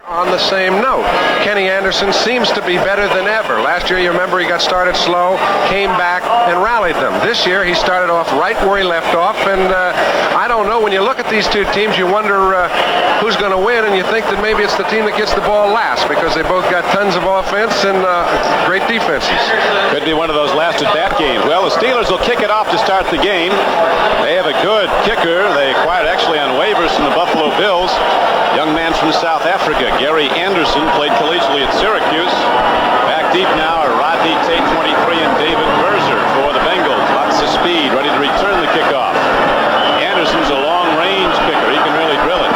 On the same note, Kenny Anderson seems to be better than ever. Last year, you remember, he got started slow, came back, and rallied them. This year, he started off right where he left off, and I don't know. When you look at these two teams, you wonder who's going to win, and you think that maybe it's the team that gets the ball last because they both got tons of offense and great defenses. Could be one of those last at-bat games. Well, the Steelers will kick it off to start the game. They have a good kicker. They acquired actually on waivers from the Buffalo Bills. Young man from South Africa, Gary Anderson, played collegiately at Syracuse. Back deep now are Rodney Tate, 23, and David Berzer for the Bengals. Lots of speed, ready to return the kickoff. Anderson's a long-range kicker. He can really drill it.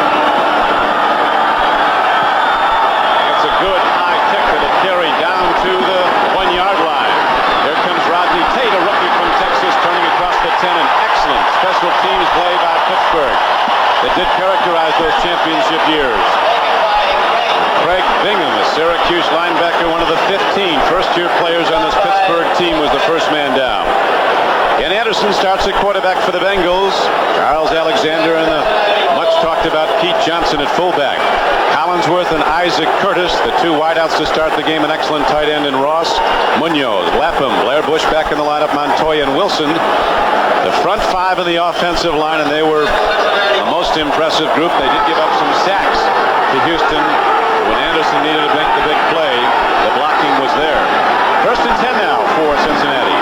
It's a good high kick that'll carry down to the 1-yard line. Here comes Rodney Tate, a rookie from Texas, turning across the 10. An excellent special teams play by Pittsburgh that did characterize those championship years. Craig Bingham, a Syracuse linebacker, one of the 15 first-year players on this Pittsburgh team, was the first man down. Ken Anderson starts at quarterback for the Bengals. Charles Alexander and the much-talked-about Pete Johnson at fullback. Collinsworth and Isaac Curtis, the two wideouts to start the game. An excellent tight end in Ross. Munoz, Lapham, Blair Bush back in the lineup, Montoya and Wilson. The front five in the offensive line, and they were the most impressive group. They did give up some sacks to Houston. When Anderson needed to make the big play, the blocking was there. 1st and 10 now for Cincinnati.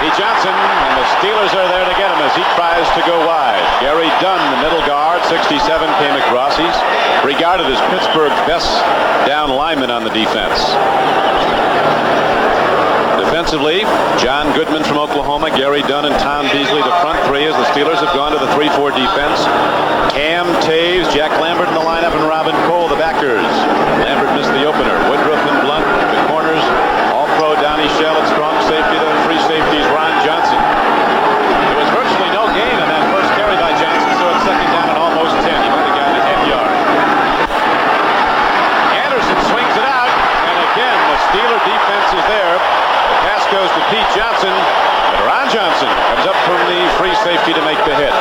Pete Johnson and the Steelers are there to get him as he tries to go wide. Gary Dunn, the middle guard, 67, came across. He's regarded as Pittsburgh's best down lineman on the defense. Defensively, John Goodman from Oklahoma, Gary Dunn and Tom Beasley, the front three, as the Steelers have gone to the 3-4 defense. Cam Taves, Jack Lambert in the lineup, and Robin Cole, the backers. Lambert missed the opener. Woodruff and Blunt, the corners. All-pro Donnie Shell at strong safety. The free safeties, Ron Johnson. There was virtually no gain on that first carry by Johnson, so it's 2nd down and almost 10. He might have gotten a 10-yard. Anderson swings it out, and again, the Steeler defense is there. The pass goes to Pete Johnson, but Ron Johnson comes up from the free safety to make the hit.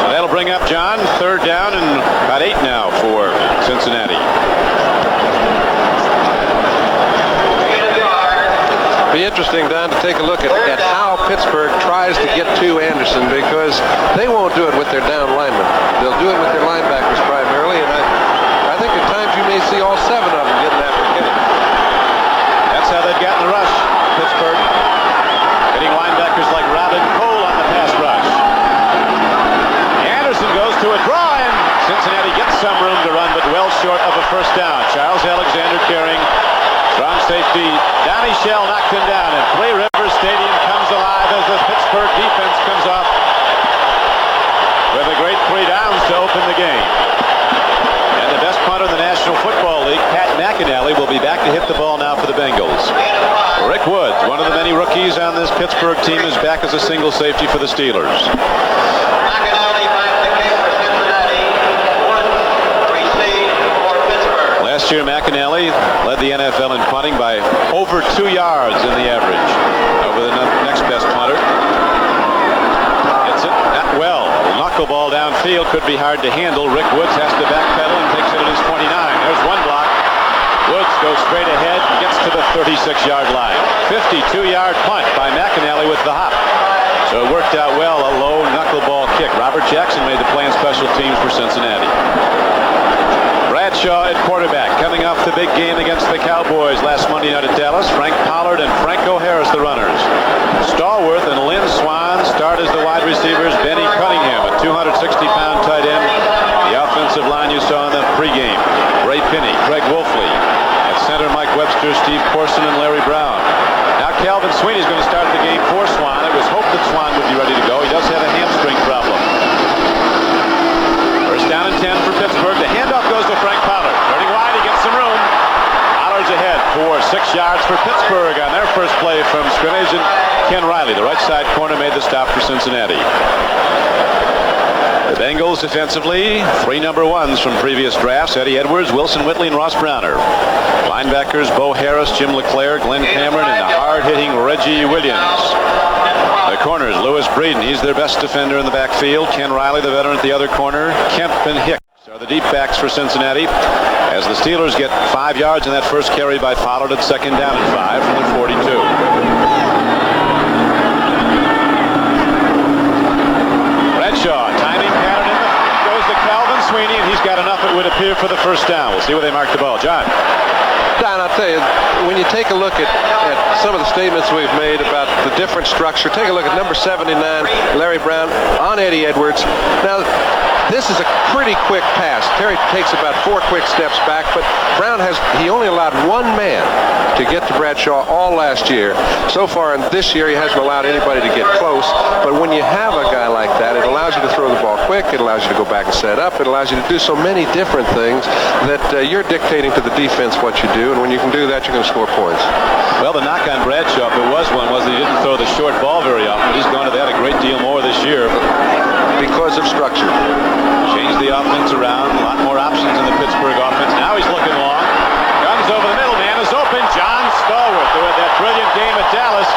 So that'll bring up John, 3rd down and about 8 now for Cincinnati. Be interesting, Don, to take a look at how Pittsburgh tries to get to Anderson, because they won't do it with their down linemen. They'll do it with their linebackers primarily, and I think at times you may see all 7 of them getting after Kenny. That's how they've gotten the rush, Pittsburgh. Hitting linebackers like Robin Cole on the pass rush. Anderson goes to a draw, and Cincinnati gets some room to run, but well short of a 1st down. Charles Alexander carrying. Strong safety, Donnie Shell knocked him down, and Clay River Stadium comes alive as the Pittsburgh defense comes off with a great 3 downs to open the game. And the best punter in the National Football League, Pat McInally, will be back to hit the ball now for the Bengals. Rick Woods, one of the many rookies on this Pittsburgh team, is back as a single safety for the Steelers. Last year, McInally led the NFL in punting by over 2 yards in the average over the next best punter. Hits it, not well. Knuckleball downfield could be hard to handle. Rick Woods has to backpedal and takes it at his 29. There's one block. Woods goes straight ahead and gets to the 36-yard line. 52-yard punt by McInally with the hop. So it worked out well, a low knuckleball kick. Robert Jackson made the play in special teams for Cincinnati. Bradshaw at quarterback, coming off the big game against the Cowboys last Monday night at Dallas. Frank Pollard and Franco Harris, the runners. Stallworth and Lynn Swan start as the wide receivers. Benny Cunningham, a 260-pound tight end. The offensive line you saw in the pregame. Ray Pinney, Craig Wolfley. At center, Mike Webster, Steve Corson, and Larry Brown. Now Calvin Sweeney's going to start the game for Swan. It was hoped that Swan would be ready to go. He does have a hamstring problem. 1st down and 10 for Pittsburgh. The handoff goes to Frank Pollard. Turning wide, he gets some room. Pollard's ahead for 6 yards for Pittsburgh on their first play from scrimmage. And Ken Riley, the right side corner, made the stop for Cincinnati. The Bengals defensively, 3 number 1s from previous drafts. Eddie Edwards, Wilson Whitley, and Ross Browner. Linebackers, Bo Harris, Jim LeClaire, Glenn Cameron, and the hard-hitting Reggie Williams. The corners, Lewis Breeden, he's their best defender in the backfield. Ken Riley, the veteran, at the other corner. Kemp and Hicks are the deep backs for Cincinnati, as the Steelers get 5 yards in that first carry by Pollard at 2nd down and 5 from their 42. Bradshaw, timing pattern in the goes to Calvin Sweeney, and he's got enough, it would appear, for the first down. We'll see where they mark the ball. John. Don, I'll tell you, when you take a look at some of the statements we've made about the different structure, take a look at number 79, Larry Brown, on Eddie Edwards. Now, this is a pretty quick pass. Terry takes about 4 quick steps back, but Brown he only allowed one man to get to Bradshaw all last year. So far in this year, he hasn't allowed anybody to get close. But when you have a guy like that, it allows you to throw the ball quick. It allows you to go back and set up. It allows you to do so many different things that you're dictating to the defense what you do. And when you can do that, you're going to score points. Well, the knock on Bradshaw, if there was one, was that he didn't throw the short ball very often. He's gone to that a great deal more this year. Because of structure. Changed the offense around. A lot more options in the Pittsburgh offense. Now he's looking long. Guns over the middle. Man is open. John Stallworth, who had that brilliant game at Dallas.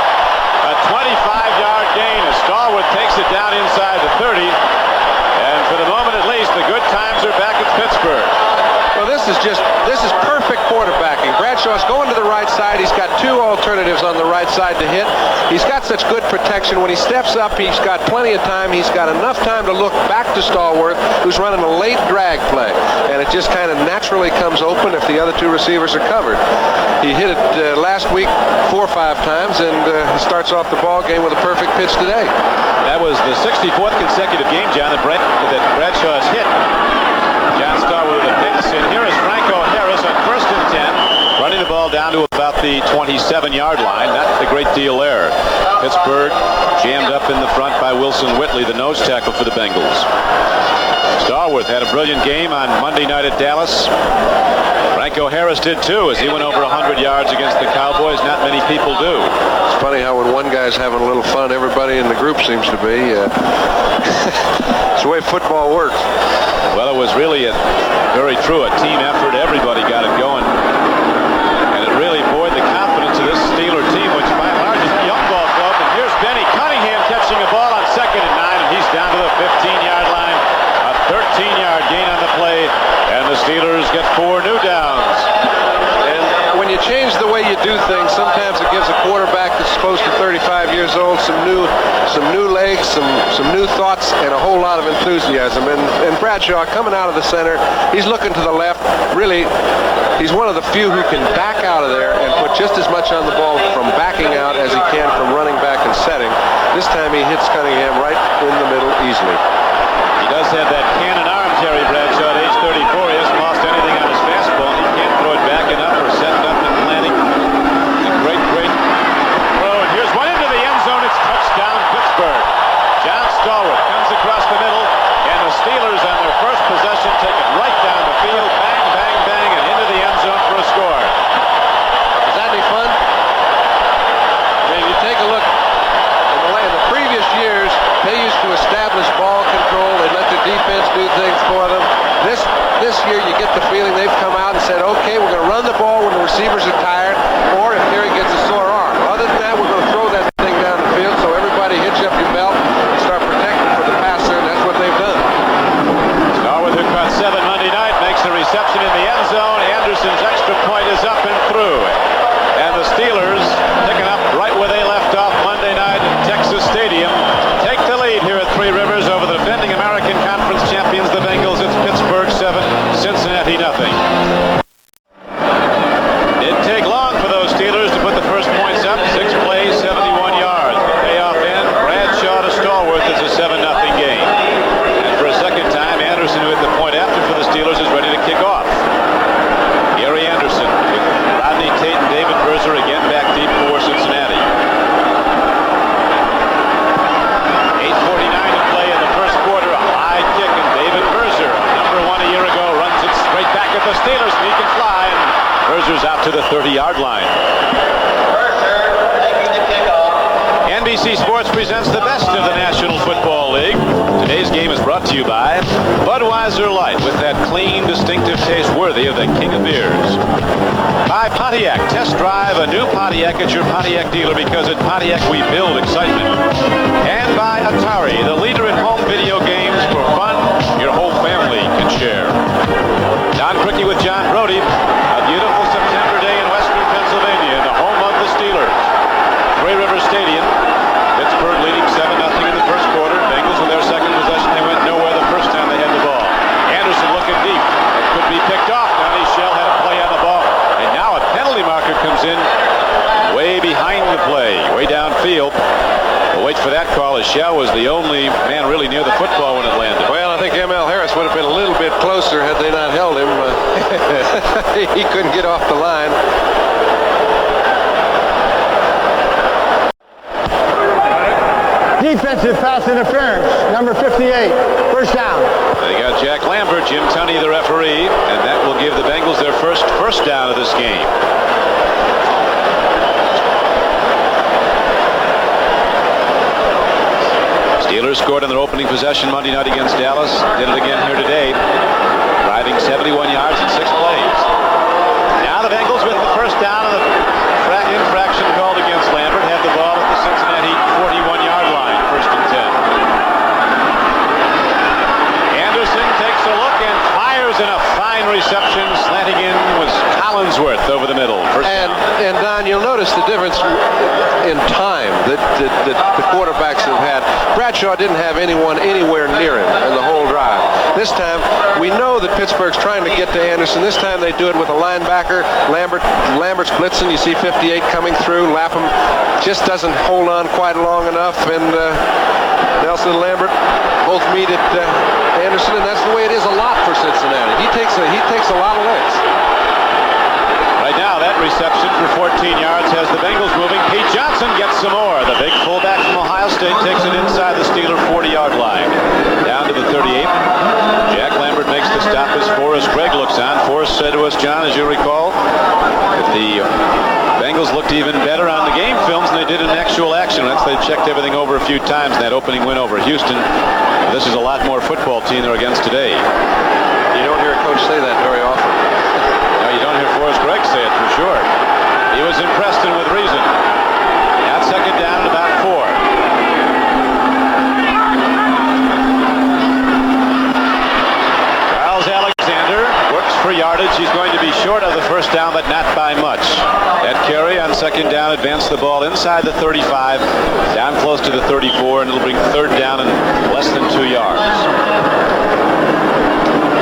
A 25-yard gain as Stallworth takes it down inside the 30. And for the moment at least, the good times are back at Pittsburgh. Well, this is perfect quarterbacking. Bradshaw's going to the right side. He's got 2 alternatives on the right side to hit. He's got such good protection. When he steps up, he's got plenty of time. He's got enough time to look back to Stallworth, who's running a late drag play. And it just kind of naturally comes open if the other 2 receivers are covered. He hit it last week 4 or 5 times, and he starts off the ball game with a perfect pitch today. That was the 64th consecutive game, John, that Bradshaw has hit. John Stallworth with a pass, and here is Franco Harris on 1st and 10, running the ball down to about the 27-yard line. Not a great deal there. Pittsburgh jammed up in the front by Wilson Whitley, the nose tackle for the Bengals. Stallworth had a brilliant game on Monday night at Dallas. Franco Harris did too, as he went over 100 yards against the Cowboys. Not many people do. It's funny how when one guy's having a little fun, everybody in the group seems to be. It's the way football works. Well, it was really very true, a team effort. Everybody got it going. And it really buoyed the confidence of this Steeler team, which by and large is a young ball club. And here's Benny Cunningham catching a ball on 2nd and 9, and he's down to the 15-yard line. A 13-yard gain on the play, and the Steelers get 4 new downs. And when you change the way you do things, sometimes it gives a quarterback that's close to 35 years old some new legs, some new thoughts, and a whole lot of enthusiasm. And Bradshaw coming out of the center, he's looking to the left. Really, he's one of the few who can back out of there and put just as much on the ball from backing out as he can from running back and setting. This time he hits Cunningham right in the middle easily. He does have that cannon arm, Terry Bradshaw, at age 34. He hasn't lost anything on his fastball. He can't throw it back enough or set it up and planting. It's a great throw. And here's one into the end zone. It's touchdown Pittsburgh. John Stallworth comes across the middle, and the Steelers on their first possession take it right down the field. Bang, bang, bang, and into the end zone for a score. Is that any fun? I mean, you take a look. In the previous years, they used to establish ball control. They let the defense do things for them. This year, you get the feeling they've come out and said, okay, we're going to run the ball when the receivers are tired, or if Terry gets a sore arm. Other than that, we're going to throw that thing down the field, so everybody hitch up your belt and start protecting for the passer, and that's what they've done. Stallworth, who caught 7 Monday night, makes the reception in the end zone. Anderson's extra point is up and through. And the Steelers, picking up right where they left off Monday night at Texas Stadium, take the lead here at Three Rivers over the defending American Conference champions, the Bengals. It's Pittsburgh 7, Cincinnati nothing. Didn't take long for those Steelers to put the first points up. 6 plays, 71 yards. The payoff end, Bradshaw to Stallworth. It's a 7-0 game. And for a second time, Anderson, who hit the point after for the Steelers, is ready to kick off. Gary Anderson with Rodney Tate and David Berzer again back deep for Cincinnati. 8:49 to play in the first quarter. A high kick, and David Berzer, number 1 a year ago, runs it straight back at the Steelers, and he can fly. And Berzer's out to the 30-yard line. NBC Sports presents the best of the National Football League. Today's game is brought brought to you by Budweiser Light, with that clean, distinctive taste worthy of the king of beers. By Pontiac. Test drive a new Pontiac at your Pontiac dealer, because at Pontiac we build excitement. And by Atari, the leader in home video games for fun your whole family can share. Don Criqui with John Brody. A beautiful September day in western Pennsylvania, the home of the Steelers. Three River Stadium. Pittsburgh leading 7-0 in the first quarter. Bengals with their second possession. They went nowhere the first time they had the ball. Anderson looking deep. It could be picked off. Donnie Shell had a play on the ball. And now a penalty marker comes in way behind the play, way downfield. We'll wait for that call, as Shell was the only man really near the football when it landed. Well, I think M.L. Harris would have been a little bit closer had they not held him. He couldn't get off the line. Defensive pass interference, number 58, first down. They got Jack Lambert, Jim Tunney the referee, and that will give the Bengals their first down of this game. Steelers scored on their opening possession Monday night against Dallas. Did it again here today, driving 71 yards in 6 plays. Now the Bengals with the first down of the infraction called against Lambert, have the ball at the Cincinnati 41-yard line, 1st and 10. Anderson takes a look and fires in a fine reception. Slanting in was Collinsworth over the middle. And Don, you'll notice the difference in time that the quarterbacks have had. Bradshaw didn't have anyone anywhere near him in the whole drive. This time, we know that Pittsburgh's trying to get to Anderson. This time they do it with a linebacker. Lambert's blitzing. You see 58 coming through. Lapham just doesn't hold on quite long enough. And Nelson and Lambert both meet at Anderson, and that's the way it is a lot for Cincinnati. He takes a lot of licks. Right now, that reception for 14 yards has the Bengals moving. Pete Johnson gets some more. The big fullback from Ohio State takes it inside the Steeler 40-yard line. Down to the 38. Jack Lambert makes the stop as Forrest Gregg looks on. Forrest said to us, John, as you recall, that the Bengals looked even better on the game films than they did in actual action. Once they checked everything over a few times in that opening win over Houston. This is a lot more football team they're against today. You don't hear a coach say that very often. No, you don't hear Forrest Gregg say it for sure. He was impressed, and with reason. Now 2nd down at about 4. Charles Alexander works for yardage. He's going to be short of the first down, but not by much. That carry on 2nd down advanced the ball inside the 35, down close to the 34, and it'll bring 3rd down and less than 2 yards.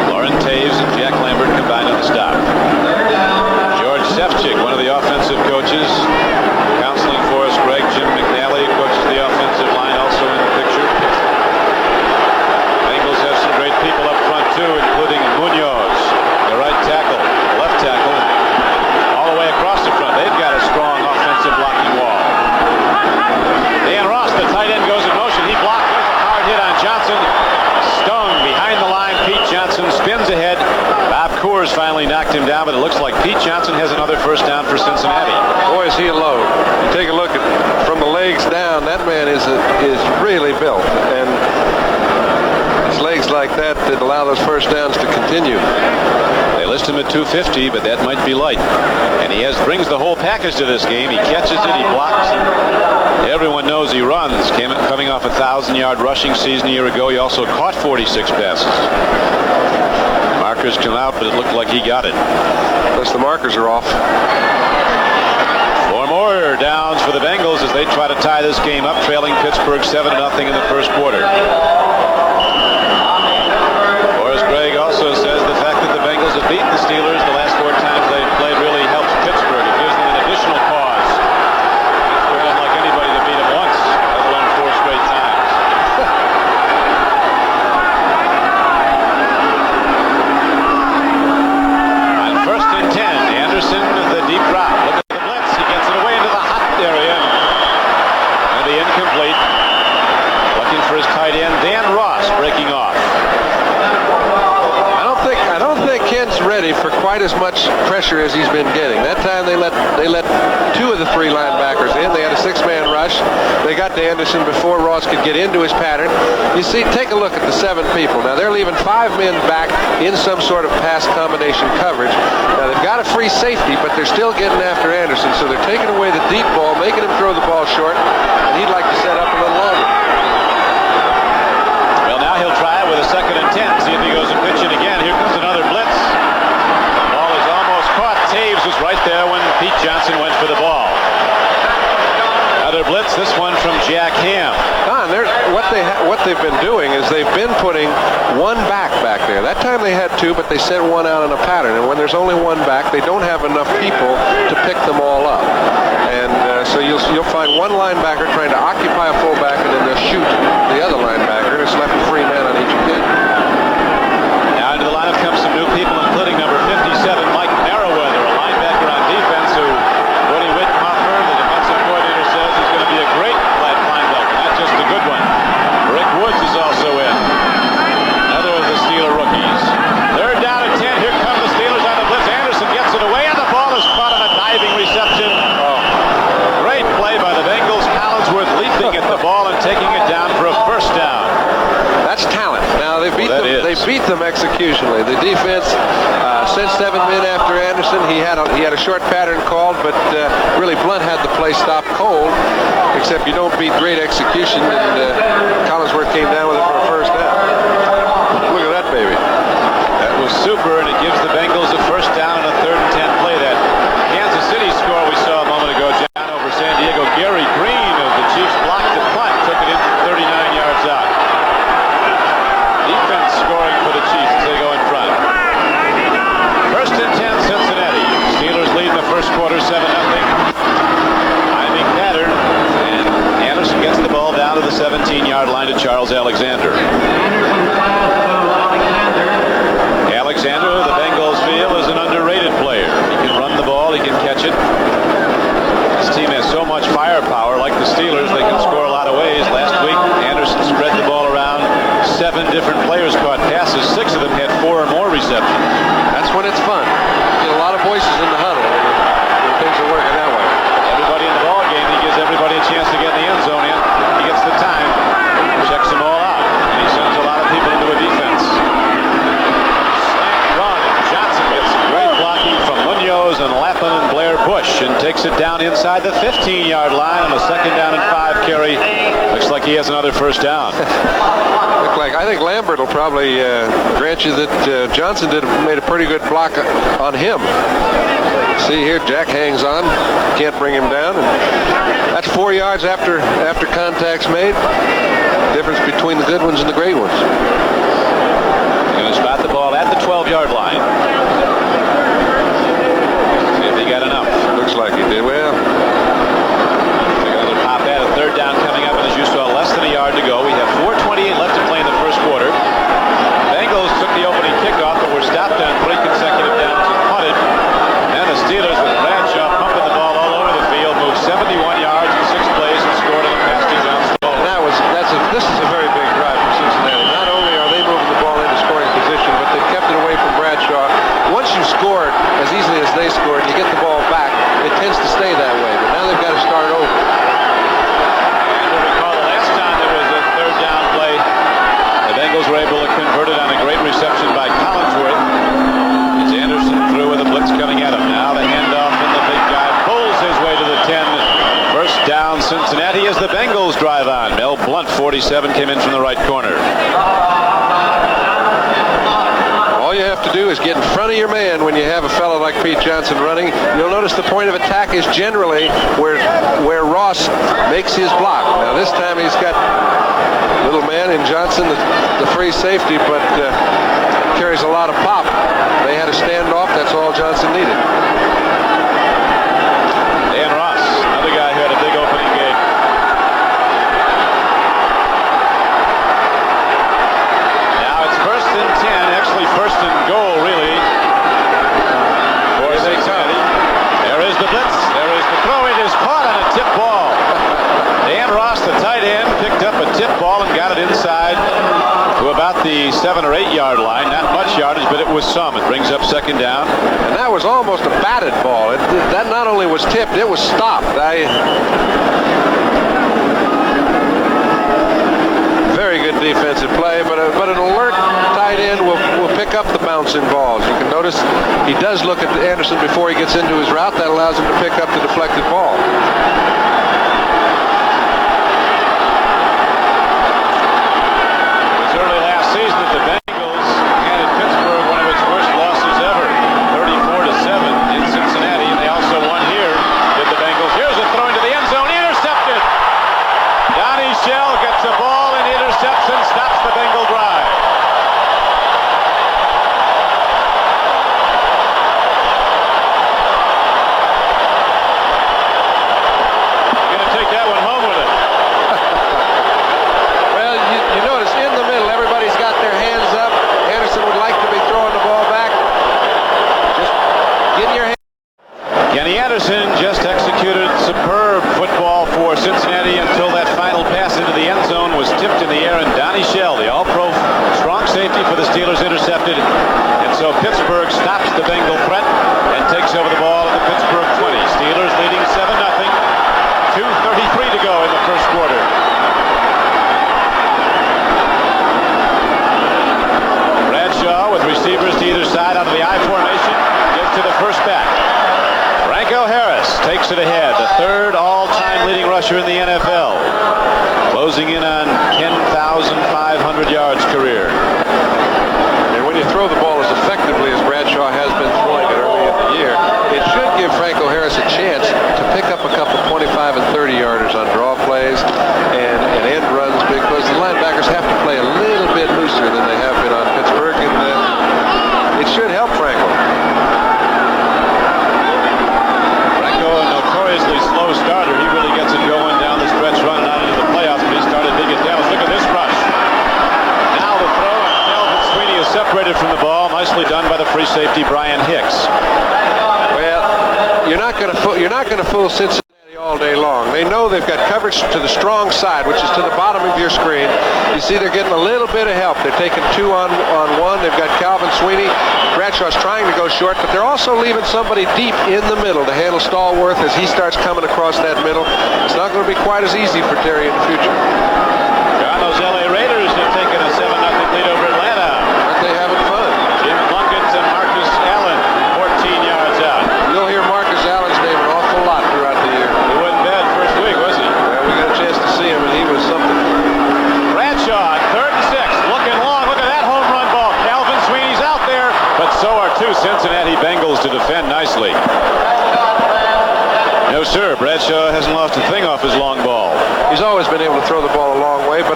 Lauren Taves and Jack Lambert combined on the stop. George Sefcik, one of the offensive coaches, counseling Forrest Gregg. Jim McNally coaches the offensive line, also in the picture. Bengals have some great people up front too, including Munoz, the right tackle, left tackle, all the way across the front. They've got a strong offensive blocking wall. Dan Ross, the tight end, goes in motion. He blocked. There's a hard hit on Johnson. Stung behind the line. Pete Johnson spins ahead. Bob Coors finally knocked him down, but it looks like Pete Johnson has another first down for Cincinnati. Boy, is he a load. You take a look at from the legs down. That man is really built, and his legs like that allow those first downs to continue. They list him at 250, but that might be light. And he brings the whole package to this game. He catches it, he blocks. Everyone knows he runs. Coming off a 1,000-yard rushing season a year ago, he also caught 46 passes. Markers come out, but it looked like he got it. Unless the markers are off. 4 more downs for the Bengals as they try to tie this game up, trailing Pittsburgh 7-0 in the first quarter. Forrest Gregg also says the fact that the Bengals have beaten the Steelers the last 4 times they've played really helps Pittsburgh. It gives them an additional cause. Pittsburgh doesn't like anybody to beat them once, let alone 4 straight times. On 1st and 10, Anderson, the deep drop. Look at the blitz. He gets it away into the hot area. And the incomplete. Looking for his ready for quite as much pressure as he's been getting. That time they let 2 of the 3 linebackers in. They had a 6-man rush. They got to Anderson before Ross could get into his pattern. You see, take a look at the 7 people. Now they're leaving 5 men back in some sort of pass combination coverage. Now they've got a free safety, but they're still getting after Anderson, so they're taking away the deep ball, making him throw the ball short, and he'd like to set up a little longer. Well, now he'll try it with a 2nd and 10. See if he goes and pitch it again. Here comes another blitz. The ball is almost caught. Taves was right there when Pete Johnson went for the ball. Another blitz, this one from Jack Ham. Don, what they've been doing is they've been putting 1 back there. That time they had 2, but they sent 1 out in a pattern. And when there's only 1 back, they don't have enough people to pick them all up. And so you'll find 1 linebacker trying to occupy a fullback, and then they'll shoot the other linebacker. It's left a free man on each again. Now into the lineup comes some new people, including number 57, Mike Merriweather, a linebacker on defense who Woody Wittenhofer, the defensive coordinator, says he's going to be a great linebacker, not just a good one. Rick Woods is also in. Another of the Steeler rookies. 3rd down and 10. Here come the Steelers on the blitz. Anderson gets it away, and the ball is caught on a diving reception. Great play by the Bengals. Collinsworth leaping at the ball and taking it down for a 1st down. That's talent. Now they beat them executionally. The defense sent 7 men after Anderson. He had a short pattern called, but really Blunt had the play stopped cold. Except you don't beat great execution, and Collinsworth came down with it for a 1st down. Look at that baby. That was super, and it gives the Bengals a 1st down and a 3rd and 10 play. That Kansas City score we saw a moment ago, John, over San Diego. Gary Green of the Chiefs blocked the punt, took it in 39 yards out. Defense scoring for the Chiefs as they go in front. 1st and 10, Cincinnati. Steelers lead in the 1st quarter, 7-0. Timing pattern, and Anderson gets the ball down to the 17-yard line to Charles Alexander. Alexander, the Bengals feel, is an underrated player. He can run the ball, he can catch it. This team has so much firepower. Like the Steelers, they can score a lot of ways. Last week, Anderson spread the ball around. 7 different players caught passes. 6 of them had 4 or more receptions. That's when it's fun. You get a lot of voices in the huddle when things are working that way. Everybody in the ball game, he gives everybody a chance to get in the end zone. He gets the time, checks them all out, and he sends a lot of people into a defense. Slant run, and Johnson gets great blocking from Munoz and Lappin and Blair Bush, and takes it down inside the 15-yard line on a 2nd down and 5 carry. Looks like he has another 1st down. I think Lambert will probably grant you that Johnson made a pretty good block on him. See here, Jack hangs on, can't bring him down. And that's 4 yards after contact's made. Difference between the good ones and the great ones. He's going to spot the ball at the 12-yard line. See if he got enough. Looks like he did. Well, take another pop at a 3rd down coming up, and as you saw, less than a yard to go. We have 4:28 left to play in the 1st quarter. Bengals took the opening kickoff, but were stopped on 3 consecutive downs and punted. And the Steelers, with Bradshaw pumping the ball all over the field, moved 71 yards in 6 plays and scored on a pass to John Stone. This is a very big drive for Cincinnati. Not only are they moving the ball into scoring position, but they've kept it away from Bradshaw. Once you score as easily as they scored, you get the ball back, it tends to stay that way. But now they've got to start over. And you'll recall the last time there was a 3rd down play, the Bengals were able to convert it on a great reception by Collinsworth. As Anderson threw with a blitz coming at him. Now the handoff, and the big guy pulls his way to the 10. 1st down, Cincinnati, as the Bengals drive on. Mel Blunt, 47, came in from the right corner. All you have to do is get in front of your man when you have a fellow like Pete Johnson running. You'll notice the point of attack is generally where Ross makes his block. Now this time he's got little man in Johnson, the free safety, but carries a lot of pop. They had a standoff. That's all Johnson needed. Dan Ross, another guy who had a big opening game. Now it's 1st and 10, actually 1st and goal, really. For Cincinnati. There is the blitz. There is the throw. It is caught on a tip ball. Dan Ross, the tight end, picked up a tip ball and got it inside to about the 7 or 8 yard line. Not much yardage, but it was some. It brings up second down. And that was almost a batted ball. That not only was tipped, it was stopped. Very good defensive play, but an alert tight end will pick up the bouncing balls. You can notice he does look at Anderson before he gets into his route. That allows him to pick up the deflected ball. It was early last season that the Bengals handed Pittsburgh one of its worst losses ever, 34-7 in Cincinnati, and they also won here, did the Bengals. Here's a throw into the end zone, intercepted. Donnie Shell gets the ball and intercepts and stops the Bengal drive. You're going to take that one home with it. Well, you notice in the middle, everybody's got their hands up. Anderson would like to be throwing the ball back. Just get in your hand. Kenny Anderson just executed superb football for Cincinnati until that final pass into the end zone was tipped in the air, and Donnie Shell, the all-pro strong safety for the Steelers, intercepted. And so Pittsburgh stops the Bengal threat and takes over the ball at the Pittsburgh 20. Steelers leading 7-0. 2:33 to go in the first quarter. Bradshaw with receivers to either side out of the I formation gets to the first back. Franco Harris takes it ahead, the third all-time leading rusher in the NFL, closing in on 10,500 yards career. And when you throw the ball as effectively as Bradshaw has been throwing it early in the year, it should give Franco Harris a chance to pick up a couple 25 and 30 yarders on draw plays and end runs, because the linebackers have to play a little bit looser than they have been on Pittsburgh, and it should help Franco. Notoriously slow starter. He really gets it going down the stretch, running out into the playoffs, but he started big at Dallas. Look at this rush. Now the throw, and Calvin Sweeney is separated from the ball. Nicely done by the free safety, Brian Hicks. Well, you're not going to fool Cincinnati all day long. They know they've got coverage to the strong side, which is to the bottom of your screen. You see they're getting a little bit of help. They're taking 2 on 1. They've got Calvin Sweeney. Bradshaw's trying to go short, but they're also leaving somebody deep in the middle to handle Stallworth as he starts coming across that middle. It's not going to be quite as easy for Terry in the future. John, those LA Raiders have taken a 7-0 lead over Atlanta. Aren't they having fun? Jim Plunkett and Marcus Allen, 14 yards out. You'll hear Marcus Allen's name an awful lot throughout the year. He wasn't bad first week, was he? Well, we got a chance to see him, and he was something. Bradshaw, 3rd and 6, looking long. Look at that home run ball. Calvin Sweeney's out there, but so are 2 Cincinnati Bengals to defend nicely. No, sir, Bradshaw hasn't lost a thing off his long ball. He's always been able to throw the ball a long way, but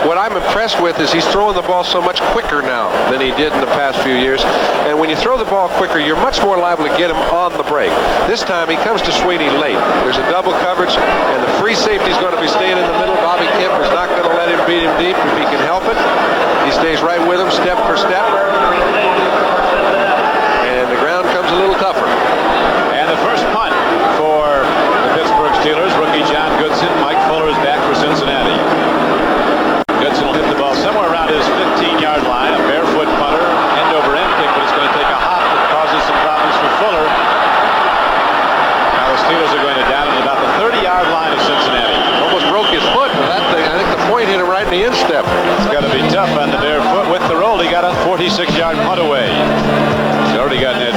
what I'm impressed with is he's throwing the ball so much quicker now than he did in the past few years. And when you throw the ball quicker, you're much more liable to get him on the break. This time he comes to Sweeney late. There's a double coverage, and the free safety's going to be staying in the middle. Bobby Kemp is not going to let him beat him deep if he can help it. He stays right with him, step for step. And the ground comes a little tougher. And the first punt for the Pittsburgh Steelers, rookie John Goodson. Mike Fuller is back for Cincinnati. Goodson will hit the ball somewhere around his 15-yard line. A barefoot punter, end-over-end kick, but it's going to take a hop that causes some problems for Fuller. Now the Steelers are going to down at about the 30-yard line of Cincinnati. Almost broke his foot with that thing. I think the point hit him right in the instep. It's got to be tough on the bare foot. With the roll, he got a 46-yard punt away. He's already gotten it.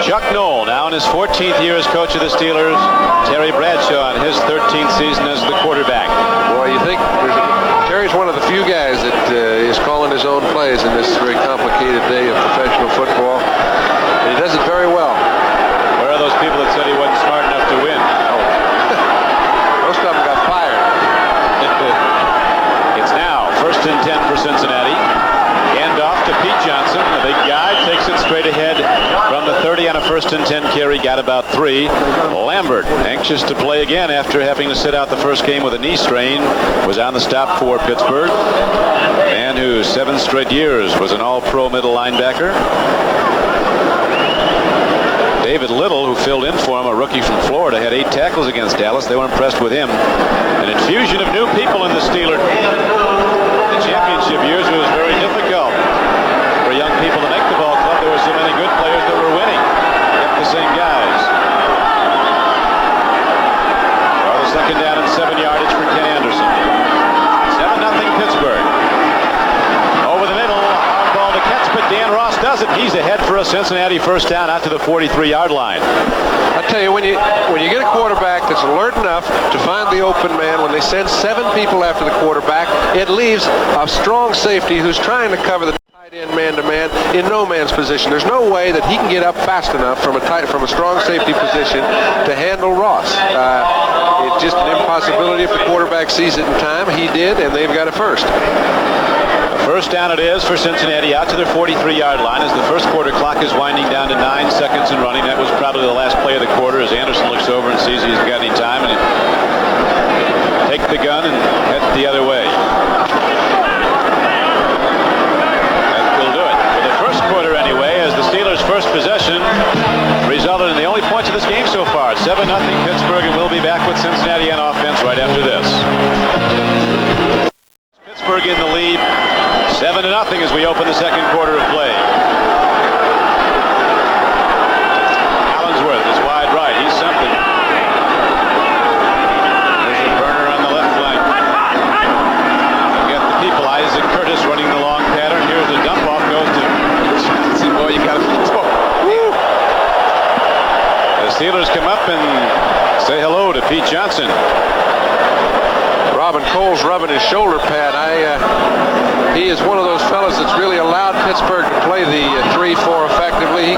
Chuck Noll, now in his 14th year as coach of the Steelers. Terry Bradshaw in his 13th season as the quarterback. Boy, you think Terry's one of the few guys that is calling his own plays in this very complicated day of professional football. And he does it very well. Where are those people that said he wasn't smart enough to win? Most of them got fired. It's now 1st and 10 for Cincinnati. Hand off to Pete Johnson. The big guy takes it straight ahead from the 30 on a 1st and 10 carry. Got about 3. Lambert, anxious to play again after having to sit out the first game with a knee strain, was on the stop for Pittsburgh. Man who 7 straight years was an all-pro middle linebacker. David Little, who filled in for him, a rookie from Florida, had 8 tackles against Dallas. They were impressed with him. An infusion of new people in the Steelers. a Cincinnati first down out to the 43-yard line. I tell you, when you get a quarterback that's alert enough to find the open man, when they send 7 people after the quarterback, it leaves a strong safety who's trying to cover the tight end man-to-man in no man's position. There's no way that he can get up fast enough from a strong safety position to handle Ross. It's just an impossibility if the quarterback sees it in time. He did, and they've got a first. First down it is for Cincinnati out to their 43-yard line as the first quarter clock is winding down to 9 seconds and running. That was probably the last play of the quarter as Anderson looks over and sees he's got any time and take the gun and head the other way. That will do it for the first quarter anyway, as the Steelers' first possession resulted in the only points of this game so far. 7-0 Pittsburgh, and we'll be back with Cincinnati on offense right after this. Pittsburgh in the lead, 7-0 as we open the second quarter of play. Allingsworth is wide right. He's something. There's a burner on the left flank. You got the people. Isaac Curtis running the long pattern. Here's the dump off. Goes to Johnson. Boy, you got to The Steelers come up and say hello to Pete Johnson. Robin Cole's rubbing his shoulder pad. He is one of those fellas that's really allowed Pittsburgh to play the 3-4 effectively.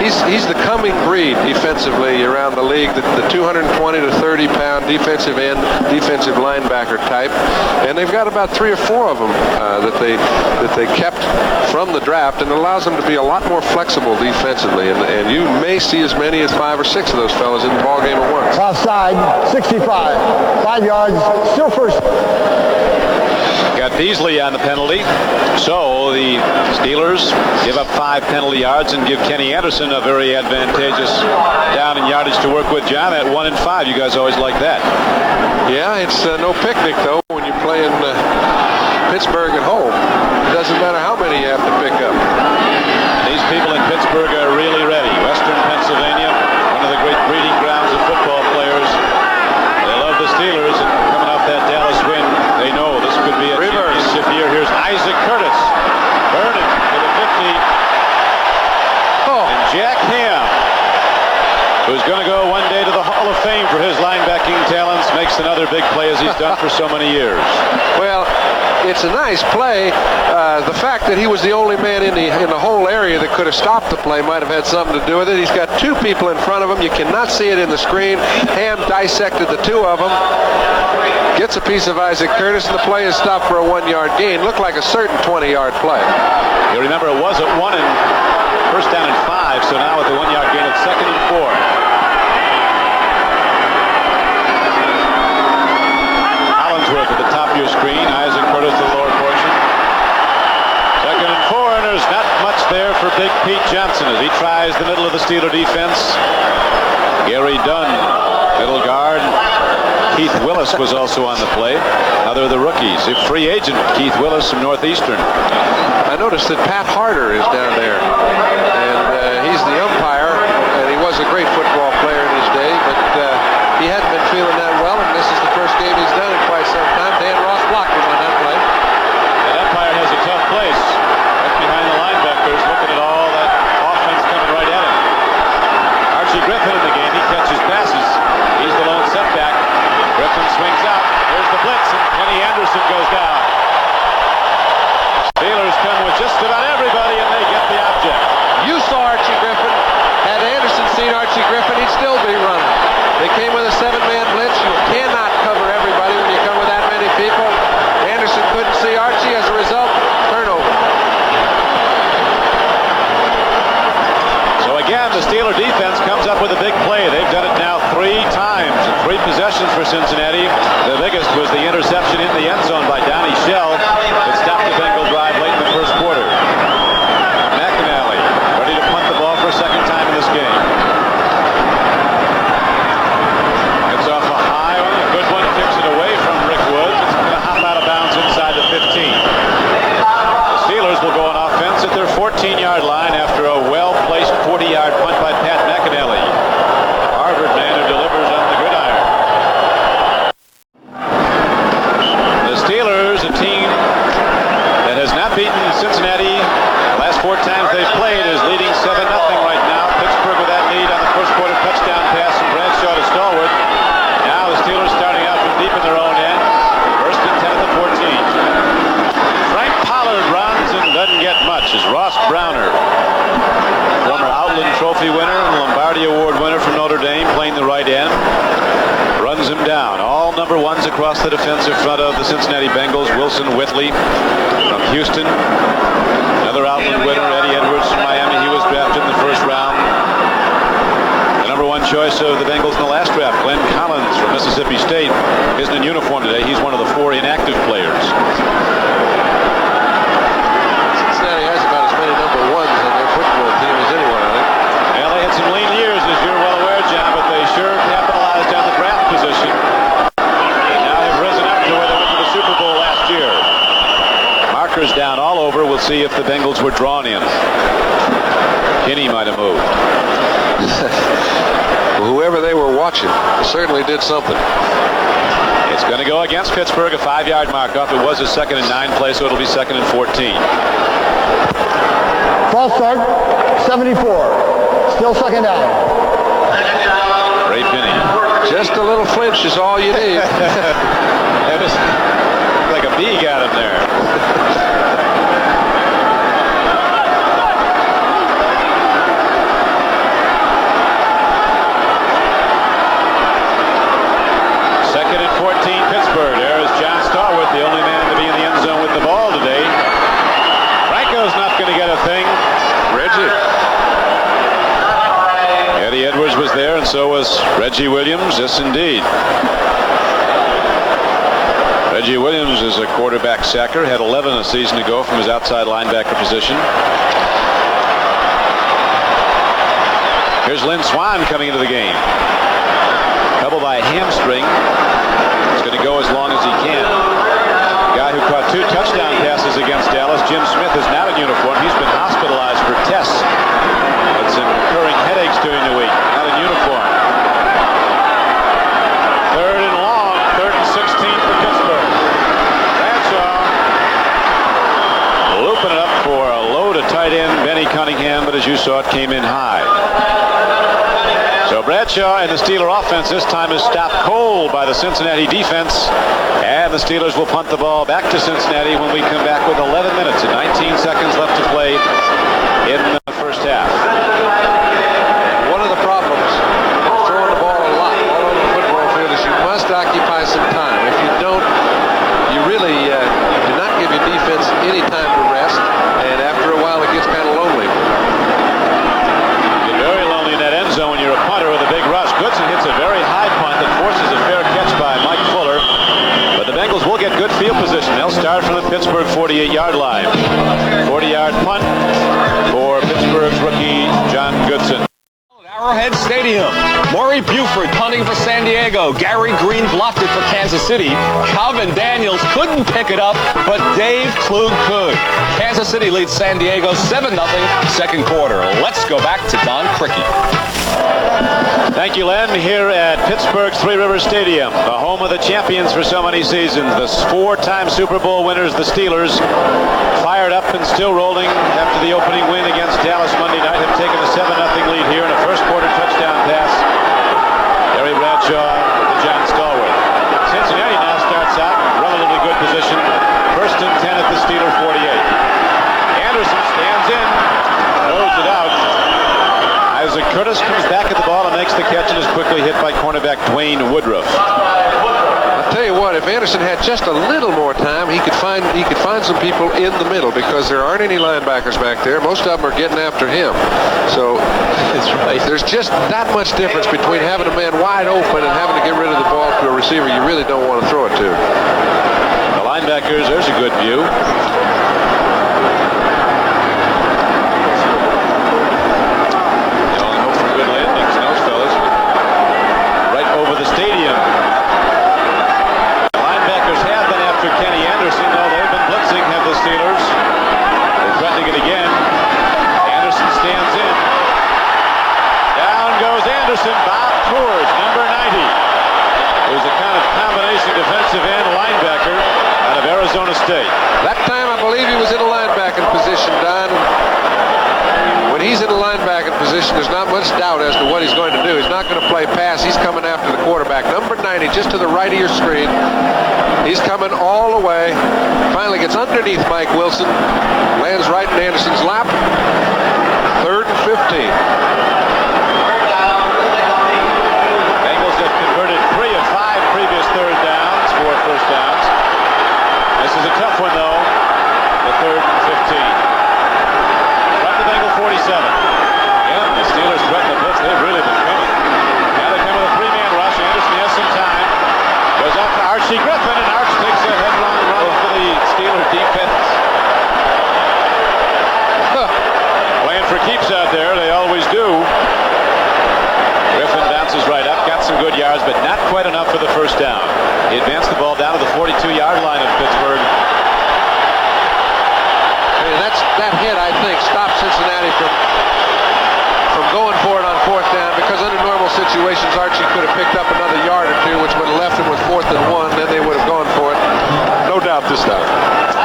He's the coming breed defensively around the league, the 220 to 30 pound defensive end, defensive linebacker type. And they've got about 3 or 4 of them that they kept from the draft, and it allows them to be a lot more flexible defensively. And you may see as many as 5 or 6 of those fellas in the ball game at once. Offside, 65. 5 yards, still first. Got Beasley on the penalty. So the Steelers give up 5 penalty yards and give Kenny Anderson a very advantageous down and yardage to work with. John, at 1 and 5, you guys always like that. Yeah, it's no picnic, though, when you're playing Pittsburgh at home. It doesn't matter how many you have to pick up. These people in Pittsburgh are really ready. Western Pennsylvania, one of the great breeding grounds of football players. They love the Steelers, and coming off that Dallas win, they know this could be a championship year. Here's Isaac Curtis. Vernon to the 50. And Jack Ham, who's going to go one day to the Hall of Fame for his linebacking talents, makes another big play as he's done for so many years. Well, it's a nice play. The fact that he was the only man in the whole area that could have stopped the play might have had something to do with it. He's got 2 people in front of him. You cannot see it in the screen. Ham dissected the 2 of them. Gets a piece of Isaac Curtis, and the play is stopped for a 1-yard gain. Looked like a certain 20-yard play. You remember it was at 1 and first down and 5, so now with the 1-yard gain, it's 2nd and 4. Allingsworth at the top of your screen. Isaac Curtis to the lower portion. 2nd and 4, and there's not much there for Big Pete Johnson as he tries the middle of the Steeler defense. Gary Dunn, middle guard. Keith Willis was also on the play. Other of the rookies. A free agent, Keith Willis from Northeastern. I noticed that Pat Harder is down there, and he's the umpire, and he was a great football player in his day, but he hadn't been feeling that well, and this is the first game he's done in quite some time. Dan Ross blocked him on that play. That umpire has a tough place. Right behind the linebackers, looking at all that offense coming right at him. Archie Griffin in the game. He catches passes. He's the lone setback. Griffin swings out. There's the blitz, and Kenny Anderson goes down. Steelers come with just about everybody, and they get the object. You saw Archie Griffin. Had Anderson seen Archie Griffin, he'd still be running. They came with a 7-man blitz. You cannot cover everybody when you come with that many people. Anderson couldn't see Archie. As a result, turnover. So again, the Steeler defense comes up with a big play. They've done it now 3 times in 3 possessions for Cincinnati. The biggest was the interception in the end zone by Donnie Shell that stopped the Bengal drive late in the first quarter. McAnally ready to punt the ball for a second time in this game. It's off a high one, a good one, kicks it away from Rick Woods. It's going to hop out of bounds inside the 15. The Steelers will go on offense at their 14-yard line after a well-placed 40-yard punt by Pat McAnally. Harvard man who delivers on the gridiron. The Steelers, a team that has not beaten Cincinnati the last 4 times they've played, is leading 7-0 That's the defensive front of the Cincinnati Bengals. Wilson Whitley from Houston. Another Outland winner, Eddie Edwards from Miami. He was drafted in the first round. The number one choice of the Bengals in the last draft, Glenn Collins from Mississippi State, isn't in uniform today. He's one of the 4 inactive players. Cincinnati has about as many number ones on their football team as anyone, I think. Well, they had some lean years, as you're well aware, John, but they sure capitalized on the draft position. They now have risen up to where they went to the Super Bowl last year. Markers down all over. We'll see if the Bengals were drawn in. Kinney might have moved. Whoever they were watching certainly did something. It's going to go against Pittsburgh, a 5-yard mark off. It was a 2nd and 9 play, so it'll be 2nd and 14. False start, 74. Still second down. Ray Finney. Just a little flinch is all you need. That is like a bee got him there. Pittsburgh. There is John Starwood, the only man to be in the end zone with the ball today. Franco's not going to get a thing. Reggie. Eddie Edwards was there, and so was Reggie Williams. Yes, indeed. Reggie Williams is a quarterback sacker. Had 11 a season ago from his outside linebacker position. Here's Lynn Swann coming into the game. Trouble by a hamstring. He's going to go as long as he can. The guy who caught 2 touchdown passes against Dallas, Jim Smith, is not in uniform. He's been hospitalized for tests. Had some recurring headaches during the week. Not in uniform. 3rd and long. 3rd and 16 for Pittsburgh. Bradshaw looping it up for a low to tight end, Benny Cunningham, but as you saw, it came in high. So Bradshaw and the Steeler offense this time is stopped cold by the Cincinnati defense. And the Steelers will punt the ball back to Cincinnati when we come back with 11 minutes and 19 seconds left to play in the first half. One of the problems with throwing the ball a lot all over the football field is you must occupy some time. If you don't, you really do not give your defense any time to rest. And after a while, it gets kind of lonely. Very lonely in that end zone when you're a punter with a big rush. Goodson hits a very high punt that forces a fair catch by Mike Fuller. But the Bengals will get good field position. They'll start from the Pittsburgh 48-yard line. 40-yard punt for Pittsburgh's rookie John Goodson. Arrowhead Stadium. Maury Buford punting for San Diego. Gary Green blocked it for Kansas City. Calvin Daniels couldn't pick it up, but Dave Klug could. Kansas City leads San Diego 7-0, second quarter. Let's go back to Don Criqui. Thank you, Len. Here at Pittsburgh's Three Rivers Stadium, the home of the champions for so many seasons, the 4-time Super Bowl winners, the Steelers, fired up and still rolling after the opening win against Dallas Monday night, have taken a 7-0 lead here in a first quarter touchdown pass. Gary Bradshaw to John Stallworth. Cincinnati now starts out in relatively good position. 1st and 10 at the Steeler 48. Anderson stands in, throws it out. Isaac Curtis comes back at the ball and makes the catch and is quickly hit by cornerback Dwayne Woodruff. I'll tell you what, if Anderson had just a little more time, he could find some people in the middle because there aren't any linebackers back there. Most of them are getting after him. So there's just that much difference between having a man wide open and having to get rid of the ball to a receiver you really don't want to throw it to. The linebackers, there's a good view. Stadium. The linebackers have been after Kenny Anderson, though they've been blitzing, have the Steelers. They're threatening it again. Anderson stands in. Down goes Anderson. Bob Coors, number 90. Who's a kind of combination defensive end linebacker out of Arizona State. That time I believe he was in a linebacking position, Don. When he's in a linebacking position, there's not much doubt as to what he's going to do. He's not going to play pass. He's coming after the quarterback. Number 90, just to the right of your screen. He's coming all the way. Finally gets underneath Mike Wilson. Lands right in Anderson's lap. 3rd and 15. Bengals have converted 3 of 5 previous third downs for the first down. He advanced the ball down to the 42-yard line of Pittsburgh. That hit, I think, stopped Cincinnati from going for it on fourth down, because under normal situations Archie could have picked up another yard or two, which would have left him with 4th and 1. Then they would have gone for it. No doubt this time.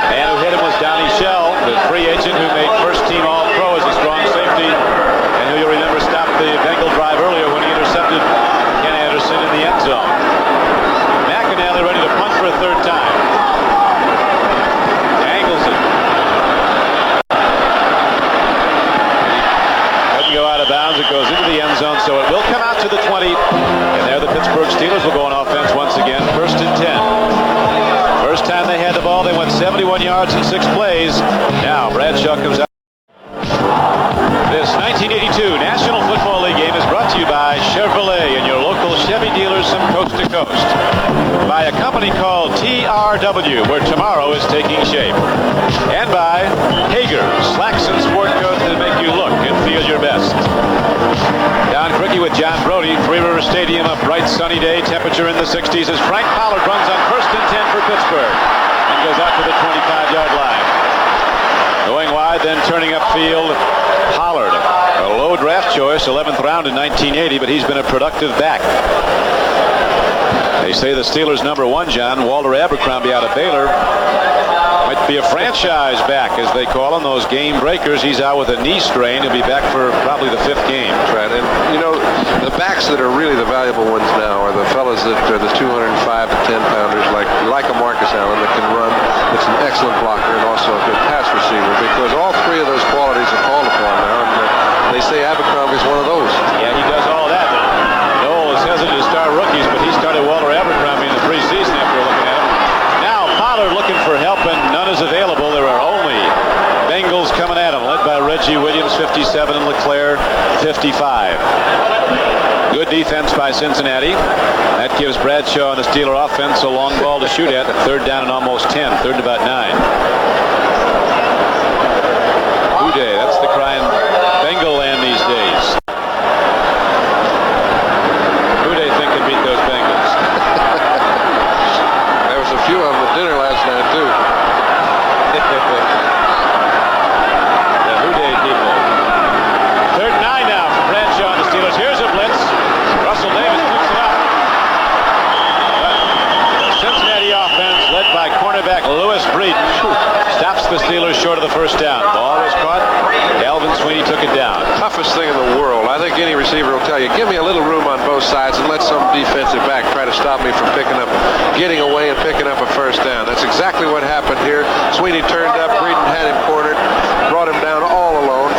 Man who hit him was Donnie Shell, the free agent who made first-team All-Pro as a strong safety, and who you'll remember stopped the Bengal drive earlier when he intercepted Ken Anderson in the end zone. McAnally ready to punt for a third time. Angles it. Doesn't go out of bounds. It goes into the end zone, so it will come out to the 20. And there the Pittsburgh Steelers will go on offense once again. 1st and 10. First time they had the ball, they went 71 yards in 6 plays. Now Bradshaw comes out. This 1982 National Football League game is brought to you by Chevrolet and your local Chevy dealers from coast to coast. By a company called TRW, where tomorrow is taking shape. And by Hager, slacks and sport coats that make you look and feel your best. Don Criqui with John Brody, Three River Stadium, a bright sunny day, temperature in the 60s as Frank Pollard runs on 1st and 10 for Pittsburgh and goes out to the 25-yard line. Going wide, then turning upfield, Pollard, a low draft choice, 11th round in 1980, but he's been a productive back. They say the Steelers' number 1, John, Walter Abercrombie out of Baylor, might be a franchise back, as they call them, those game breakers. He's out with a knee strain. He'll be back for probably the 5th game. That's right. And, you know, the backs that are really the valuable ones now are the fellas that are the 205 to 10-pounders, like a Marcus Allen that can run. That's an excellent blocker and also a good pass receiver, because all 3 of those qualities are called upon now. And they say Abercrombie's one of those. Yeah, he does all that. Noel is hesitant to start rookies, but he started Walter Abercrombie in the preseason after looking at him. Now Pollard looking for help, and none is available. There are only Bengals coming at him, led by Reggie Williams, 57, and LeClaire, 55. Good defense by Cincinnati. That gives Bradshaw and the Steeler offense a long ball to shoot at. 3rd down and almost 10. 3rd and about 9. Uday, that's the crying Bengal land these days. Uday think can beat those Bengals. There was a few of them at dinner last night, too. The Uday people. 3rd and 9 now for Bradshaw and the Steelers. Here's a blitz. Russell Davis picks it up. The Cincinnati offense, led by cornerback Lewis Breeden, stops the Steelers short of the first down. Ball was caught. Alvin Sweeney took it down. Toughest thing in the world. I think any receiver will tell you, give me a little room on both sides and let some defensive back try to stop me from getting away and picking up a first down. That's exactly what happened here. Sweeney turned up. Breeden had him cornered, brought him down all alone.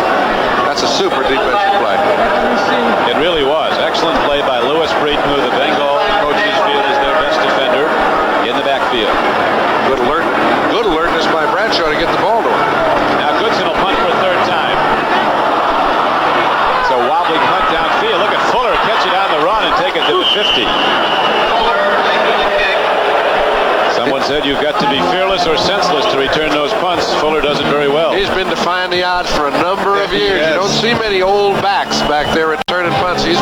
That's a super defensive play. It really was. Excellent play by Lewis Breeden, who the Bengal coaches feel is their best defender in the backfield. Good alertness by Bradshaw to get the ball to him. Now Goodson will punt for a 3rd time. It's a wobbly punt downfield. Look at Fuller catch it on the run and take it to the 50. Someone said you've got to be fearless or senseless to return those punts. Fuller does it very well. He's been defying the odds for a number of years. You don't see many old backs back there returning punts. He's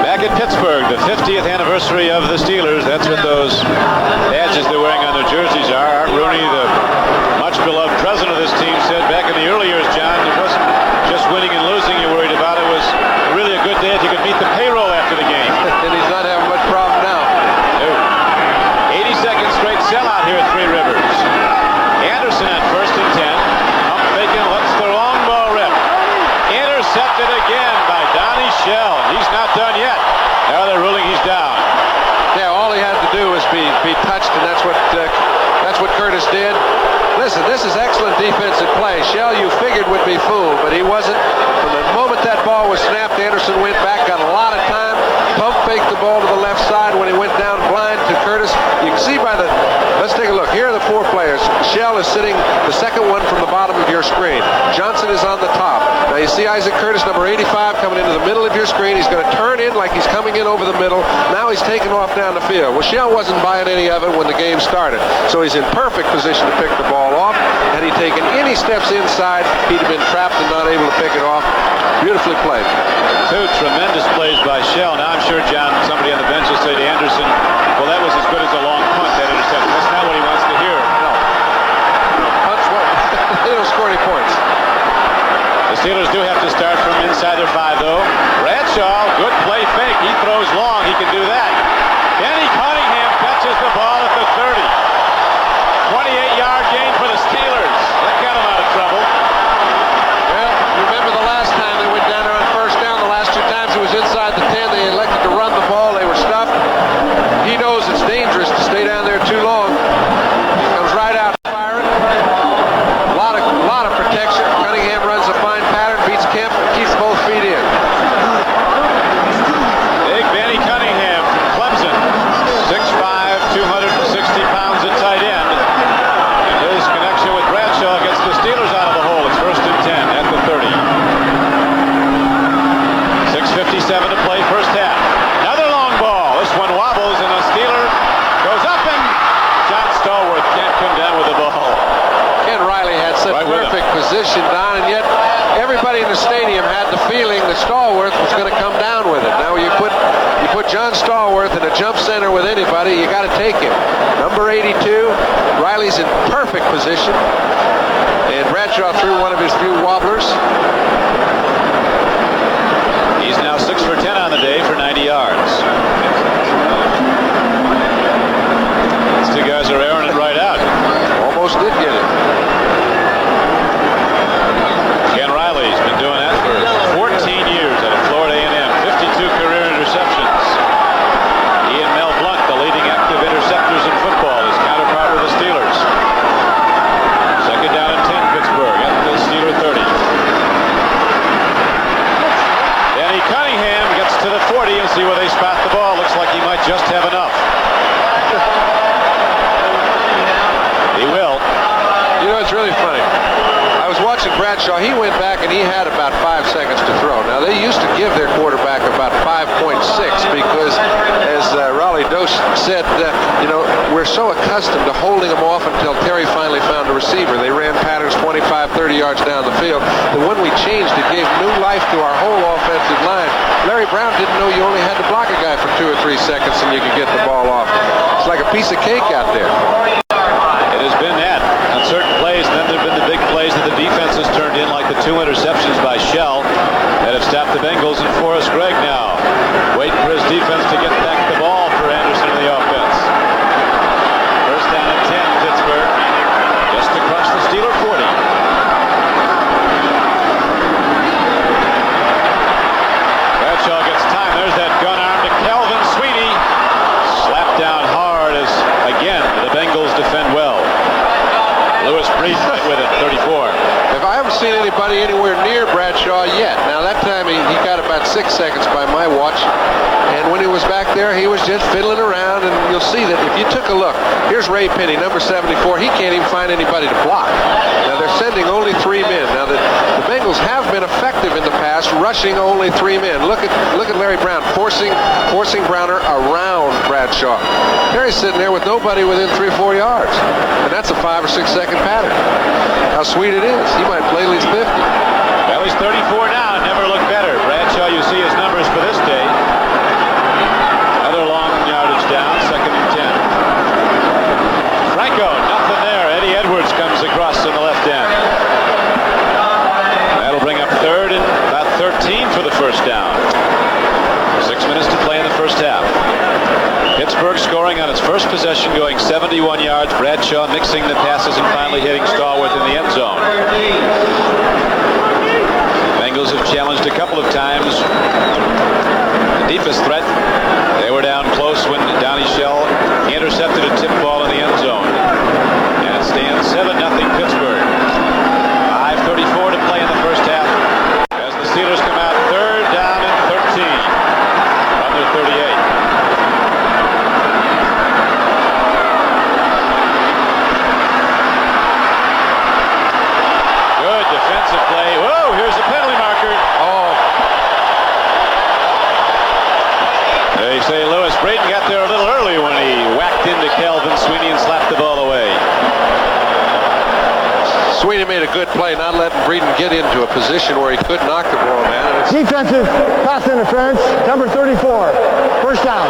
back at Pittsburgh, the 50th anniversary of the Steelers. That's what those badges they're wearing on their jerseys are. Art Rooney, the much-beloved president of this team, said back in the early years, John, it wasn't just winning and losing you worried about. It was really a good day if you could meet the payroll after the game. and he's not having much problem now. 82nd straight sellout here at Three Rivers. Anderson at 1st and 10. Pump faking, lets the long ball rip. Intercepted again by Donnie Shell. He's not done yet. Now they're ruling he's down. Yeah, all he had to do was be touched, and that's what Curtis did. Listen, this is excellent defensive play. Shell, you figured, would be fooled, but he wasn't. From the moment that ball was snapped, Anderson went back, got a lot of time, pump faked the ball to the left side when he went down blind to Curtis. You can see by the, let's take a look. Here are the 4 players. Shell is sitting the second one from the bottom of your screen. Johnson is on the top. Now you see Isaac Curtis, number 85, coming into the middle of your screen. He's going to turn in like he's coming in over the middle. Now he's taking off down the field. Well, Shell wasn't buying any of it when the game started, so he's in perfect position to pick the ball off. Had he taken any steps inside, he'd have been trapped and not able to pick it off. Beautifully played. Two tremendous plays by Shell. Now I'm sure, John, somebody on the bench will say to Anderson, well, that was as good as a long punt, that interception. That's not what he wants to hear. No. Punts what? They don't score any points. The Steelers do have to start from inside their 5, though. Bradshaw, good play fake. He throws long. He can do that. Danny Cunningham catches the ball at the 30. 28-yard gain for the Steelers. That got him out of trouble. Well, remember the last time they went down there on first down. The last 2 times it was inside the 10. They elected to run the ball. They were stuffed. He knows it's dangerous to stay down there too long. Comes right out firing. A lot of protection. Cunningham runs a fine pattern, beats Kemp, keeps both feet in. Big Benny Cunningham from Clemson. 6'5", 260 pounds at tight end. And his connection with Bradshaw gets the Steelers out of the hole. It's 1st and 10 at the 30. 6:57 to play, first half. Another long ball. This one wobbles, and a Steeler goes up, and John Stallworth can't come down with the ball. Ken Riley had such perfect position, Don, and yet everybody in the stadium had the feeling that Stallworth was going to come down with it. Now you put John Stallworth in a jump center with anybody, you got to take him. Number 82, Riley's in perfect position, and Bradshaw threw one of his few wobblers. He's now 6 for 10 on the day for 90 yards. These two guys are airing it right out. Almost did get it. Ken Riley's been doing that for 14 years out of Florida A&M. 52 career interceptions. He and Mel Blount, the leading active interceptors in football, his counterpart with the Steelers. 2nd down and 10, Pittsburgh at the Steeler 30. Danny Cunningham gets to the 40 and see where they spot the ball. Looks like he might just have enough. He will. You know, it's really funny. I was watching Bradshaw. He went back and he had about 5 seconds to throw. Now, they used to give their quarterback about 5.6 because, as Raleigh Dosh said, we're so accustomed to holding them off until Terry finally found a receiver. They ran patterns 25, 30 yards down the field. But when we changed, it gave new life to our whole offensive line. Larry Brown didn't know you only had to block a guy for 2 or 3 seconds and you could get the ball off. It's like a piece of cake out there. It has been that on certain plays, and then there have been the big plays that the defense has turned in, like the 2 interceptions by Shell that have stopped the Bengals, and Forrest Gregg now waiting for his defense to get back the ball for Anderson in the offense. 1st down and 10, Pittsburgh, just across the Steeler 40. Bradshaw gets time. There's that gun arm to Calvin Sweeney. Slapped down hard as, again, the Bengals defend well. Lewis Breed with it, 34. If I haven't seen anybody anywhere near Bradshaw yet. Now, that time he got about 6 seconds by my watch. And when he was back there, he was just fiddling around. And you'll see that if you took a look, here's Ray Penny, number 74. He can't even find anybody to block. Now, they're sending only 3 men. Now, the Bengals have been effective in the past, rushing only 3 men. Look at Larry Brown forcing Browner around Bradshaw. Terry's sitting there with nobody within 3 or 4 yards. And that's a 5 or 6 second pattern. How sweet it is. He might play at least 50. Well, he's 34 now. Never looked better. Bradshaw, you see his numbers for this day. Another long yardage down, 2nd and 10. Franco, nothing there. Eddie Edwards comes across on the left end. That'll bring up 3rd and about 13 for the 1st down. 6 minutes to play in the 1st half. Pittsburgh scoring on its first possession, going 71 yards. Bradshaw mixing the passes and finally hitting Stallworth in the end zone. Bengals have challenged a couple of times. The deepest threat, they were down close when Donnie Shell intercepted a tip ball in the end zone. And it stands 7-0 Pittsburgh. 5:34 to play in the 1st half as the Steelers come out 3rd down and 13 from their 38. Defensive play. Whoa, here's the penalty mark a good play, not letting Breeden get into a position where he could knock the ball down. Defensive pass interference, number 34. First down.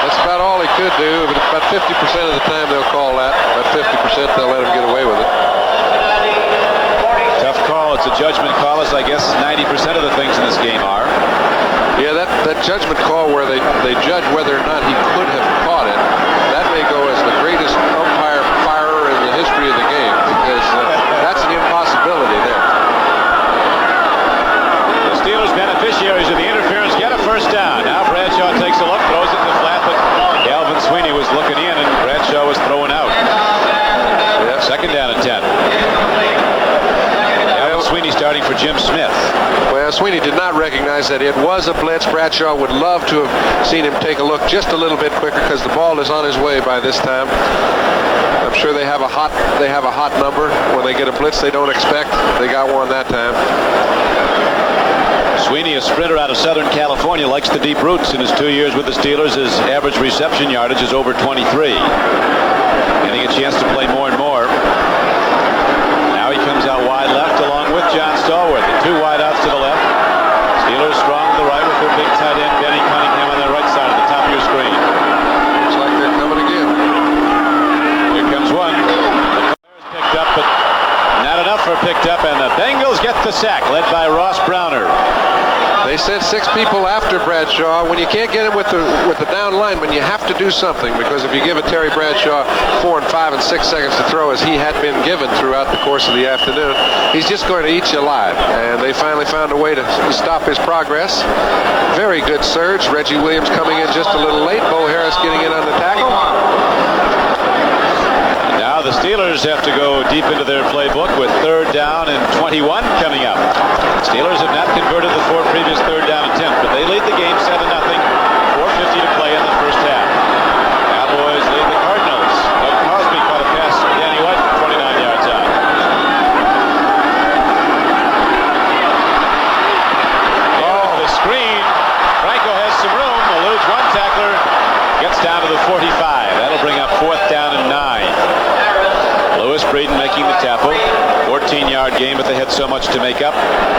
That's about all he could do, but about 50% of the time they'll call that. About 50% they'll let him get away with it. Tough call. It's a judgment call, as I guess 90% of the things in this game are. Yeah, that judgment call where they judge whether or not he could have caught it, that may go as the greatest umpire firer in the history of the game, because that's an impossibility there. The Steelers, beneficiaries of the interference, get a first down. Now Bradshaw takes a look, throws it in the flat, but Galvin Sweeney was looking in, and Bradshaw was throwing out. Yeah. Second down and 10. Galvin Sweeney starting for Jim Smith. Well, Sweeney did not recognize that it was a blitz. Bradshaw would love to have seen him take a look just a little bit quicker, because the ball is on his way by this time. I'm sure they have a hot number when they get a blitz they don't expect. They got one that time. Sweeney, a sprinter out of Southern California, likes the deep routes. In his 2 years with the Steelers, his average reception yardage is over 23. Getting a chance to play more and more. Now he comes out wide left along with John Stallworth. The two wide outs to the left. Steelers strong to the right with their big tight end, Benny Cunningham, on the right side at the top of your screen. Looks like they're coming again. Here comes one. The picked up, but not enough for picked up, and the Bengals get the sack, led by Ross Browner. They sent 6 people after Bradshaw. When you can't get him with the down lineman, you have to do something, because if you give a Terry Bradshaw 4 and 5 and 6 seconds to throw, as he had been given throughout the course of the afternoon, he's just going to eat you alive. And they finally found a way to stop his progress. Very good surge. Reggie Williams coming in just a little late. Bo Harris getting in on the tackle. Now the Steelers have to go deep into their playbook with 3rd down and 21 coming up. Steelers have not converted the 4 previous 3rd down attempts, but they lead the game 7-0. 4:50 to play in the first half. Cowboys lead the Cardinals. Doug Crosby caught a pass from Danny White from 29 yards out. Off the screen, Franco has some room. Eludes one tackler. Gets down to the 45. That'll bring up 4th down and 9. Lewis Breeden making the tackle. 14-yard game, but they had so much to make up.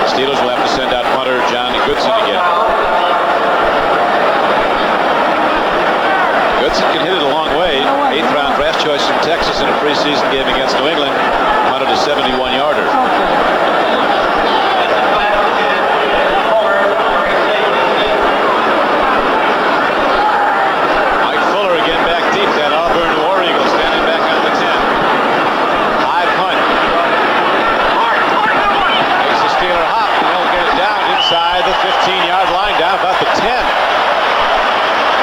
Steelers will have to send out punter John Goodson again. Goodson can hit it a long way. 8th-round draft choice from Texas in a preseason game against New England. Punted a 71-yarder. Mike Fuller again back deep. That Auburn War Eagle standing back on the 10. High punt. Makes the Steeler hop, and they'll get it down inside the 15-yard line, down about the 10.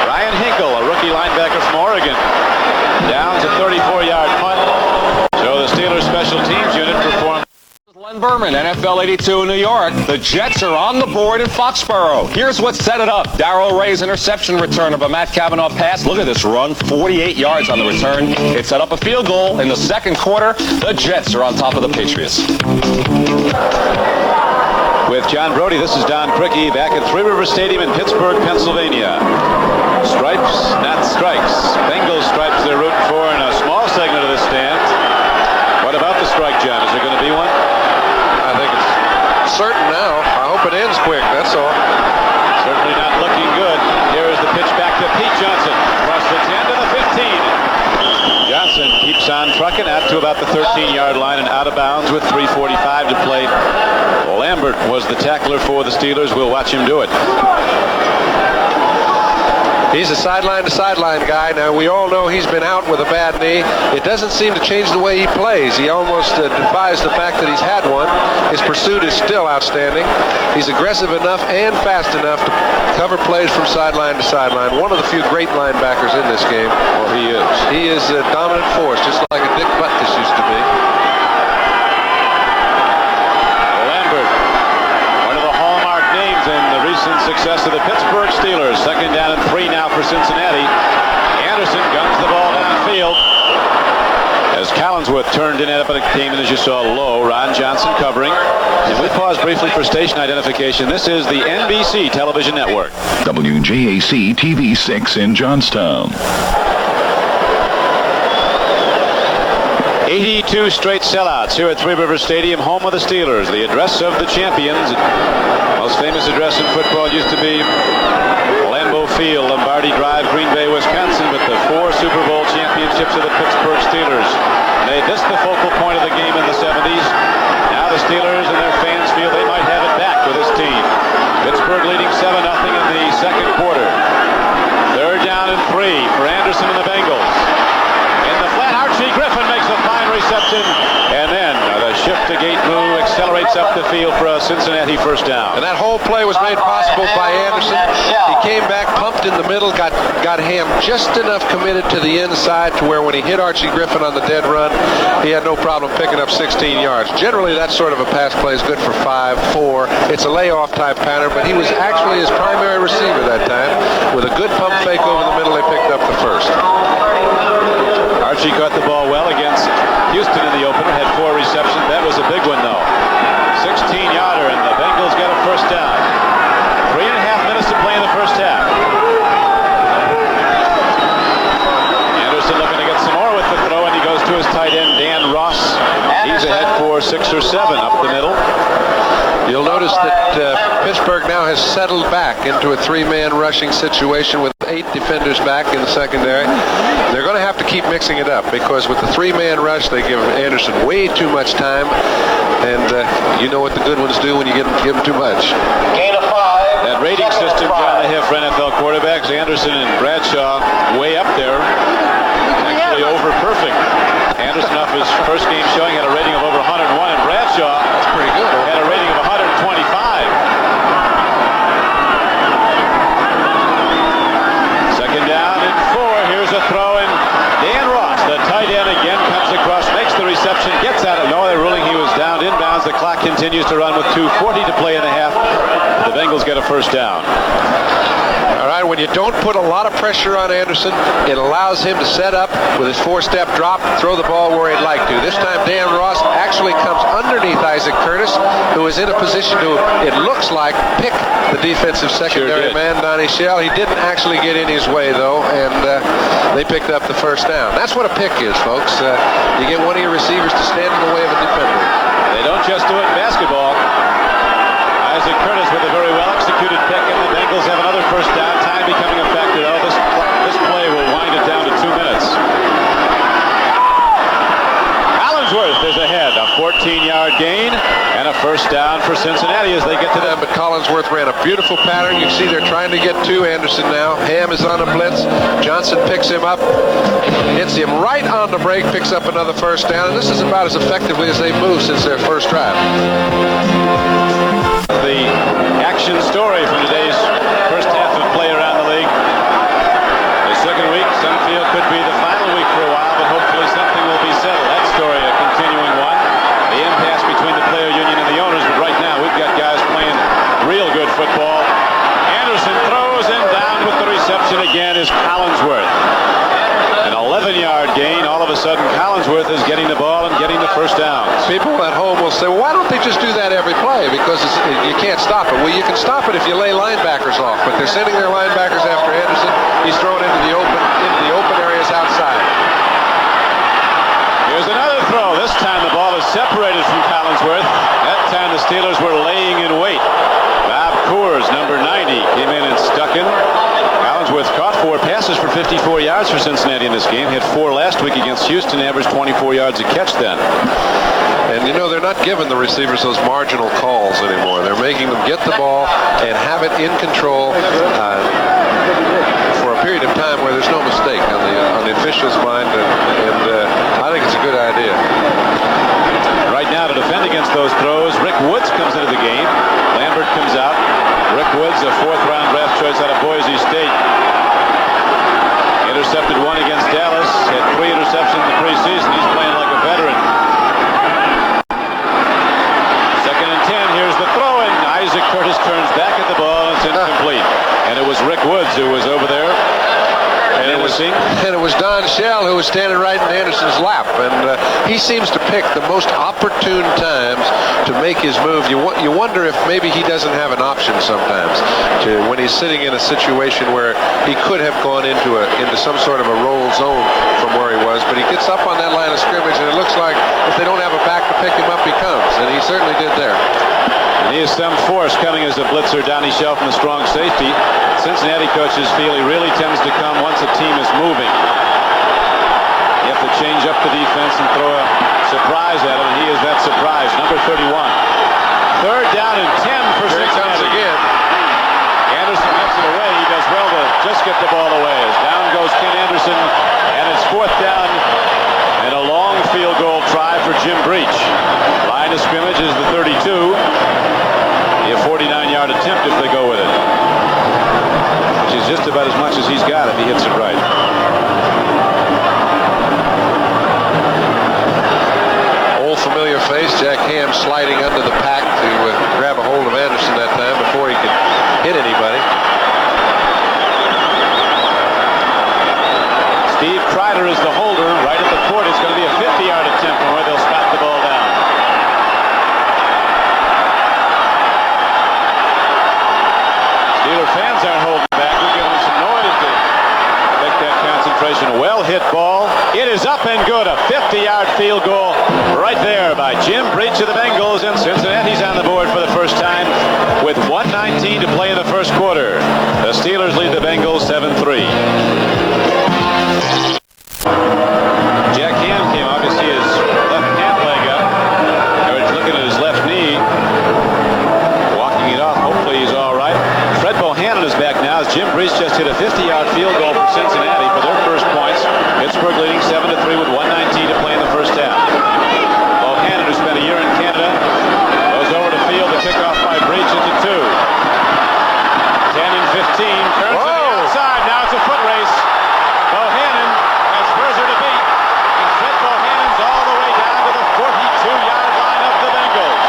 Ryan Hinkle, a rookie linebacker from Oregon, down to 34-yard punt. So the Steelers special teams unit performed. Len Berman, NFL 82 in New York. The Jets are on the board in Foxborough. Here's what set it up. Darrell Ray's interception return of a Matt Cavanaugh pass. Look at this run, 48 yards on the return. It set up a field goal in the second quarter. The Jets are on top of the Patriots. With John Brody, this is Don Crickey back at Three River Stadium in Pittsburgh, Pennsylvania. Stripes, not strikes. Bengals stripes they're rooting for in a small segment of the stand. What about the strike, John? Is there going to be one? I think it's certain now. I hope it ends quick, that's all. Certainly not looking good. Here is the pitch back to Pete Johnson. Across the 10 to the 15. Johnson keeps on trucking out to about the 13-yard line and out of bounds with 3:45 to play. Lambert was the tackler for the Steelers. We'll watch him do it. He's a sideline-to-sideline guy. Now, we all know he's been out with a bad knee. It doesn't seem to change the way he plays. He almost defies the fact that he's had one. His pursuit is still outstanding. He's aggressive enough and fast enough to cover plays from sideline to sideline. One of the few great linebackers in this game. Well, he is. He is a dominant force, just like a Dick Butkus used to be. Lambert, one of the hallmark names in the recent success of the Pittsburgh Steelers. Second down and 3 now for Cincinnati. Anderson guns the ball downfield. As Collinsworth turned in, but it came in, as you saw, low. Ron Johnson covering. And we pause briefly for station identification. This is the NBC television network. WJAC TV 6 in Johnstown. 82 straight sellouts here at Three Rivers Stadium, home of the Steelers, the address of the champions. Most famous address in football used to be Lambeau Field, Lombardi Drive, Green Bay, Wisconsin, with the 4 Super Bowl championships of the Pittsburgh Steelers. Made this the focal point of the game in the 70s. Now the Steelers and their fans feel they might have it back with this team. Pittsburgh leading 7-0 in the second quarter. 3rd down and 3 for Anderson and the Bengals. In the flat, Archie Griffin makes a fine reception, and then the shift-to-gate move accelerates up the field for a Cincinnati first down. And that whole play was made possible by Anderson. He came back, pumped in the middle, got Ham just enough committed to the inside to where when he hit Archie Griffin on the dead run, he had no problem picking up 16 yards. Generally, that sort of a pass play is good for 5, 4. It's a layoff type pattern, but he was actually his primary receiver that time. With a good pump fake over the middle, they picked up the first. Archie caught the ball well against Houston in the opener, had 4 receptions. That was a big one, though. 16-yarder, and the Bengals got a first down. 3.5 minutes to play in the first half. Anderson looking to get some more with the throw, and he goes to his tight end, Dan Ross. He's ahead for 6 or 7 up the middle. You'll notice that Pittsburgh now has settled back into a 3-man rushing situation with 8 defenders back in the secondary. They're going to have to keep mixing it up because with the 3-man rush, they give Anderson way too much time, and you know what the good ones do when you give them too much. Gain of 5. That rating system, John, they have for NFL quarterbacks, Anderson and Bradshaw way up there, actually over perfect. Anderson off his first game showing had a rating of over 101, and Bradshaw, that's pretty good, had a rating of 125. Second down and 4. Here's a throw, and Dan Ross, the tight end, again comes across, makes the reception, gets out of no, they're ruling he was down inbounds. The clock continues to run with 2:40 to play in the half. The Bengals get a first down. All right, when you don't put a lot of pressure on Anderson, it allows him to set up with his 4-step drop, throw the ball where he'd like to. This time Dan Ross actually comes underneath Isaac Curtis, who is in a position to, it looks like, pick the defensive secondary man, Donnie Shell. He didn't actually get in his way, though, and they picked up the first down. That's what a pick is, folks. You get one of your receivers to stand in the way of a defender. They don't just do it in basketball. Isaac Curtis with a very well-executed pick, and the Bengals have another first down. Time becoming a factor. Oh, this play will wind it down to 2 minutes. Collinsworth is ahead. A 14-yard gain and a first down for Cincinnati as they get to them. But Collinsworth ran a beautiful pattern. You see they're trying to get to Anderson now. Ham is on a blitz. Johnson picks him up, hits him right on the break, picks up another first down. And this is about as effectively as they've moved since their first drive. The action story from today's first half of play around the league. The second week, some feel could be the final week for a while, but hopefully something will be settled. That story, a continuing one. The impasse between the player union and the owners, but right now we've got guys playing real good football. Anderson throws, and down with the reception again is Collinsworth. An 11-yard gain. All of a sudden, Collinsworth is getting the ball and getting the first down. People at home will say, well, why don't they just do that every play? Because you can't stop it. Well, you can stop it if you lay linebackers off, but they're sending their linebackers after Anderson. He's thrown into the open areas outside. Here's another throw. This time the ball is separated from Collinsworth. That time the Steelers were laying in wait. Bob Coors, number 90, came in and stuck in. Collinsworth caught 4 passes for 54 yards for Cincinnati in this game. Hit 4 last week against Houston, averaged 24 yards a catch then. And you know, they're not giving the receivers those marginal calls anymore. They're making them get the ball and have it in control for a period of time where there's no mistake on the official's mind, and I think it's a good idea. Right now to defend against those throws, Rick Woods comes into the game. Lambert comes out. Rick Woods, a 4th-round draft choice out of Boise State. Intercepted 1 against Dallas. Had 3 interceptions in the preseason. He's playing like a veteran. 2nd and 10. Here's the throw, and Isaac Curtis turns back at the ball, and it's incomplete. And it was Rick Woods who was over there. And it was Don shell who was standing right in Anderson's lap, and he seems to pick the most opportune times to make his move. You wonder if maybe he doesn't have an option sometimes when he's sitting in a situation where he could have gone into some sort of a roll zone from where he was, but he gets up on that line of scrimmage, and it looks like if they don't have a back to pick him up, he comes, and he certainly did there. And he has some force coming as a blitzer down his shelf from the strong safety. Cincinnati coaches feel he really tends to come once a team is moving. You have to change up the defense and throw a surprise at him, and he is that surprise. Number 31. Third down and 10 for Here Cincinnati. he comes again. Anderson gets it away. He does well to just get the ball away. As down goes Ken Anderson, and it's fourth down and a long field goal try for Jim Breach. Line of scrimmage is the 32. A 49-yard attempt if they go with it, which is just about as much as he's got if he hits it right. Old familiar face, Jack Ham sliding under the pack to grab a hold of Anderson that time before he could hit anybody. Steve Kreider is the holder right at the 40. It's going to be a 50-yard attempt from where they'll spot the ball down. Steeler fans aren't holding back. We're giving some noise to make that concentration. A well-hit ball. It is up and good. A 50-yard field goal right there by Jim Breach of the Bengals, and Cincinnati's on the board for the first time with 1:19 to play in the first quarter. The Steelers lead the Bengals 7-3. Jack Ham came up. You see his left pant leg up. He's looking at his left knee. Walking it off. Hopefully he's all right. Fred Bohannon is back now as Jim Breach just hit a 50-yard field goal for Cincinnati for their first points. Pittsburgh leading 7-3 with 1:19 to play in the first half. Bohannon, who spent a year in Canada, goes over the field. The kickoff by Breach into 2. 10 and 15. Turns to the outside. Now it's a foot race. Bohannon has Scherzer to beat. And Fred Bohannon's all the way down to the 42-yard line of the Bengals.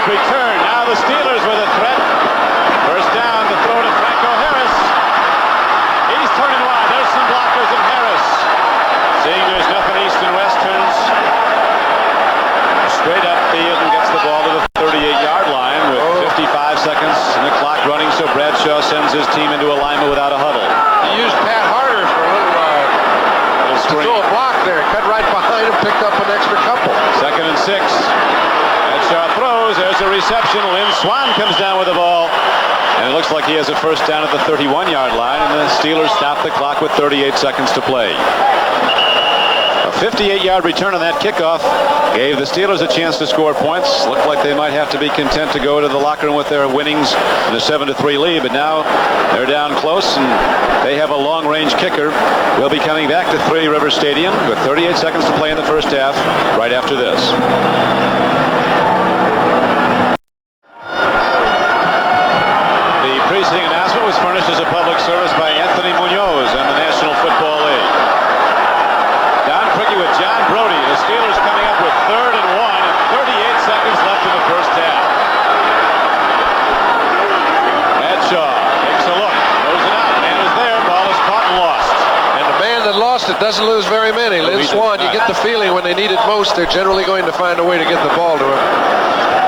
Return. Now the Steelers with a threat. First down, the throw to Franco Harris. He's turning wide. There's some blockers and Harris. Seeing there's nothing east and west, turns straight up field and gets the ball to the 38-yard line with 55 seconds and the clock running, so Bradshaw sends his team into alignment without a huddle. He used Pat Harder for a little to throw a block there. Cut right behind him, picked up an extra couple. 2nd and 6. Bradshaw throws. There's a reception. Lynn Swann comes down with the ball. And it looks like he has a first down at the 31-yard line. And the Steelers stop the clock with 38 seconds to play. A 58-yard return on that kickoff gave the Steelers a chance to score points. Looked like they might have to be content to go to the locker room with their winnings in a 7-3 lead. But now they're down close, and they have a long-range kicker. We'll be coming back to Three Rivers Stadium with 38 seconds to play in the first half right after this. The preceding announcement was furnished as a public service by Anthony Munoz and the National Football League. Don Crickey with John Brody. The Steelers coming up with 3rd and 1 and 38 seconds left in the first half. Bradshaw takes a look, throws it out. Man is there. Ball is caught and lost. And the man that lost it doesn't lose very many. Lynn Swann, you get the feeling when they need it most, they're generally going to find a way to get the ball to him.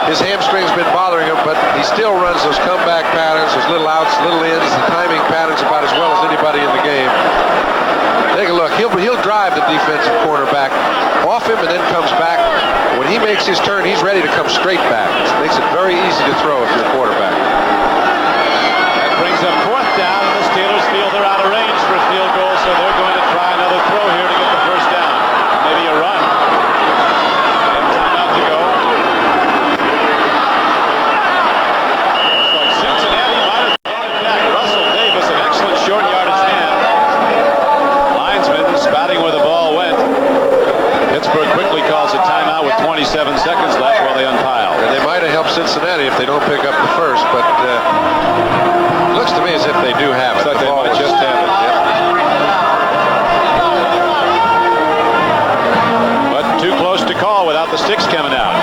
His hamstring's been bothering him, but he still runs those comeback patterns, those little outs, little ins, the timing patterns about as well as anybody in the game. Take a look. He'll drive the defensive cornerback off him and then comes back. When he makes his turn, he's ready to come straight back. It makes it very easy to throw if you're a quarterback. That brings up 4th down, and the Steelers feel they're out of range for a field goal, so they're going to try another throw here to get the first down. Maybe a run. seconds left while they unpile. And they might have helped Cincinnati if they don't pick up the first, but it looks to me as if they do have it. Looks like they might just have it. Yep. But too close to call without the sticks coming out.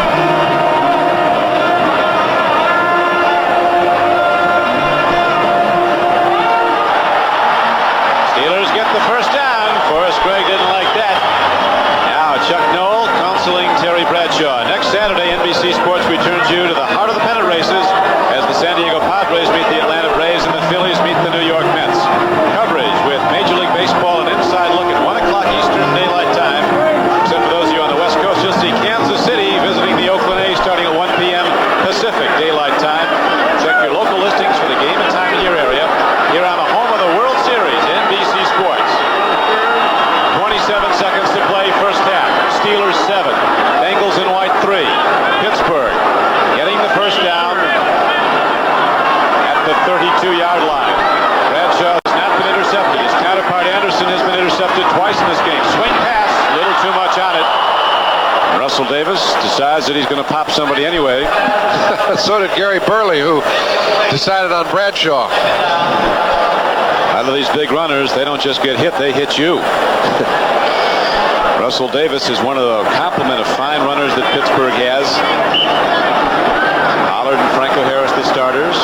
Steelers get the first down. Forrest Gregg didn't like that. Now Chuck Noll counseling Terry Bradshaw. Next Saturday, NBC Sports returns you to the heart of the pennant races as the San Diego Padres meet the Atlanta Braves and the Phillies meet the New York Mets. Coverage with Major League Baseball, an inside look at 1 o'clock Eastern Daylight Time. Except for those of you on the West Coast, you'll see Kansas City visiting the Oakland A's starting at 1 p.m. Pacific Daylight Time. Check your local listings for the game and time in your area. Here on the home of the World Series, NBC Sports. 27 seconds to play, first half. Steelers 7, Bengals in white 3. Pittsburgh getting the first down at the 32-yard line. Bradshaw has not been intercepted. His counterpart Anderson has been intercepted twice in this game. Swing pass, a little too much on it. Russell Davis decides that he's going to pop somebody anyway. So did Gary Burley, who decided on Bradshaw. Out of these big runners, they don't just get hit, they hit you. Russell Davis is one of the complement of fine runners that Pittsburgh has. Pollard and Franco Harris, the starters.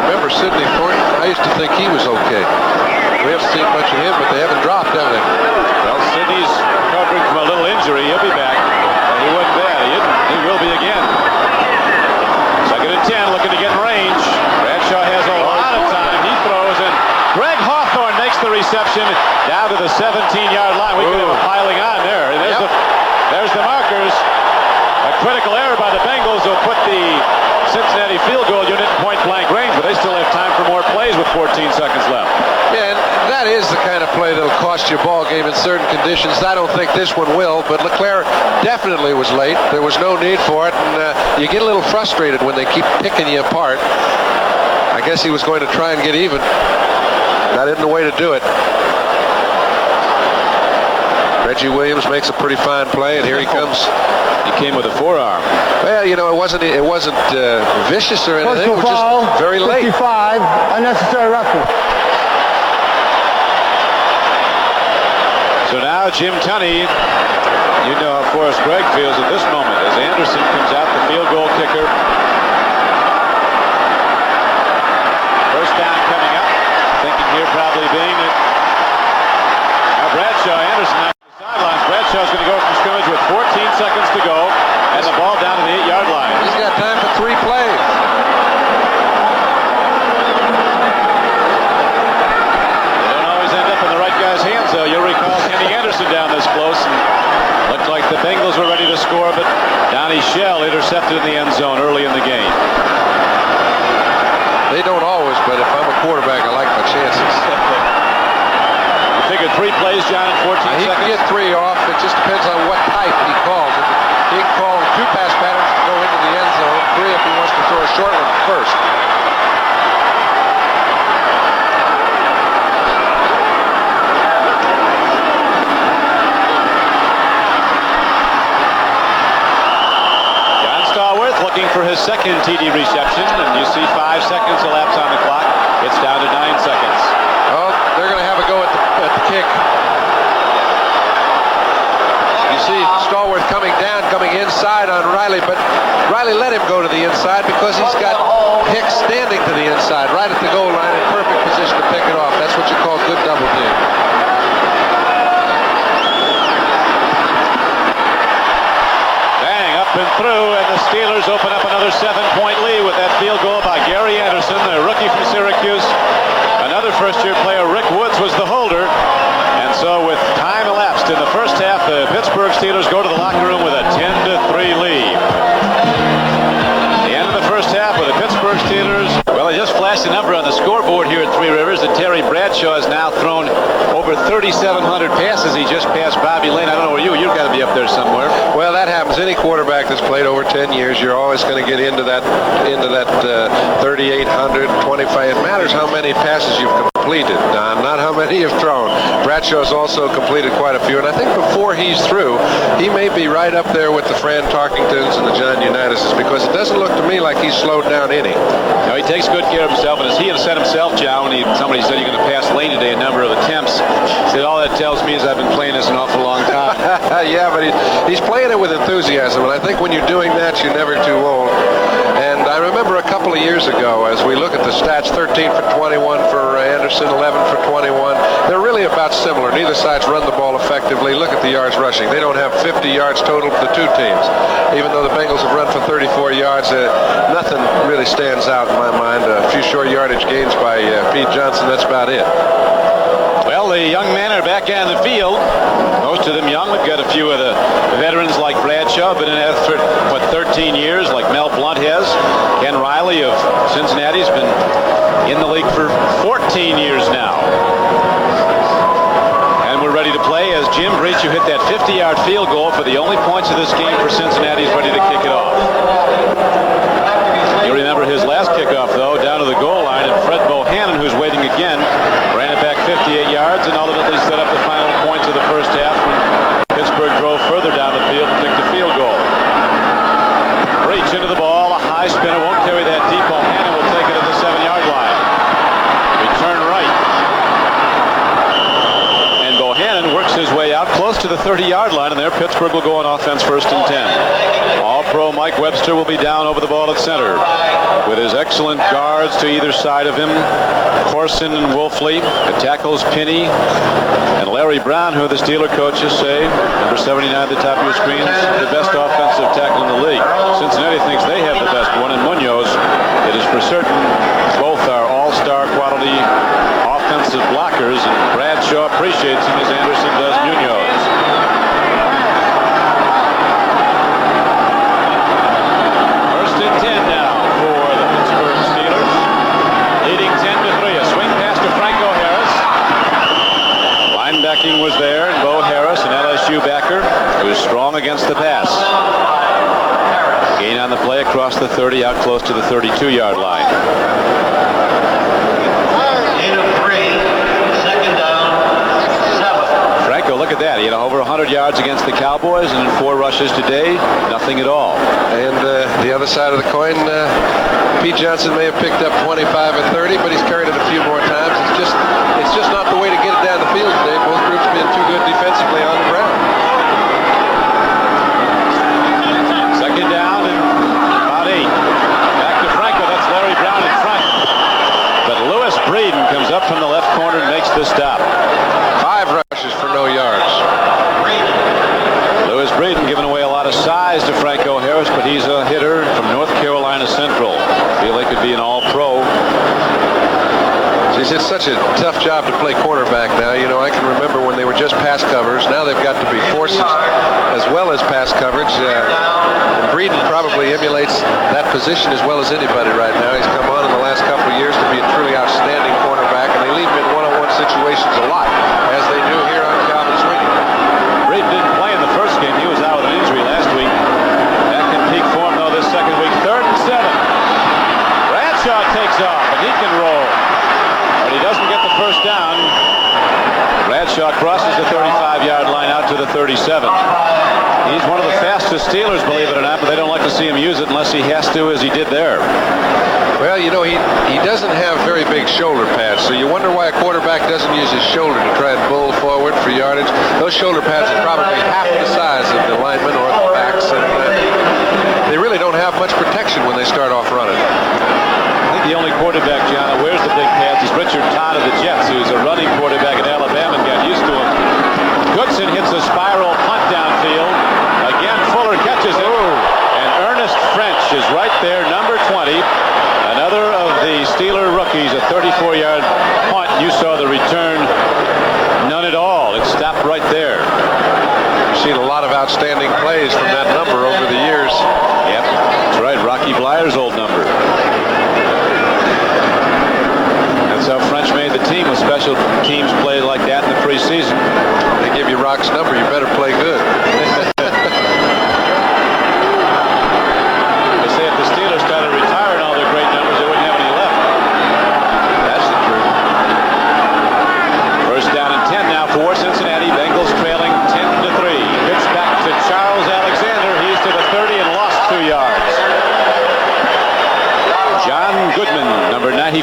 Remember Sidney Thornton? I used to think he was okay. We haven't seen much of him, but they haven't dropped, have they? Well, Sidney's recovering from a little injury. He'll be back. He wasn't bad. He will be again. Second and 10, looking to get in range. Bradshaw has a lot of time. He throws, and Greg Hawthorne makes the reception down to the 17-yard line. We could have a piling on there. And there's the markers. A critical error by the Bengals will put the Cincinnati field goal unit in point-blank range, but they still have time for more plays with 14 seconds left. Yeah, and that is the kind of play that'll cost you a ball game in certain conditions. I don't think this one will, but LeClaire definitely was late. There was no need for it, and you get a little frustrated when they keep picking you apart. I guess he was going to try and get even. That isn't the way to do it. Reggie Williams makes a pretty fine play, and here he comes. He came with a forearm. Well, you know, it wasn't vicious or anything. It was foul, just very late. 55, unnecessary roughness. So now Jim Tunney, you know how Forrest Gregg feels at this moment as Anderson comes out, the field goal kicker. First down coming up. Thinking here probably being that now Bradshaw, Anderson out to the sidelines. Bradshaw's going to go from scrimmage with 14 seconds to go and the ball down to the 8-yard line. He's got time for 3 plays. They don't always end up in the right guy's hands, though. You'll recall Kenny Anderson down this close, and looked like the Bengals were ready to score, but Donnie Shell intercepted in the end zone early in the game. They don't always, but if I'm a quarterback, I like my chances. You figured 3 plays, John, in 14 He seconds? can get 3 off. It just depends on what type he calls. He can call 2 pass patterns to go into the end zone, 3 if he wants to throw a short one first. Looking for his second TD reception, and you see 5 seconds elapse on the clock. It's down to 9 seconds. Oh, they're going to have a go at the kick. You see Stallworth coming down, coming inside on Riley, but Riley let him go to the inside because he's got Hicks standing to the inside, right at the goal line, in perfect position to pick it off. That's what you call good double team. And through, and the Steelers open up another 7-point lead with that field goal by Gary Anderson, the rookie from Syracuse. Another first-year player, Rick Woods, was the holder. And so with time elapsed in the first half, the Pittsburgh Steelers go to the locker room with a 10-3 lead. The end of the first half with the Pittsburgh Steelers. Well, I just flashed a number on the scoreboard here at Three Rivers that Terry Bradshaw has now thrown over 3,700 passes. He just passed Bobby Lane. I don't know where you've got to be up there somewhere. Well, that happens. Any quarterback that's played over 10 years, you're always going to get into that 3,800, 25. It matters how many passes you've completed. completed, Don, not how many you've thrown. Bradshaw's also completed quite a few, and I think before he's through, he may be right up there with the Fran Tarkingtons and the John Unitas's, because it doesn't look to me like he's slowed down any. No, he takes good care of himself, and as he had said himself, John, when somebody said you're going to pass Lane today a number of attempts, he said all that tells me is I've been playing this an awful long time. Yeah, but he's playing it with enthusiasm, and I think when you're doing that, you're never too old. And I remember a couple of years ago, as we look at the stats, 13 for 21 for Anderson, 11 for 21. They're really about similar. Neither side's run the ball effectively. Look at the yards rushing. They don't have 50 yards total for the two teams. Even though the Bengals have run for 34 yards, nothing really stands out in my mind. A few short yardage gains by Pete Johnson, that's about it. Well, the young men are back on the field. Most of them young. We've got a few of the veterans like Bradshaw, been in that for 13 years, like Mel Blount has. Ken Riley of Cincinnati's been in the league for 14 years now. And we're ready to play as Jim Breach, who hit that 50-yard field goal for the only points of this game for Cincinnati, is ready to kick it off. You remember his last kickoff, though, down to the goal line, and Fred Bohannon, who's waiting again, ran it back 58 yards and ultimately set up the final points of the first half when Pittsburgh drove further down the field to kick the field goal. Breach into the ball, a high spinner, won't carry that deep. Bohannon will take it at the 7-yard line. Return right. And Bohannon works his way out close to the 30-yard line, and there Pittsburgh will go on offense, 1st and 10. All-pro Mike Webster will be down over the ball at center with his excellent guards to either side of him, Corson and Wolfley. The tackles Pinney and Larry Brown, who the Steeler coaches say, number 79 at the top of your screens, the best offensive tackle in the league. Cincinnati thinks they have the best one, and Munoz, it is for certain, both are all-star quality offensive blockers, and Bradshaw appreciates him as Anderson does Munoz. Was there, and Bo Harris, an LSU backer, who's strong against the pass. Gain on the play across the 30, out close to the 32-yard line. Franco, look at that. He had over 100 yards against the Cowboys, and in 4 rushes today, nothing at all. And the other side of the coin, Pete Johnson may have picked up 25 or 30, but he's carried it a few more times. It's just not the way to get it down the field today. Both groups being too good defensively on the ground. Second down and about 8. Back to Franco. That's Larry Brown in front. But Lewis Breeden comes up from the left corner and makes the stop. 5 rushes for no yards. Lewis Breeden giving away a lot of size to Franco Harris, but he's a hitter from North Carolina Central. Feel they could be an all-pro. It's such a tough job to play cornerback now. You know, I can remember when they were just pass covers. Now they've got to be forces as well as pass coverage. And Breeden probably emulates that position as well as anybody right now. He's come on in the last couple of years to be a truly outstanding cornerback, and they leave him in one-on-one situations a lot, as they do here on Calvin's Ring. Breeden didn't play in the first game. He was out with an injury last week. Back in peak form, though, this second week. 3rd and 7. Bradshaw takes off, and he can roll. But he doesn't get the first down. Bradshaw crosses the 35-yard line out to the 37. He's one of the fastest Steelers, believe it or not, but they don't like to see him use it unless he has to, as he did there. Well, you know, he doesn't have very big shoulder pads, so you wonder why a quarterback doesn't use his shoulder to try and bull forward for yardage. Those shoulder pads are probably half the size of the linemen or the backs, and they really don't have much protection when they start off running. I think the only quarterback, John, who wears the big pads is Richard Todd of the Jets, who's a running quarterback at Alabama and got used to him. Goodson hits a spiral punt downfield. Again, Fuller catches it. And Ernest French is right there, number 20. Another of the Steeler rookies, a 34-yard punt. You saw the return. None at all. It stopped right there. You've seen a lot of outstanding plays from that number over the years. Yep, that's right. Rocky Blyer's old number.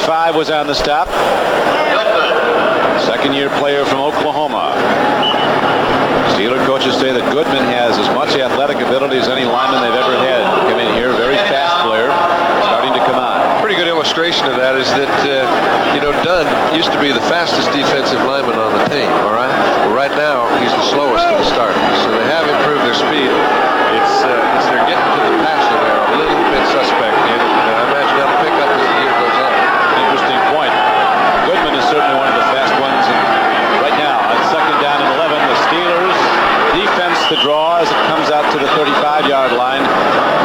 55 was on the stop. Second-year player from Oklahoma. Steeler coaches say that Goodman has as much athletic ability as any lineman they've ever had. Come in here, very fast player, starting to come on. Pretty good illustration of that is that, Dunn used to be the fastest defensive lineman on the team, all right? Well, right now, he's the slowest of the starters. So they have improved their speed. It's they're getting to the passer there a little bit suspect, and I imagine that'll pick up as the year goes on. Interesting point. Goodman is certainly one of the fast ones, and right now, on second down and 11, the Steelers defense the draw as it comes out to the 35-yard line.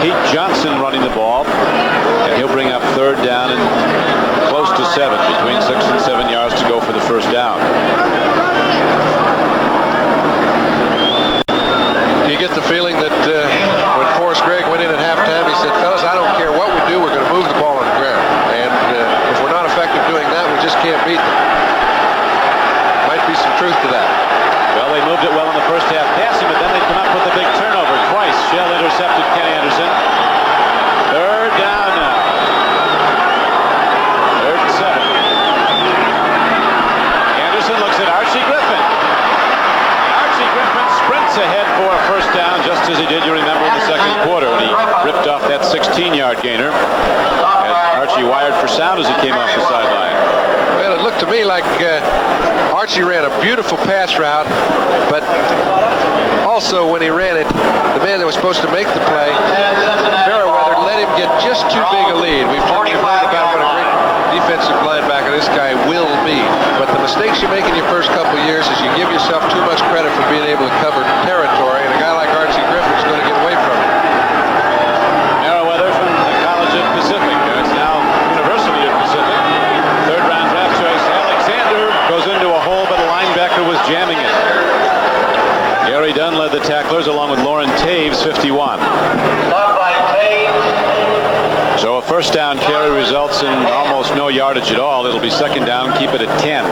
Pete Johnson running the ball, and he'll bring up third down and close to 7, between 6 and 7 yards to go for the first down. You get the feeling that when Forrest Gregg went in at halftime, he said, fellas, I don't care what we do, we're going to move the ball on the ground. And if we're not effective doing that, we just can't beat them. Might be some truth to that. Well, they moved it well in the first half passing, but then they come up with a big turnover twice. Shell intercepted Ken Anderson. Third down now. Third and 7. Anderson looks at Archie Griffin. Archie Griffin sprints ahead for a first down, just as he did, you remember, in the second quarter when he ripped off that 16-yard gainer. As Archie wired for sound as he came off the sideline. Well, it looked to me like Archie ran a beautiful pass route, but also when he ran it, the man that was supposed to make the play, Fairweather, let him get just too big a lead. We've talked about what a great defensive linebacker this guy will be, but the mistakes you make in your first couple years is you give yourself too much credit for being able to cover territory, and a guy like Archie Griffin is going to get away from it. Fairweather from the College of Pacific. It's now University of Pacific. Third-round draft choice. Alexander goes into a hole, but a linebacker was jamming it. Gary Dunn led the tacklers along with Lauren Taves, 51. So a first down carry results in almost no yardage at all. It'll be second down, keep it at 10.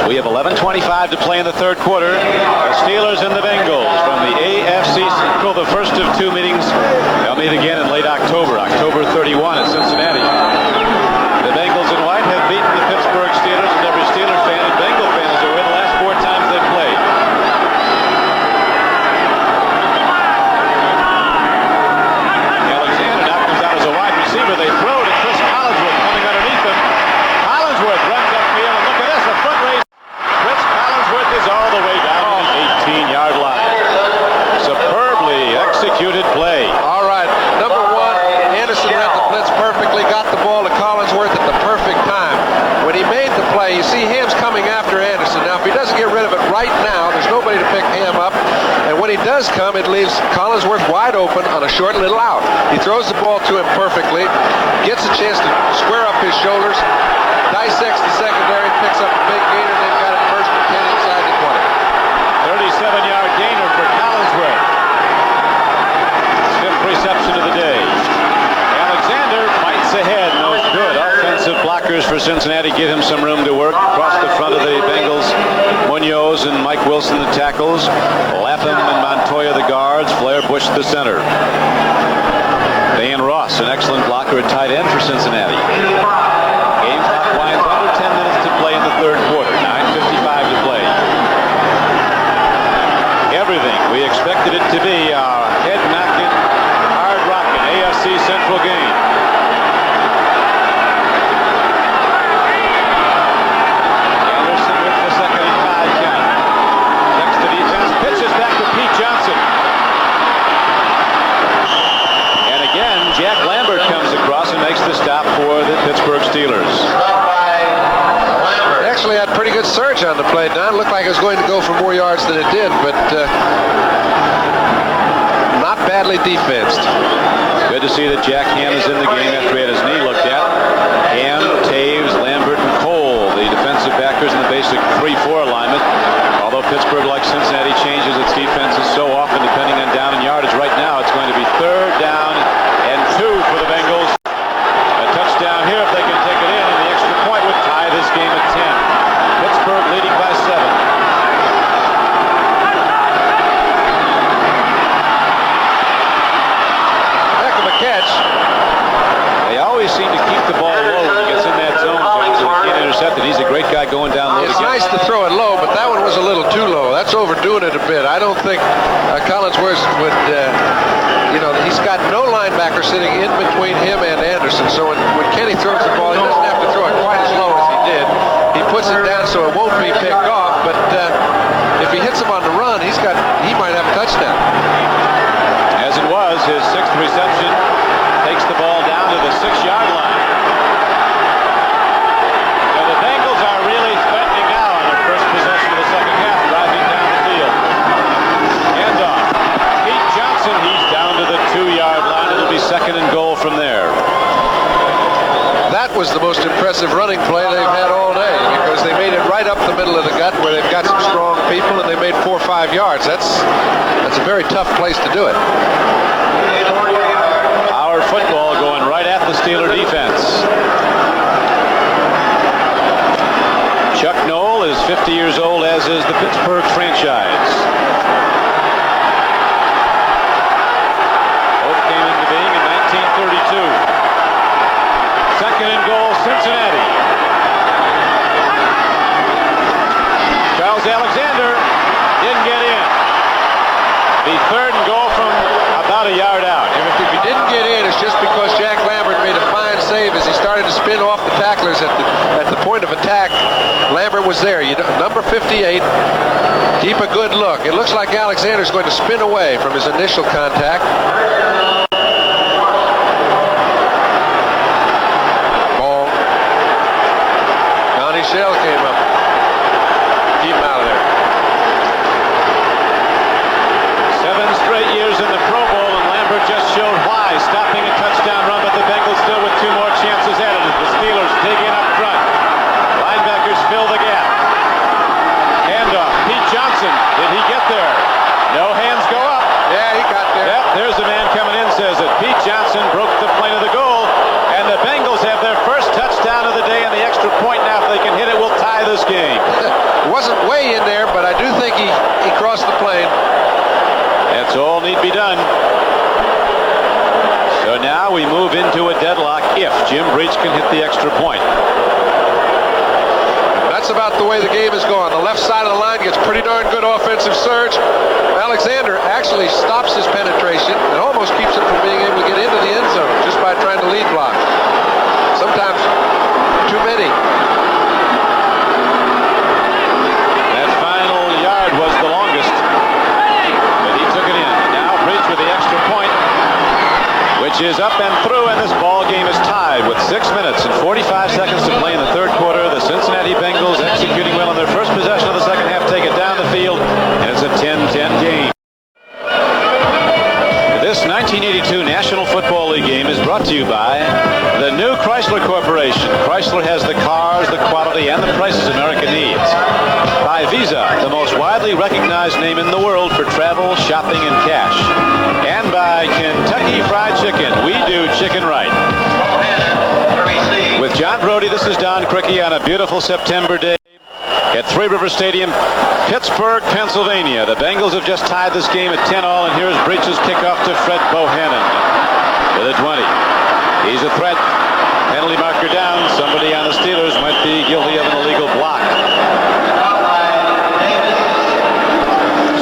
We have 11:25 to play in the third quarter. The Steelers and the Bengals from the AFC Central, the first of 2 meetings. They'll meet again in late October, October 31 in Cincinnati. The Bengals in white have beaten the Pittsburgh Steelers, and every Steeler fan and Bengal fan is aware the last 4 times they've played. Alexander now comes out as a wide receiver. They throw to Chris Collinsworth coming underneath him. Collinsworth runs upfield, and look at this, a foot race. Chris Collinsworth is all the way down to the 18-yard line. Superbly executed play. All right, number 1, Anderson read the blitz perfectly, got the ball to Collinsworth at the perfect time. When he made the play, you see Ham's coming after Anderson. Now, if he doesn't get rid of it right now, there's nobody to pick Ham up. And when he does come, it leaves Collinsworth wide open on a short little out. He throws the ball to him perfectly, gets a chance to square up his shoulders, dissects the secondary, picks up a big gainer, and they've got it first and 10 inside the 20. 37-yard gainer for Collinsworth. 5th reception of the day. Alexander fights ahead. No good. Offensive blockers for Cincinnati give him some room to work. Across the front of the Bengals, Munoz and Mike Wilson the tackles. Lapham and Montoya the guards. Flair Bush the center. Van Ross, an excellent blocker at tight end for Cincinnati. Game clock winds under 10 minutes to play in the third quarter. 9:55 to play. Everything we expected it to be. Our head-knocking, hard-rocking AFC Central game. Anderson with the second and 5 count. Checks the defense, pitches back to Pete Johnson. And again, Jack Lambert comes across and makes the stop for the Pittsburgh Steelers. Actually had pretty good surge on the play. Don looked like it was going to go for more yards than it did, but not badly defensed. Good to see that Jack Ham is in the game after he had his knee looked at. Ham, Taves, Lambert, and Cole, the defensive backers in the basic 3-4 alignment. Although Pittsburgh, like Cincinnati, changes its defenses so often depending on down and yardage. Right now, it's going to be third down and 2 for the Bengals. A touchdown here if they can take it in, and the extra point would tie this game at 10. Pittsburgh leading by 7. Heck of a catch. They always seem to keep the ball low when he gets in that zone. I don't think Collinsworth would, he's got no linebacker sitting in between him and Anderson. So when Kenny throws the ball, he doesn't have to throw it quite as low as he did. He puts it down so it won't be picked off. But if he hits him on the run, he might have a touchdown. As it was, his 6th reception takes the ball down to the 6-yard line. And the Bengals are really threatening now on their first possession of the second half, driving down the field. Handoff. Pete Johnson, he's down to the 2-yard line. It'll be 2nd and goal from there. That was the most impressive running play they've had all day, because they made it right up the middle of the gut where they've got some strong people, and they made 4 or 5 yards. That's a very tough place to do it. Power football going right at the Steeler defense. Chuck Noll is 50 years old, as is the Pittsburgh franchise. Both came into being in 1932. 2nd and goal, Cincinnati. Charles Alexander didn't get in. The 3rd and goal from about a yard out. And if he didn't get in, it's just because Jack Lambert made a fine save as he started to spin off the tacklers at the point of attack. Lambert was there. Number 58. Keep a good look. It looks like Alexander's going to spin away from his initial contact. Shell came up. Keep him out of there. 7 straight years in the Pro Bowl, and Lambert just showed why, stopping a touchdown run, but the Bengals still with 2 more chances at it as the Steelers dig in up front. Linebackers fill the gap. Handoff. Pete Johnson. Did he get there? No hands go up. Yeah, he got there. Yep, there's the man coming in, says it. Pete Johnson broke the plane of the goal, and the Bengals have their first touchdown of the day and the extra point. Now, if they can hit it, we'll tie this game. Wasn't way in there, but I do think he crossed the plane. That's all need be done. So now we move into a deadlock if Jim Breach can hit the extra point. That's about the way the game is going. The left side of the line gets pretty darn good offensive surge. Alexander actually stops his penetration and almost keeps him from being able to get into the end zone just by trying to lead block. Sometimes too many. That final yard was the longest, but he took it in. And now Breach with the extra point, which is up and through, and this ball game is tied with 6 minutes and 45 seconds to play in the 3rd quarter. The Cincinnati Bengals, executing well on their first possession of the second half, take it down the field, and it's a 10-10 game. This 1982 National Football League game is brought to you by the new Chrysler Corporation. Chrysler has the cars, the quality, and the prices America needs. By Visa, the most widely recognized name in the world for travel, shopping, and cash. And by Kentucky Fried Chicken. We do chicken right. With John Brody, this is Don Criqui on a beautiful September day at Three River Stadium, Pittsburgh, Pennsylvania. The Bengals have just tied this game at 10-all, and here's Breach's kickoff to Fred Bohannon to the 20. He's a threat. Penalty marker down. Somebody on the Steelers might be guilty of an illegal block.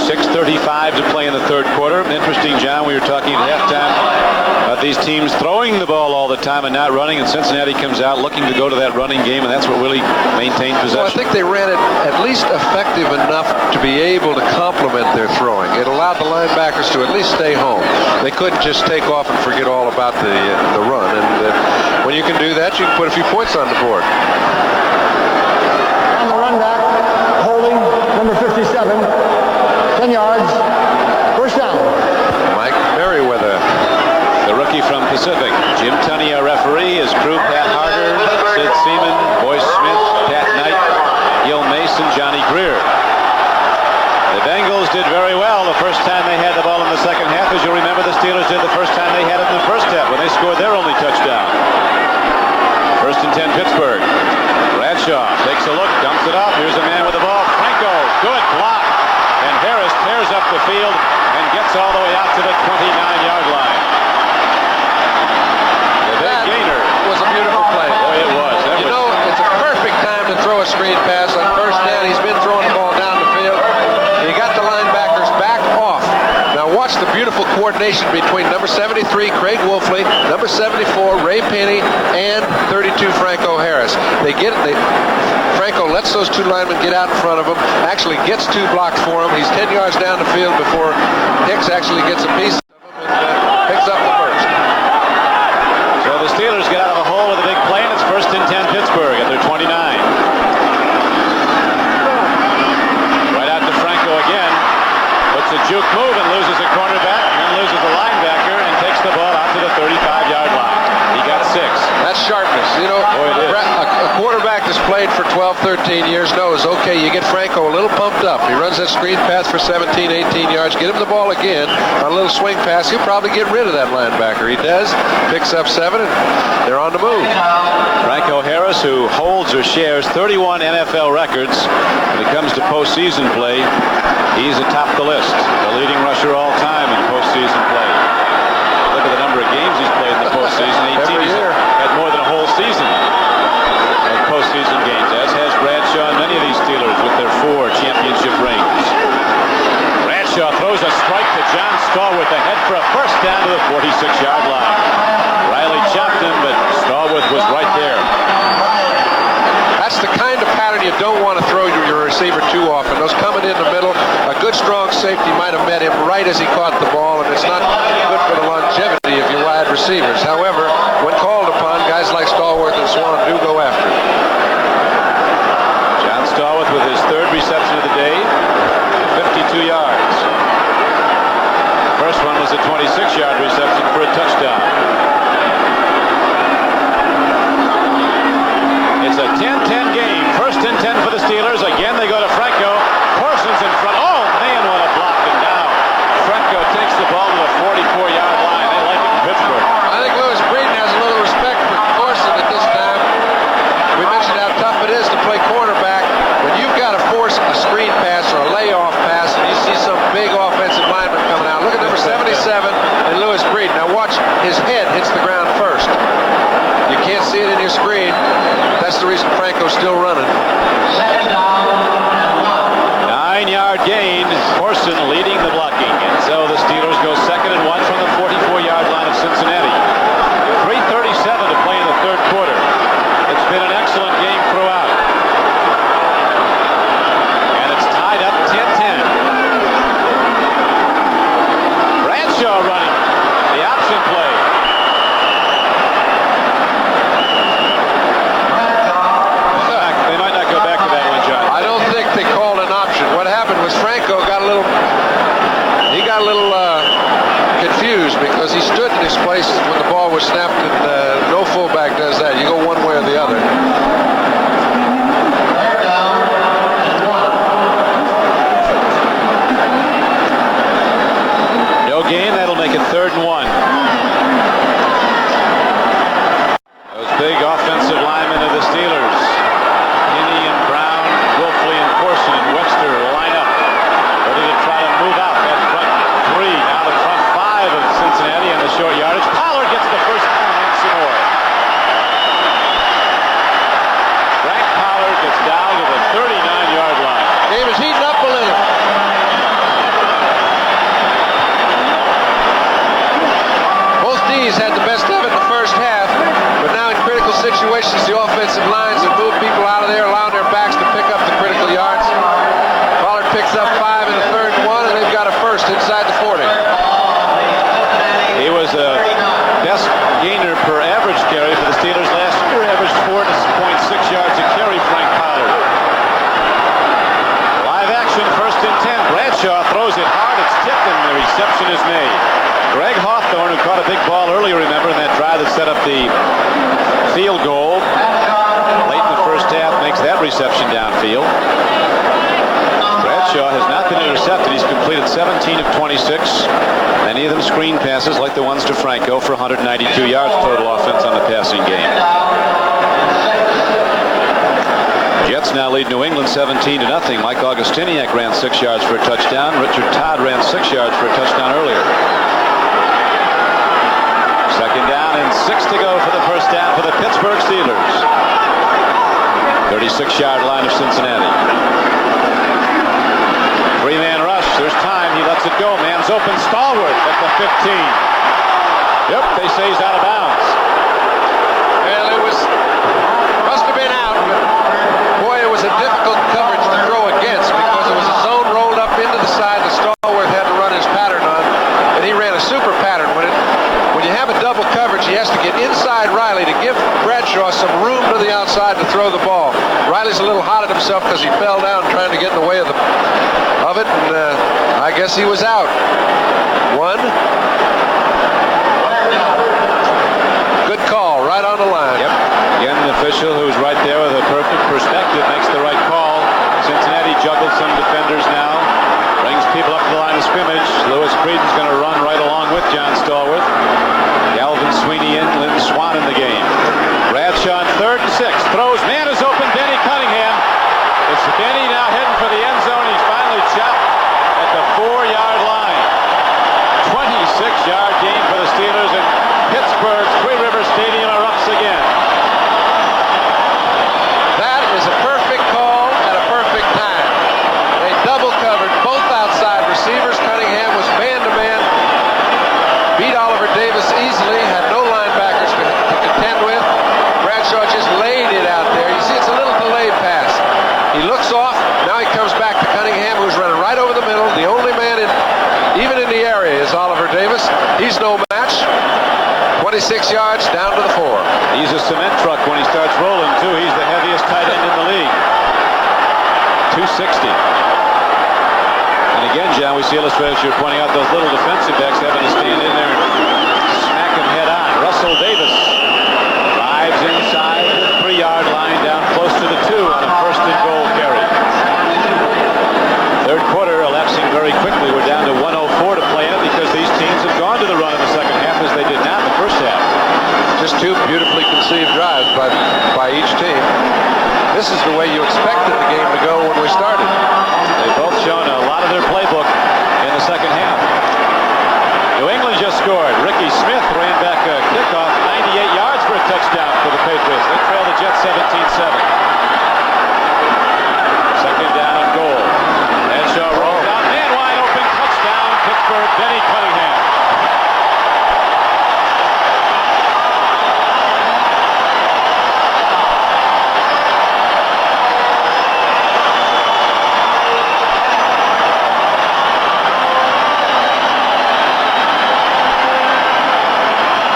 6:35 to play in the 3rd quarter. Interesting, John, we were talking at halftime about these teams throwing the ball all the time and not running, and Cincinnati comes out looking to go to that running game, and that's what really maintained possession. Well, I think they ran it at least effective enough to be able to complement their throwing. It allowed the linebackers to at least stay home. They couldn't just take off and forget all about the run, and when you can do that, you can put a few points on the board. On the run back, holding, number 57, 10 yards, first down. Mike Merriweather, the rookie from Pacific. Jim Tunney, our referee. His crew, Pat Harder, Sid Seaman, Boyce Smith, Pat Knight, Gil Mason, Johnny Greer. The Bengals did very well the first time they had the ball in the second half. As you remember, the Steelers did the first time they had it in the first half when they scored their only touchdown. 1st and 10, Pittsburgh. Bradshaw takes a look, dumps it off. Here's a man with the ball. Franco, good block. And Harris tears up the field and gets all the way out to the 29-yard line. The big gainer. Was a beautiful play. Boy, it was. It's a perfect time to throw a screen pass on first down. He's been throwing the ball down the field. You got the linebackers back combination between number 73, Craig Wolfley, number 74, Ray Penny, and 32, Franco Harris. Franco lets those two linemen get out in front of him, actually gets two blocks for him. He's 10 yards down the field before Hicks actually gets a piece of him and picks up the first. So the Steelers get out of a hole with a big play, and it's 1st and 10 Pittsburgh at their 29. Right out to Franco again. Puts a juke move and loses a cornerback, and then loses a linebacker and takes the ball out to the 35-yard line. He got 6. That's sharpness. You know, a quarterback that's played for 12, 13 years knows, okay, you get Franco a little pumped up. He runs that screen pass for 17, 18 yards. Get him the ball again on a little swing pass. He'll probably get rid of that linebacker. He does. Picks up 7, and they're on the move. Franco Harris, who holds or shares 31 NFL records when it comes to postseason play, he's atop the list. The leading rusher all time in postseason play. Look at the number of games he's played in the postseason. 18 he's had more than a whole season of postseason games, as has Bradshaw and many of these Steelers with their 4 championship rings. Bradshaw throws a strike to John Stallworth ahead for a first down to the 46-yard line. Riley chopped him, but Stallworth was right there. That's the kind of pattern you don't want to throw your receiver too often. Those coming in the middle, a good strong safety might have met him right as he caught the ball, and it's not good for the longevity of your wide receivers. However, when called upon, guys like Stallworth and Swan do go after it. John Stallworth with his 3rd reception of the day, 52 yards. First one was a 26-yard reception for a touchdown. It's a 10-10 game. 1st and 10 for the Steelers. Again, they go to Franco. Parsons in front. Oh, man, what a block and down. Franco takes the ball to the 44-yard line. They like it in Pittsburgh. I think Lewis Breeden has a little respect for Carson at this time. We mentioned how tough it is to play cornerback. When you've got to force a screen pass or a layoff pass, and you see some big offensive lineman coming out. Look at number 77 and Lewis Breeden. Now watch, his head hits the ground first. You can't see it in your screen. That's the reason Franco's still running. 9-yard gain. Corson leading the blocking. And so the Steelers go 2nd and 1 from the 44-yard line of Cincinnati. 3:37 to play in the 3rd quarter. It's been an excellent game throughout. And it's tied up 10-10. Bradshaw running. The option play. They might not go back to that one, John. I don't think they called an option. What happened was Franco got a little confused because he stood in his place when the ball was snapped, and no fullback does that. You go one way or the other. No gain. That'll make it 3rd and 1. Those big offensive linemen of the Steelers. Kinney and Brown, Wolfley and Corson and Webster line up. Ready to try to move out that front 3. Now the front 5 of Cincinnati and the short yardage. Pollard gets the first down and some more. Frank Pollard gets down to the 39-yard line. Game is heating up a little. Both D's had the best of it in the first half, but now in critical situations, the offensive lines have moved people out of there, allowing their backs to pick up the critical yards. Pollard picks up 5 in the 3rd and 1, and they've got a first inside the 40. He was the best gainer per average carry for the Steelers last year. Averaged 4.6 yards a carry, Frank Pollard. Live action, 1st and 10. Bradshaw throws it hard. It's tipped, and the reception is made. Greg Hawthorne, who caught a big ball earlier, remember, in that drive that set up the field goal. Late in the first half, makes that reception downfield. Bradshaw has not been intercepted. He's completed 17 of 26. Many of them screen passes like the ones to Franco for 192 yards total offense on the passing game. Jets now lead New England 17-0. Mike Augustiniak ran 6 yards for a touchdown. Richard Todd ran 6 yards for a touchdown earlier. 2nd down and 6 to go for the first down for the Pittsburgh Steelers. 36-yard line of Cincinnati. 3-man rush. There's time. He lets it go. Man's open. Stallworth at the 15. Yep, they say he's out of bounds. Well, must have been out, but boy, it was a difficult coverage to throw against because it was a zone rolled up into the side that Stallworth had to run his pattern on, and he ran a super pattern. When you have a double coverage, he has to get inside Riley to give Bradshaw some room to the outside to throw the ball. Riley's a little hot at himself because he fell down trying to get in the way of it, and I guess he was out. One. Good call, right on the line. Yep. Again, the official who's right there with a perfect perspective makes the right call. Cincinnati juggled some defenders now. Brings people up to the line of scrimmage. Lewis Creedon's going to run right along with John Stallworth. Galvin Sweeney in, Lynn Swan in the game. Bradshaw on 3rd and 6. Throws, man is open, Benny Cunningham. It's Benny now heading for the end zone. He's finally chopped at the 4-yard line. 26-yard gain for the Steelers, and Pittsburgh's Three River Stadium erupts again. That is a perfect call at a perfect time. They double covered both outside receivers. Cunningham was man-to-man. Beat Oliver Davis easily. Had no linebackers to contend with. Bradshaw just laid it out there. You see, it's a little delayed pass. He looks off. Now he comes back to Cunningham, who's running right over the middle. The only man even in the area is Oliver Davis. He's no match. 26 yards down to the 4. He's a cement truck when he starts rolling, too. He's the heaviest tight end in the league. 260. And again, John, we see illustrators, you're pointing out those little defensive backs having to stand in there and smack him head on. Russell Davis drives inside the 3-yard line down close to the 2 on a 1st and goal carry. Third quarter elapsing very quickly. We're down to 1:04 to play in it because these teams have gone to the run in the second half as they did not in the first half. Just two beautifully conceived drives by each team. This is the way you expected the game to go when we started. They've both shown a lot of their playbook in the second half. New England just scored. Ricky Smith ran back a kickoff, 98 yards for a touchdown for the Patriots. They trail the Jets 17-7. Second down and goal. Bradshaw rolls out. Man wide open. Touchdown. Pittsburgh. Benny Cunningham.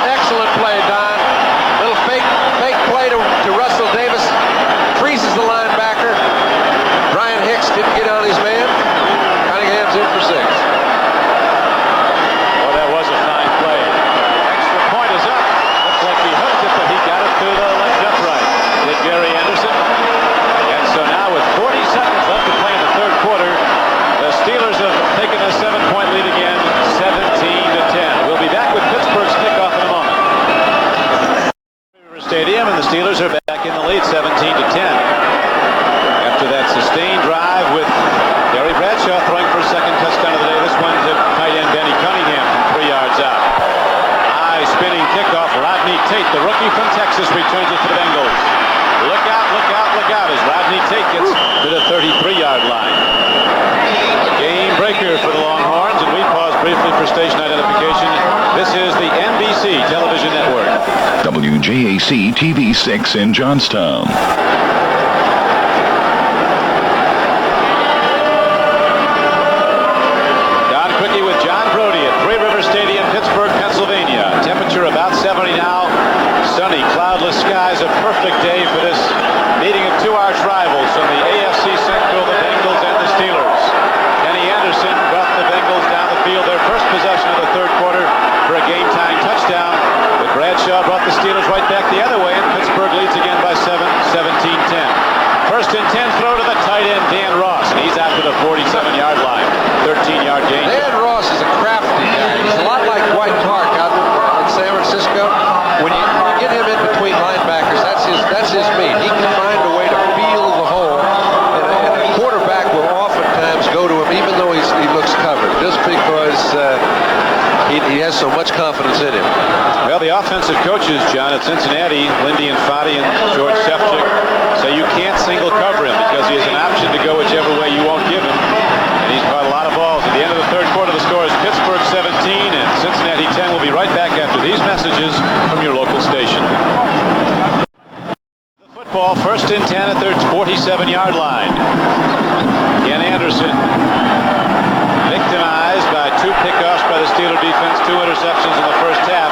Excellent play, Don. Little fake play to Russell Davis. Freezes the linebacker. Brian Hicks didn't get on his man. Cunningham's in for 6. Well, that was a fine play. Extra point is up. Looks like he hooked it, but he got it to the left upright. Did Gary Anderson. And so now with 40 seconds left to play in the third quarter, the Steelers have taken a 7-point lead again, 17-10. We'll be back with Pittsburgh's kickoff in a moment. Stadium, and the Steelers are back in the lead, 17-10. After that sustained drive with Gary Bradshaw throwing for a second touchdown of the day. This one to tight end Benny Cunningham from 3 yards out. High spinning kickoff. Rodney Tate, the rookie from Texas, returns it to the Bengals. Look out, look out, look out as Rodney Tate gets to the 33-yard line. Game breaker for the Longhorns, and we pause briefly for station identification. This is the NBC television network. WJAC TV 6 in Johnstown. Don Quickie with John Brody at Three River Stadium, Pittsburgh, Pennsylvania. Temperature about 70 now. Sunny, cloudless skies. A perfect day for this meeting of two arch rivals from the AFC Central, the Bengals and the Steelers. Kenny Anderson brought the Bengals down the field, their first possession of the third quarter for a game-time touchdown. But Bradshaw brought the Steelers right back the other way, and Pittsburgh leads again by 7, 17-10. First and 10 throw to the tight end, Dan Ross, and he's out to the 47-yard line. 13-yard gain. Dan Ross is a crafty guy. He's a lot like Dwight Clark out in San Francisco. When you get him in between linebackers, that's his meat. He can find a way to feel the hole, and a quarterback will oftentimes go to him even though he looks covered, just because he has so much confidence in him. Well, the offensive coaches, John, at Cincinnati, Lindy and Fadi and George Sefcik, say you can't single cover him because he has an option to go whichever way you won't give him. And he's caught a lot of balls. At the end of the Cincinnati 10. We'll be right back after these messages from your local station. The football, 1st and 10 at their 47-yard line. Ken Anderson, victimized by 2 pickoffs by the Steeler defense, 2 interceptions in the first half.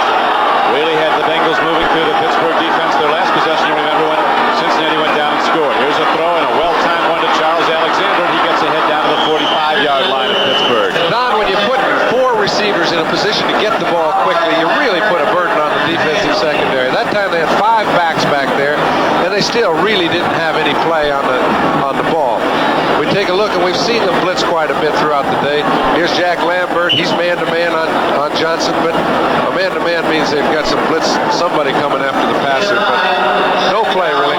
Really had the Bengals moving through the Pittsburgh defense. Their last possession, you remember when Cincinnati went down and scored. Here's a throw and a well-timed one to Charles Alexander, and he gets ahead down to the 45-yard line of Pittsburgh. Don, when you put 4 receivers in a position to get the ball quickly, you really put a burden on the defensive secondary. That time they had 5 backs back there, and they still really didn't have any play on the ball. We take a look, and we've seen them blitz quite a bit throughout the day. Here's Jack Lambert. He's man-to-man on Johnson, but a man-to-man means they've got some blitz, somebody coming after the passer, but no play, really.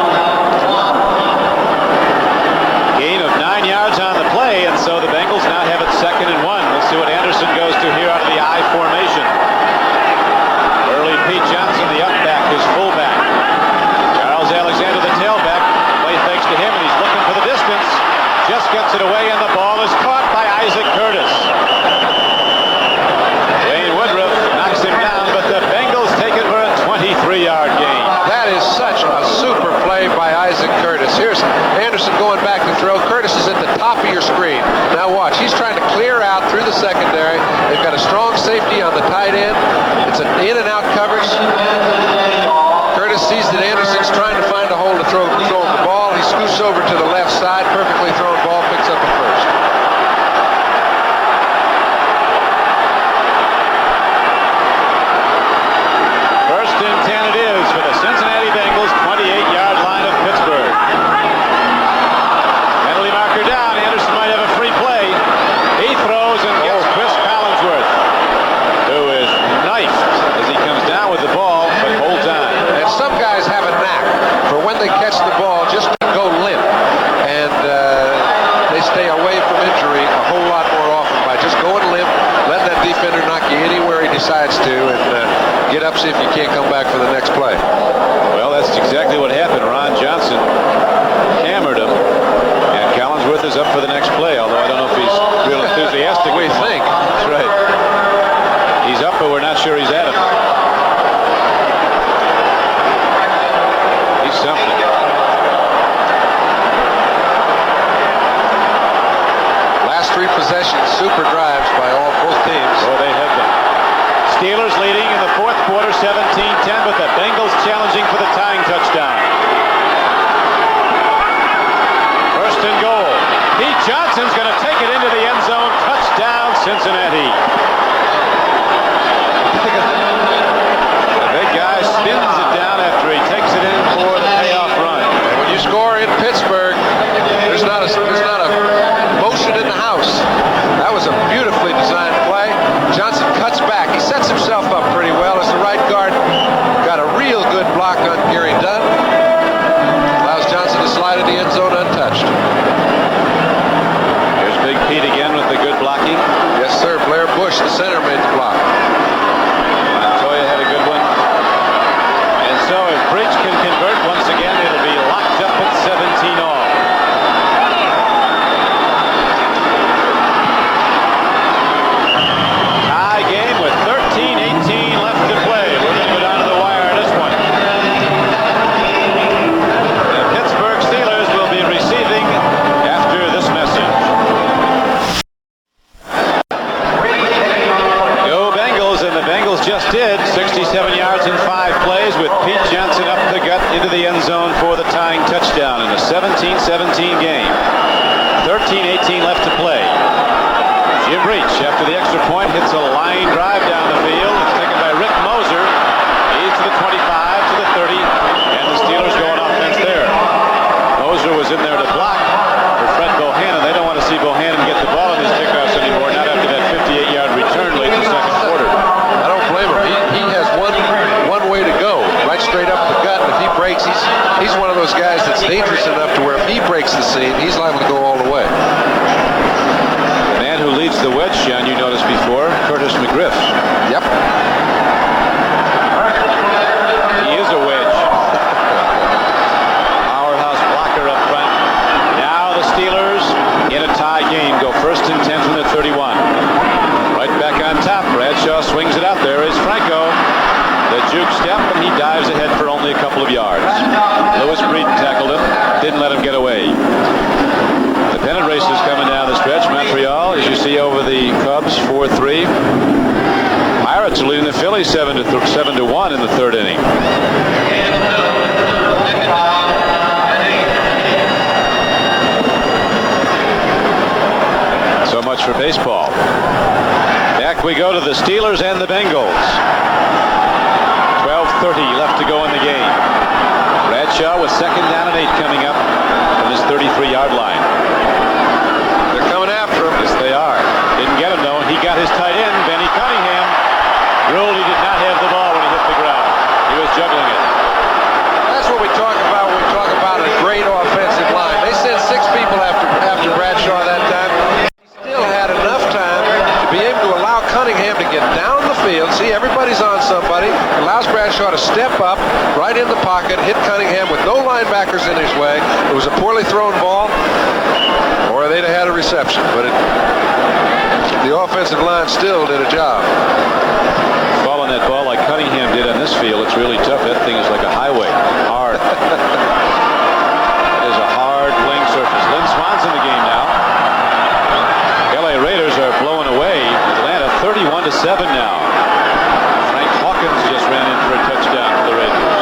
Gain of 9 yards on the play, and so the Bengals now have it 2nd and 1. Let's see what Anderson goes to here out of the I formation. Early Pete Johnson, the up back, his fullback. Charles Alexander, the tailback. Play fakes to him, and he's looking for the distance. Just gets it away, and the ball is caught by Isaac Curtis. Wayne Woodruff knocks him down, but the Bengals take it for a 23-yard gain. That is such a super play by Isaac Curtis. Here's Anderson going back to throw. Curtis is at the top of your screen. Now watch. He's trying to clear out through the secondary. They've got a strong safety on the tight end. It's an in and out coverage. Curtis sees that Anderson's trying to find a hole to throw the ball. He scoots over to the left side. Perfectly thrown ball. Picks up a first. First and 10 it is for the Cincinnati Bengals, 28-yard line of Pittsburgh. Penalty marker down. Anderson might have a free play. He throws and gets Chris Collinsworth, who is knifed as he comes down with the ball, but holds on. And some guys have a knack for when they catch the ball just to go limp. And they stay away from injury a whole lot more often by just going limp, letting that defender knock you anywhere he decides to, and get up, see if you can't come back for the next play. Well, that's exactly what happened. Ron Johnson hammered him, and Collinsworth is up for the next play, although I don't know if he's real enthusiastic. We think. That's right. He's up, but we're not sure he's at him. He's something. Last 3 possessions, super drives by both teams. Oh, they have them. Steelers leading in the 4th quarter, 17-10, but the Bengals challenging for the tying touchdown. 1st and goal. Pete Johnson's going to take it into the end zone. Touchdown, Cincinnati. The big guy spins it down after he takes it in for the payoff run. And when you score in Pittsburgh, there's not a motion in the house. That was a beautifully designed play. Johnson cuts back. He sets himself up pretty well as the right guard. Got a real good block on Gary Dunn. Allows Johnson to slide in the end zone untouched. Here's Big Pete again with the good blocking. Yes, sir. Blair Bush, the center, made the block. Montoya had a good one. And so if Breach can convert once again, it'll be locked up at 17 all. Tie game with 13-18 left to play. We're going to go down to the wire on this one. The Pittsburgh Steelers will be receiving after this message. Go Bengals, and the Bengals just did. 67 yards in 5 plays with Pete Johnson up the gut into the end zone for the tying touchdown in a 17-17 game. 13-18 left to play. Jim Breach, after the extra point, hits a line drive down the field. It's taken by Rick Moser. He's to the 25, to the 30, and the Steelers go on offense there. Moser was in there to block for Fred Bohannon. They don't want to see Bohannon get the ball in his kickoffs anymore, not after that 58-yard return late in the 2nd quarter. I don't blame him. He has one way to go, right straight up the gut. And if he breaks, he's one of those guys that's dangerous enough to where if he breaks the seam, he's liable to go all the way. The man who leads the wedge, Sean, you noticed before, Curtis McGriff. Yep. He is a wedge. Powerhouse blocker up front. Now the Steelers in a tie game go 1st and 10 from the 31. Right back on top. Bradshaw swings it out there. juke step, and he dives ahead for only a couple of yards. Lewis Breeden tackled him, didn't let him get away. The pennant race is coming down the stretch. Montreal, as you see over the Cubs, 4-3. Pirates are leading the Phillies 7-1 in the third inning. So much for baseball. Back we go to the Steelers and the Bengals. 12:30 left to go in the game. Bradshaw with 2nd down and 8 coming up from his 33-yard line. They're coming after him. Yes, they are. Didn't get him, though. He got his tight end, Benny Cunningham. Ruled he did not have the ball when he hit the ground. He was juggling it. That's what we talk about when we talk about a great offensive line. They sent 6 people after Bradshaw that time. He still had enough time to be able to allow Cunningham to get down the field. See, everybody's on somebody. Allows Bradshaw to step up right in the pocket, hit Cunningham with no linebackers in his way. It was a poorly thrown ball, or they'd have had a reception. But the offensive line still did a job. Falling that ball like Cunningham did on this field, it's really tough. That thing is like a highway. Hard. It is a hard playing surface. Lynn Swan's in the game now. LA Raiders are blowing away Atlanta 31-7 now. Frank Hawkins just ran in for a touchdown for the Raiders.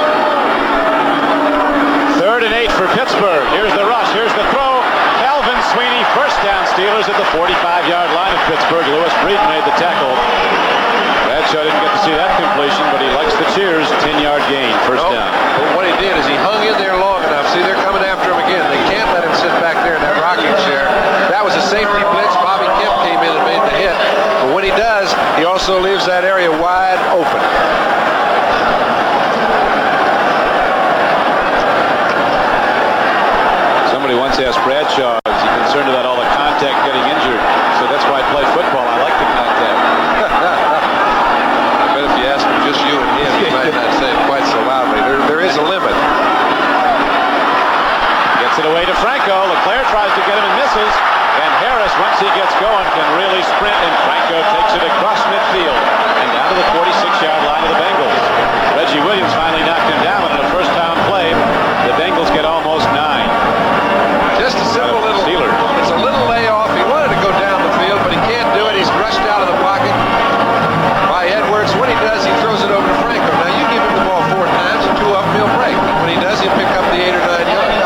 3rd and 8 for Pittsburgh. Here's the rush. Here's the throw. Calvin Sweeney, first down. Steelers at the 45-yard line of Pittsburgh. Lewis Breeden made the tackle. Bradshaw didn't get to see that completion, but he likes the cheers. 10-yard gain, first down. But what he did is he hung in there long enough. See, they're coming after him again. They can't let him sit back there in that rocking chair. That was a safety blitz. Bobby Kemp came in and made the hit. But when he does, he also leaves that area wide open. Somebody once asked Bradshaw, is he concerned about all the contact getting injured? So that's why I play football. I like the contact. I bet if you ask him just you and him, he might not say it quite so loudly. There is a limit. Gets it away to Franco. Leclerc tries to get him and misses. And Harris, once he gets going, can really sprint. And Franco takes it across midfield and down to the 46-yard line of the Bengals. Reggie Williams finally knocked him down on a first-down play. The Bengals get almost 9. Just a simple little, it's a little layoff. He wanted to go down the field, but he can't do it. He's rushed out of the pocket by Edwards. When he does, he throws it over to Franco. Now, you give him the ball 4 times, and 2 of them he'll break. When he does, he'll pick up the 8 or 9 yards.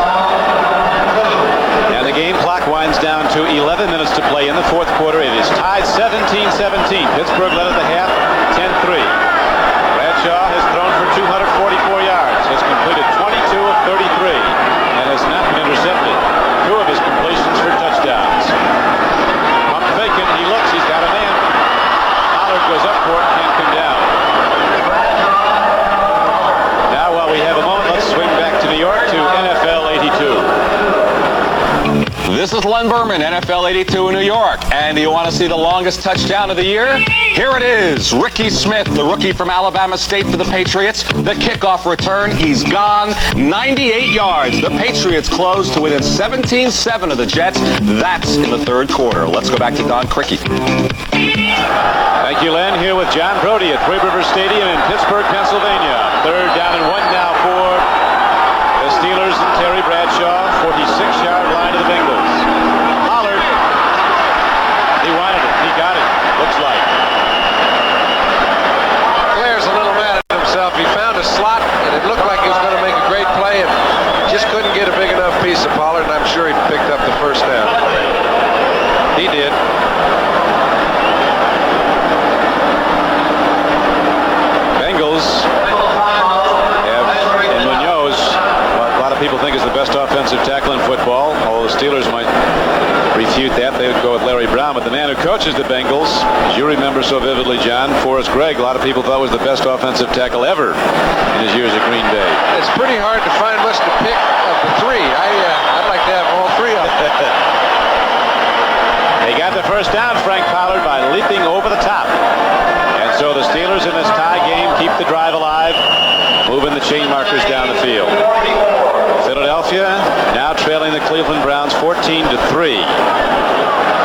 And the game clock winds down to 11 minutes to play in the 4th quarter. It is tied 17-17. Pittsburgh led at the half, 10-3. Bradshaw has thrown for 244 yards, has completed 22 of 33, and has not been intercepted. 2 of his completions for touchdowns. Pump vacant, he looks, he's got a man. Pollard goes up for it, can't come down. Now, while we have a moment, let's swing back to New York to NFL 82. This is Len Berman, NFL 82 in New York. And do you want to see the longest touchdown of the year? Here it is. Ricky Smith, the rookie from Alabama State for the Patriots. The kickoff return, he's gone. 98 yards. The Patriots close to within 17-7 of the Jets. That's in the 3rd quarter. Let's go back to Don Criqui. Thank you, Len. Here with John Brody at Three Rivers Stadium in Pittsburgh, Pennsylvania. 3rd down and 1 now for the Steelers and Terry Bradshaw. 46-yard line of the Bengals. Pollard. He wanted it. He got it. Looks like. Claire's a little mad at himself. He found a slot, and it looked like he was going to make a great play, and just couldn't get a big enough piece of Pollard, and I'm sure he picked up the first down. He did. Bengals have, in Munoz, a lot of people think is the best offensive tackle in football, although the Steelers might refute that. They would go with Larry Brown, but the man who coaches the Bengals, as you remember so vividly, John, Forrest Gregg, a lot of people thought was the best offensive tackle ever in his years at Green Bay. It's pretty hard to find much to pick of the 3. I'd like to have all 3 of them. They got the first down, Frank Pollard, by leaping over the top. And so the Steelers in this tie game keep the drive alive, moving the chain markers down the field. Philadelphia now trailing the Cleveland Browns 14-3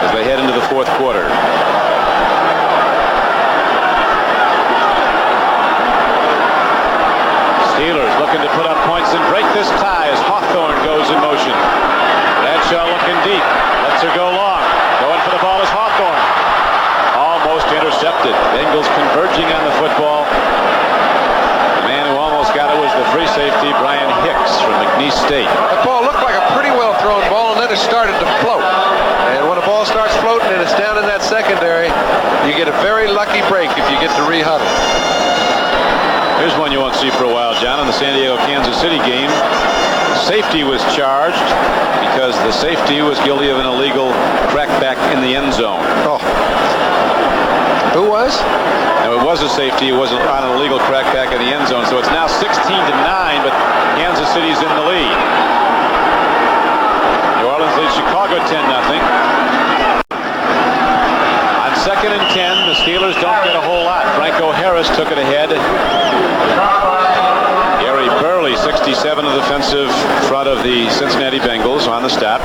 as they head into the 4th quarter. looking to put up points and break this tie as Hawthorne goes in motion. Bradshaw looking deep. Lets her go long. Going for the ball is Hawthorne. Almost intercepted. Bengals converging on the football. The man who almost got it was the free safety, Brian Hicks from McNeese State. The ball looked like a pretty well thrown ball, and then it started to float. And when a ball starts floating and it's down in that secondary, you get a very lucky break if you get to re-huddle. Here's one you won't see for a while, John, in the San Diego-Kansas City game. Safety was charged because the safety was guilty of an illegal crackback in the end zone. Oh. Who was? Now, it was a safety. It wasn't on an illegal crackback in the end zone. So it's now 16-9, but Kansas City's in the lead. New Orleans leads Chicago 10-0. On 2nd and 10, the Steelers don't get a whole lot. Franco Harris took it ahead. Gary Burley, 67 of the defensive front of the Cincinnati Bengals on the stop.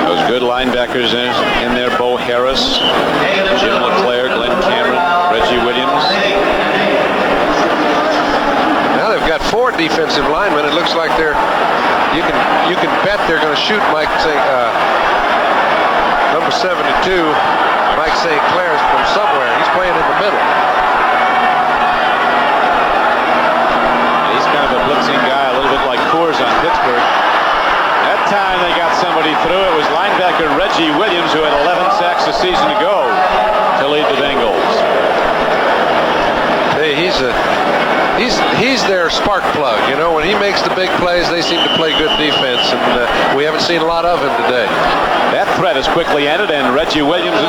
Those good linebackers in there, Bo Harris, Jim LeClaire, Glenn Cameron, Reggie Williams. Now they've got 4 defensive linemen. It looks like you can bet they're going to shoot Mike number 72, Mike St. Clair, from somewhere. He's playing in the middle. He's kind of a blitzing guy, a little bit like Coors on Pittsburgh. That time they got somebody through. It was linebacker Reggie Williams, who had 11 sacks a season ago to lead the Bengals. Hey, he's their spark plug. You know, when he makes the big plays, they seem to play good defense, and we haven't seen a lot of him today. That threat is quickly ended, and Reggie Williams is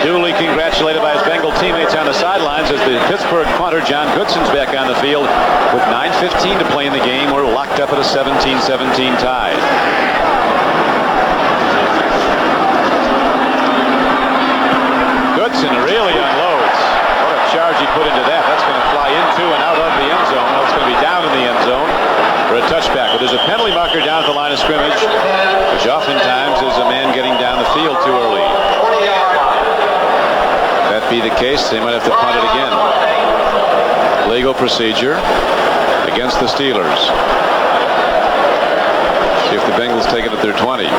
duly congratulated by his Bengal teammates on the sidelines as the Pittsburgh punter John Goodson's back on the field with 9:15 to play in the game. We're locked up at a 17-17 tie. Goodson really unloads. What a charge he put into that. That's going to fly into and out of the end zone. Well, it's going to be down in the end zone for a touchback. But there's a penalty marker down at the line of scrimmage, which oftentimes is a man getting down the field too early. If that be the case, they might have to punt it again. Legal procedure against the Steelers. See if the Bengals take it at their 20.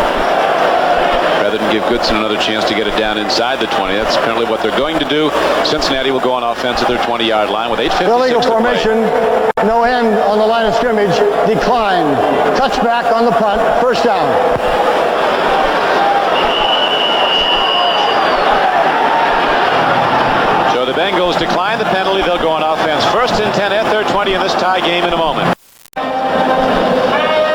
Rather than give Goodson another chance to get it down inside the 20. That's apparently what they're going to do. Cincinnati will go on offense at their 20-yard line with 8:56 illegal to formation, play. no end on the line of scrimmage, decline. Touchback on the punt, first down. So the Bengals decline the penalty. They'll go on offense. 1st and 10 at their 20 in this tie game in a moment.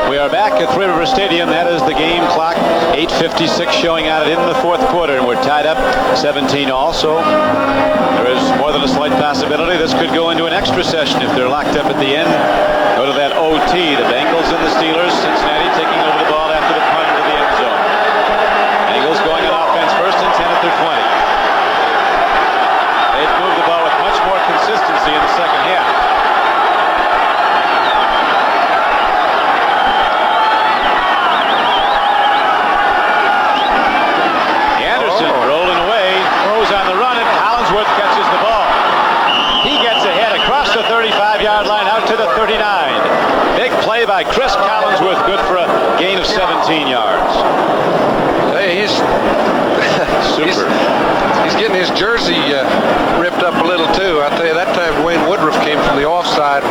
We are back at Three River Stadium. That is the game clock. 8:56 showing on it in the 4th quarter, and we're tied up 17 all. So there is more than a slight possibility this could go into an extra session if they're locked up at the end. Go to that OT. The Bengals and the Steelers. Cincinnati taking over the ball after the punt into the end zone. Bengals going on offense. 1st and 10 at their 20. They've moved the ball with much more consistency in the second half. Catches the ball. He gets ahead across the 35-yard line out to the 39. Big play by Chris Collinsworth, good for a gain of 17 yards. Hey, he's super. He's getting his jersey ripped up a little too. I'll tell you, that time Wayne Woodruff came from the offside,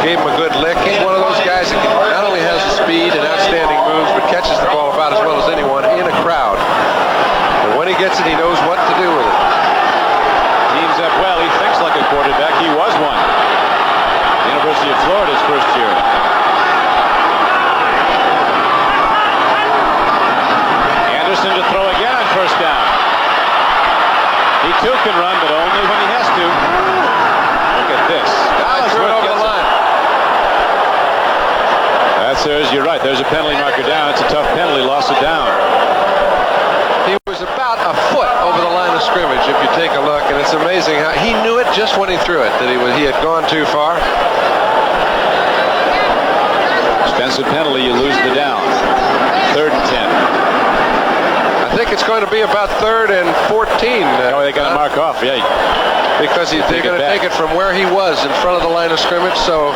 gave him a good lick. He's one of those guys that not only has the speed and outstanding moves, but catches the ball about as well as anyone in a crowd. And when he gets it, he knows what to do with it. Teams up well. He thinks like a quarterback. He was one. University of Florida's first year. Anderson to throw again on 1st down. He too can run, but only when he has to. Look at this. Collinsworth gets the line. You're right. There's a penalty marker down. It's a tough penalty. Lost it down. He was about a foot over the line of scrimmage, if you take a look, and it's amazing how he knew it just when he threw it, that he had gone too far. Expensive penalty, you lose the down. 3rd and 10. I think it's going to be about 3rd and 14. Oh, they got to mark off, yeah. Because they're going to take it from where he was in front of the line of scrimmage. So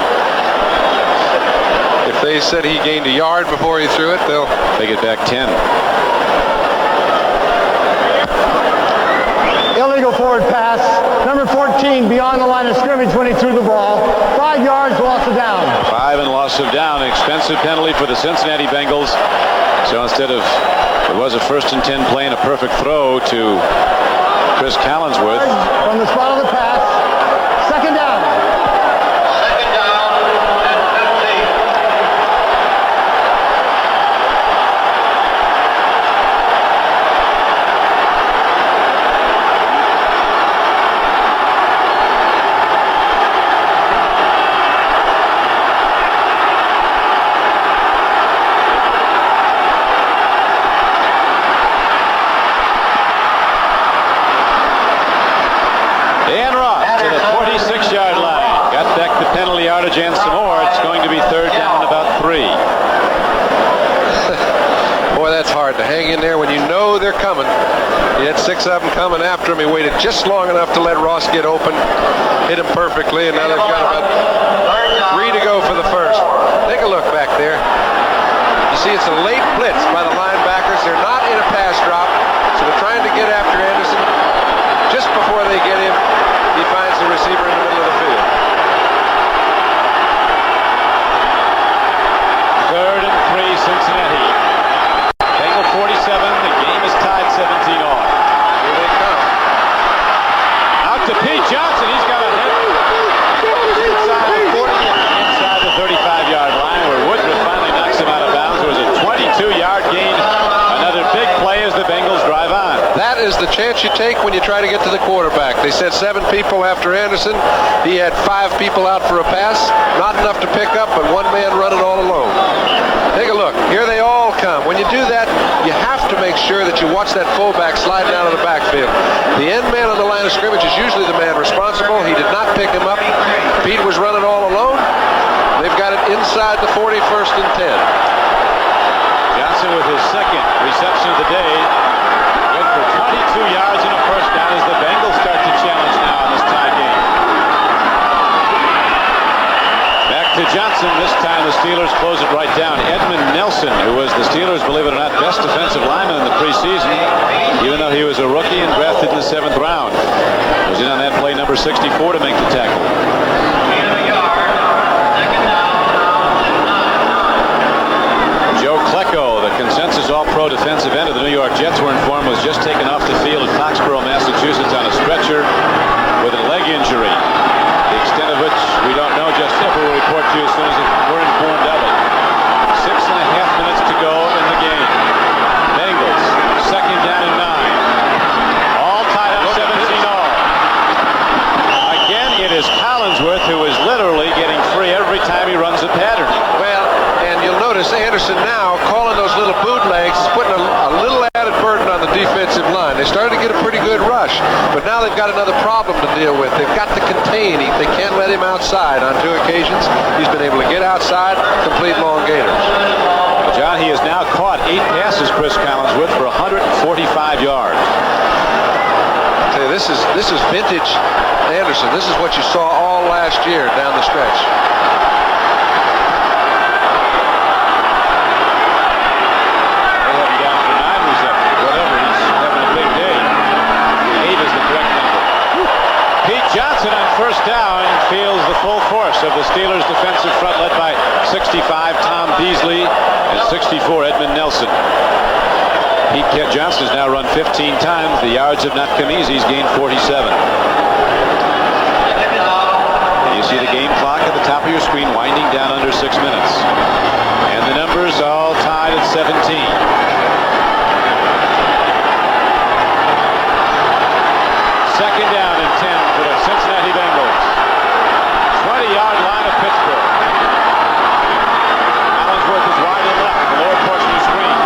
if they said he gained a yard before he threw it, they'll take it back 10. Illegal forward pass. Number 14 beyond the line of scrimmage when he threw the ball. 5 yards, loss of down. 5 and loss of down. An expensive penalty for the Cincinnati Bengals. So instead of, it was a 1st and 10 play and a perfect throw to Chris Collinsworth. From the spot of the pass. 2nd down. And some more. It's going to be 3rd down, about 3. Boy, that's hard to hang in there when you know they're coming. He had 6 of them coming after him. He waited just long enough to let Ross get open, hit him perfectly, and now they've got about 3 to go for the 1st. Take a look back there. You see, it's a late blitz by the linebackers. They're not in a pass drop, so they're trying to get after Anderson. Just before they get him, he finds the receiver in the middle of the field. 3rd and 3, Cincinnati. Bengal 47. The game is tied 17 all. Here they come. Out to Pete Johnson. He's got a hit inside the 40, inside the 35-yard line, where Woodruff finally knocks him out of bounds. There was a 22-yard gain. Another big play as the Bengals drive on. That is the chance you take when you try to get to the quarterback. They said 7 people after Anderson. He had 5 people out for a pass. Not enough to pick up, but 1 man running all alone. Take a look. Here they all come. When you do that, you have to make sure that you watch that fullback sliding out of the backfield. The end man on the line of scrimmage is usually the man responsible. He did not pick him up. Pete was running all alone. They've got it inside the 41st and 10. Johnson with his 2nd reception of the day. Good for 22 yards and a 1st down as the Bengals start to challenge now in this tie game. Back to Johnson. This time the Steelers close it right down. Edmund Nelson, who was the Steelers, believe it or not, best defensive lineman in the preseason, even though he was a rookie and drafted in the 7th round. Was in on that play number 64 to make the tackle. Joe Klecko, the consensus All-Pro defensive end of the New York Jets, were informed was just taken off the field at Foxborough, Massachusetts on a stretcher with a leg injury. The extent of which we don't know just yet. We'll report to you as soon as we're informed of it. 6.5 minutes to go in the game. Bengals, 2nd down and 9. All tied up 17 all. Again, it is Collinsworth who is literally getting free every time he runs a pattern. Well, and you'll notice Anderson now calling those little bootlegs is putting a little added burden on the defensive line. They started to get a pretty good rush, but now they've got another problem to deal with. They've got to contain him. They can't let him outside. On 2 occasions, he's been able to get outside, complete long gainers. John, he has now caught 8 passes, Chris Collinsworth, for 145 yards. I tell you, this is vintage Anderson. This is what you saw all last year down the stretch. Johnson on 1st down feels the full force of the Steelers' defensive front, led by 65 Tom Beasley and 64 Edmund Nelson. Pete Johnson has now run 15 times. The yards have not come easy. He's gained 47. And you see the game clock at the top of your screen winding down under 6 minutes. And the numbers all tied at 17. 2nd down and 10 for the Cincinnati Bengals. 20-yard line of Pittsburgh. Collinsworth is wide and left, the lower portion of the screen.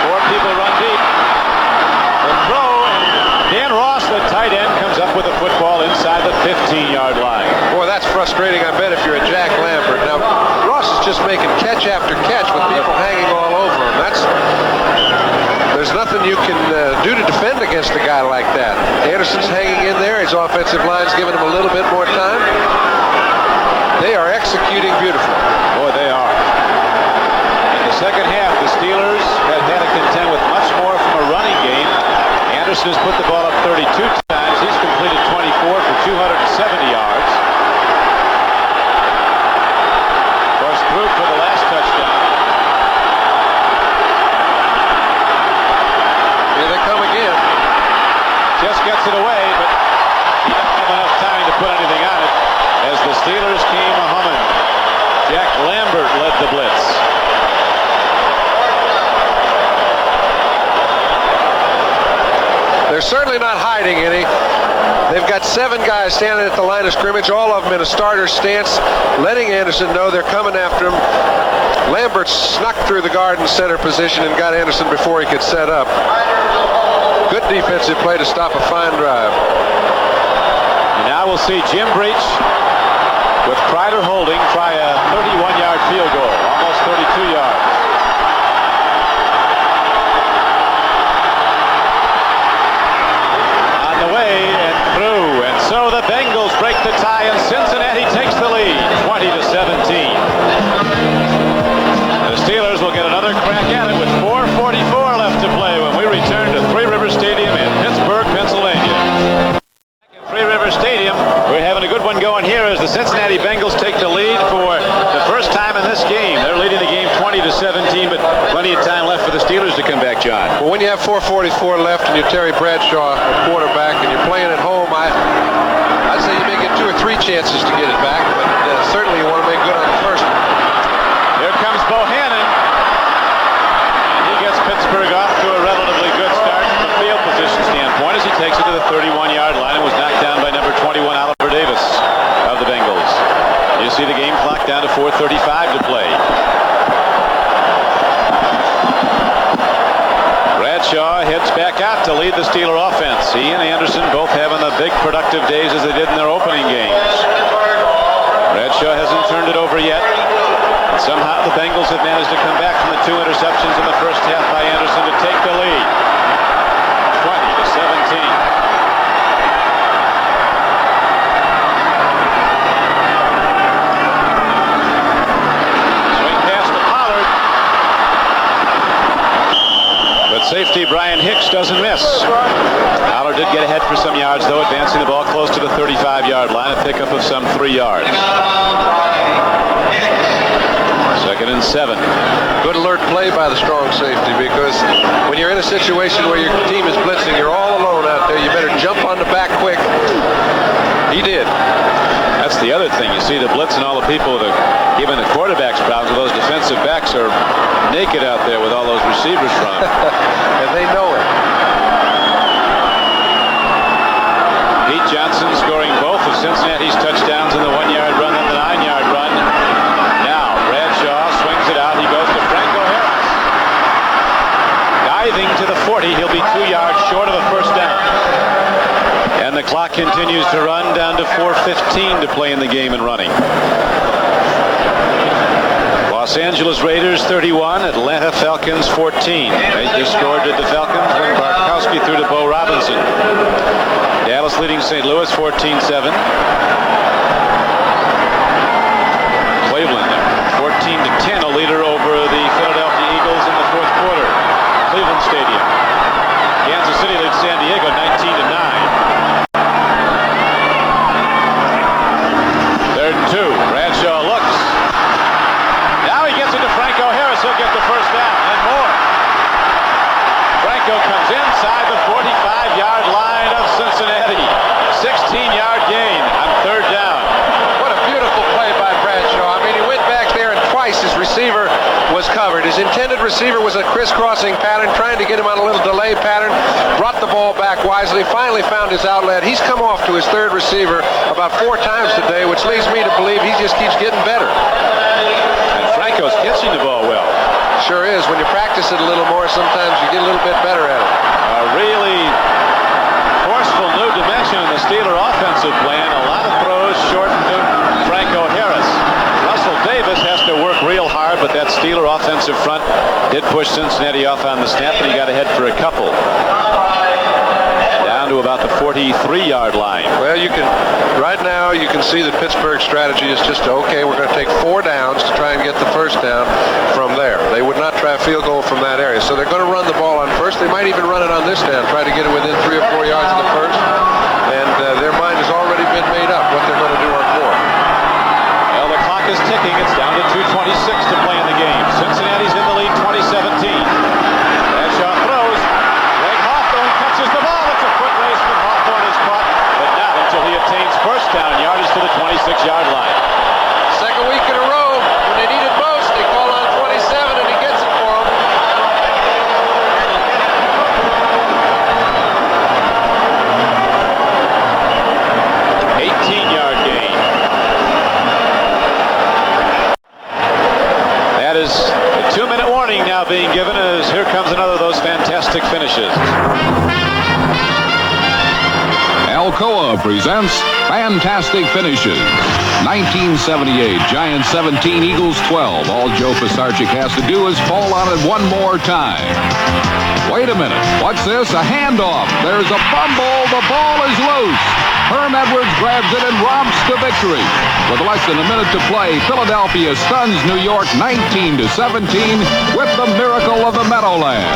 4 people run deep. The throw, and Dan Ross, the tight end, comes up with a football inside the 15-yard line. Boy, that's frustrating, I bet, if you're a Jack Lambert. Now, Ross is just making catch after catch with people hanging all over him. There's nothing you can do to defend against a guy like that. Anderson's hanging in there. His offensive line's giving him a little bit more time. They are executing beautifully. Boy, they are. In the second half, the Steelers have had to contend with much more from a running game. Anderson has put the ball up 32 times. He's completed 24 for 270 yards. Of course, through for the last touchdown. Here they come again. Just gets it away, but he doesn't have enough time to put anything on it as the Steelers came a-humming. Jack Lambert led the blitz. They're certainly not hiding any. They've got 7 guys standing at the line of scrimmage, all of them in a starter stance, letting Anderson know they're coming after him. Lambert snuck through the guard and center position and got Anderson before he could set up. Good defensive play to stop a fine drive. And now we'll see Jim Breach with Kreider holding try a 31-yard field goal, almost 32 yards. On the way and through, and so the Bengals break the tie and Cincinnati takes the lead, 20-17. The Steelers will get another crack at it with 4:44 left to play when we return to Three Rivers Stadium in Pittsburgh, Pennsylvania. Three Rivers Stadium, we're having a good one going here as the Cincinnati Bengals take the lead for the first time in this game. They're leading the game 20-17, but plenty of time left for the Steelers to come back, John. Well, when you have 4:44 left and you're Terry Bradshaw at quarterback and you're playing at home, I'd say you may get 2 or 3 chances to get it back, but certainly you want to make good on the first one. Here comes Bohannon. And he gets Pittsburgh off to a relatively good start from a field position standpoint as he takes it to the 31-yard line and was knocked down by number 21, Oliver Davis of the Bengals. You see the game clock down to 4:35 to play. Bradshaw heads back out to lead the Steeler offense. He and Anderson both having the big productive days as they did in their opening games. Bradshaw hasn't turned it over yet. And somehow the Bengals have managed to come back from the 2 interceptions in the first half by Anderson to take the lead. 20-17. Safety Brian Hicks doesn't miss. Fowler did get ahead for some yards, though, advancing the ball close to the 35-yard line, a pickup of some 3 yards. 2nd and 7. Good alert play by the strong safety, because when you're in a situation where your team is blitzing, you're all alone out there, you better jump on the back quick. He did. That's the other thing. You see the blitz and all the people that are giving the quarterbacks problems. Those defensive backs are naked out there with all those receivers running. And they know it. Pete Johnson scoring both of Cincinnati's touchdowns in the 1-yard run and the 9-yard run. Now Bradshaw swings it out. He goes to Franco Harris. Diving to the 40. He'll be 2 yards short of a first down. And the clock continues to run down to 4:15 to play in the game and running. Los Angeles Raiders 31, Atlanta Falcons 14. They just scored at the Falcons when Bartkowski threw to Bo Robinson. Dallas leading St. Louis 14-7. Cleveland 14-10, a leader over the Philadelphia Eagles in the 4th quarter. Cleveland Stadium. Kansas City leads San Diego 19-9. 3rd and 2. Bradshaw looks. Now he gets it to Franco Harris. He'll get the first down and more. Franco comes inside the 45-yard line of Cincinnati. 16-yard gain on 3rd down. What a beautiful play by Bradshaw. I mean, he went back there and twice his receiver was covered. His intended receiver was a crisscrossing pattern, trying to get him on a little delay pattern. Brought the ball back wisely, finally found his outlet. He's come off to his 3rd receiver about 4 times today, which leads me to believe he just keeps getting better. And Franco's catching the ball well. Sure is. When you practice it a little more, sometimes you get a little bit better at it. A really forceful new dimension in the Steeler offensive plan. A lot of throws short to Franco Harris. Russell Davis has to work real hard, but that Steeler offensive front Did push Cincinnati off on the snap, and he got ahead for a couple. Down to about the 43-yard line. Well, right now you can see that Pittsburgh's strategy is just, okay, we're going to take 4 downs to try and get the first down from there. They would not try a field goal from that area. So they're going to run the ball on first. They might even run it on this down, try to get it within 3 or 4 yards of the first. And their mind has already been made up what they're going to do on 4. Well, the clock is ticking. It's down to 2:26 to play in the game. Cincinnati's in the lead 20-17. Bradshaw throws. Greg Hawthorne catches the ball. It's a foot race, but Hawthorne is caught, but not until he obtains first down yardage to the 26-yard line. Second week in a row, when they need it most, they call on 27, and he gets it for them. 18-yard gain. That is a 2-minute warning now being given as here comes another of those fantastic finishes. Alcoa presents Fantastic Finishes. 1978, Giants 17, Eagles 12. All Joe Pisarcik has to do is fall on it one more time. Wait a minute. What's this? A handoff. There's a fumble. The ball is loose. Herm Edwards grabs it and romps to victory. With less than a minute to play, Philadelphia stuns New York 19-17 with the miracle of the Meadowlands.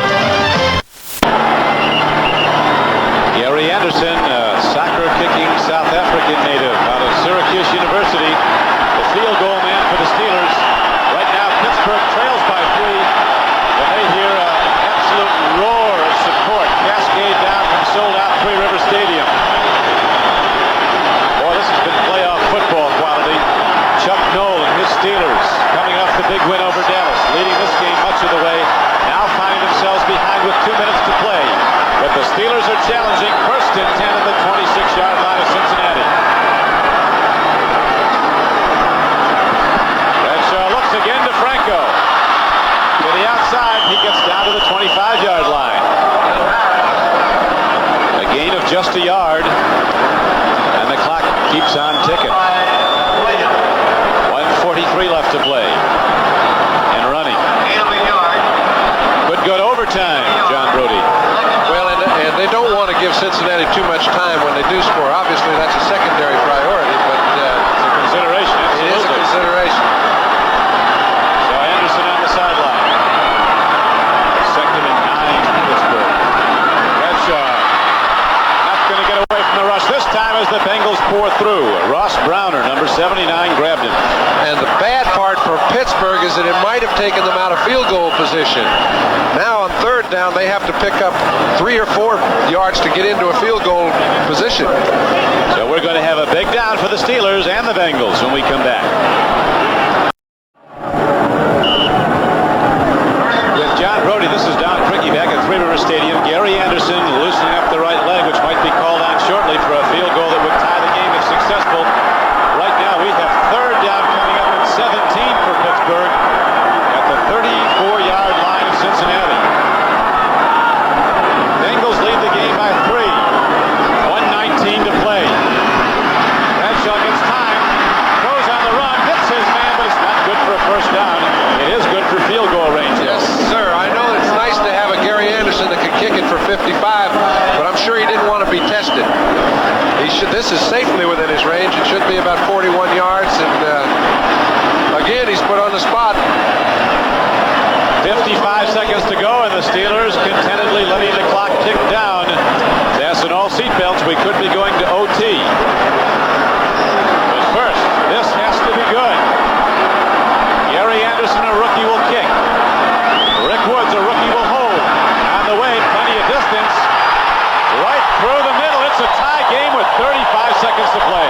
Gary Anderson, soccer-kicking South African native out of Syracuse University, the field goal man for the Steelers. Right now, Pittsburgh trails by 3, and they hear an absolute roar of support cascade down from sold-out Three River Stadium. Boy, this has been playoff football quality. Chuck Noll and his Steelers coming off the big win over Dallas, leading this game much of the way, now find themselves behind with 2 minutes to play. But the Steelers are challenging first and 10 at the 26-yard line of Cincinnati. Bradshaw looks again to Franco. To the outside, he gets down to the 25-yard line. A gain of just a yard, and the clock keeps on ticking. 1:43 left to play. And running. Could go to overtime, John Brody. Well, and they don't want to give Cincinnati too much time when they do score. Obviously, that's a secondary priority, but It's a consideration. it is a consideration. So Anderson on the sideline. 2nd and 9 for Pittsburgh. Bradshaw not going to get away from the rush this time as the Bengals pour through. Ross Browner, number 79, grabbed him. And the bad part for Pittsburgh is that it might have taken them out of field goal position. Now on 3rd down, they have to pick up 3 or 4 yards to get into a field goal position. So we're going to have a big down for the Steelers and the Bengals when we come back. With John Brody, this is Don Crickey back at Three River Stadium. Gary Anderson loosening up the right leg, which might be called on shortly for a field goal that would tie the game if successful. Right now we have 3rd down coming up at 17 for Pittsburgh at the 34-yard line of Cincinnati. Bengals lead the game by 3. 1:19 to play. Bradshaw gets time, throws on the run, hits his man, but it's not good for a first down. It is good for field goal range, though. Yes, sir. I know it's nice to have a Gary Anderson that could kick it for 55, but I'm sure he didn't want to be tested. This is safely within his range. It should be about 41 yards, and again, he's put on the spot. 55 seconds to go, and the Steelers contentedly letting the clock tick down. Fasten all seatbelts. We could be going to OT. But first, this has to be good. Gary Anderson, a rookie, will kick. Rick Woods, a rookie, will hold. On the way, plenty of distance. Right through the middle. It's a tie game with 35 seconds to play.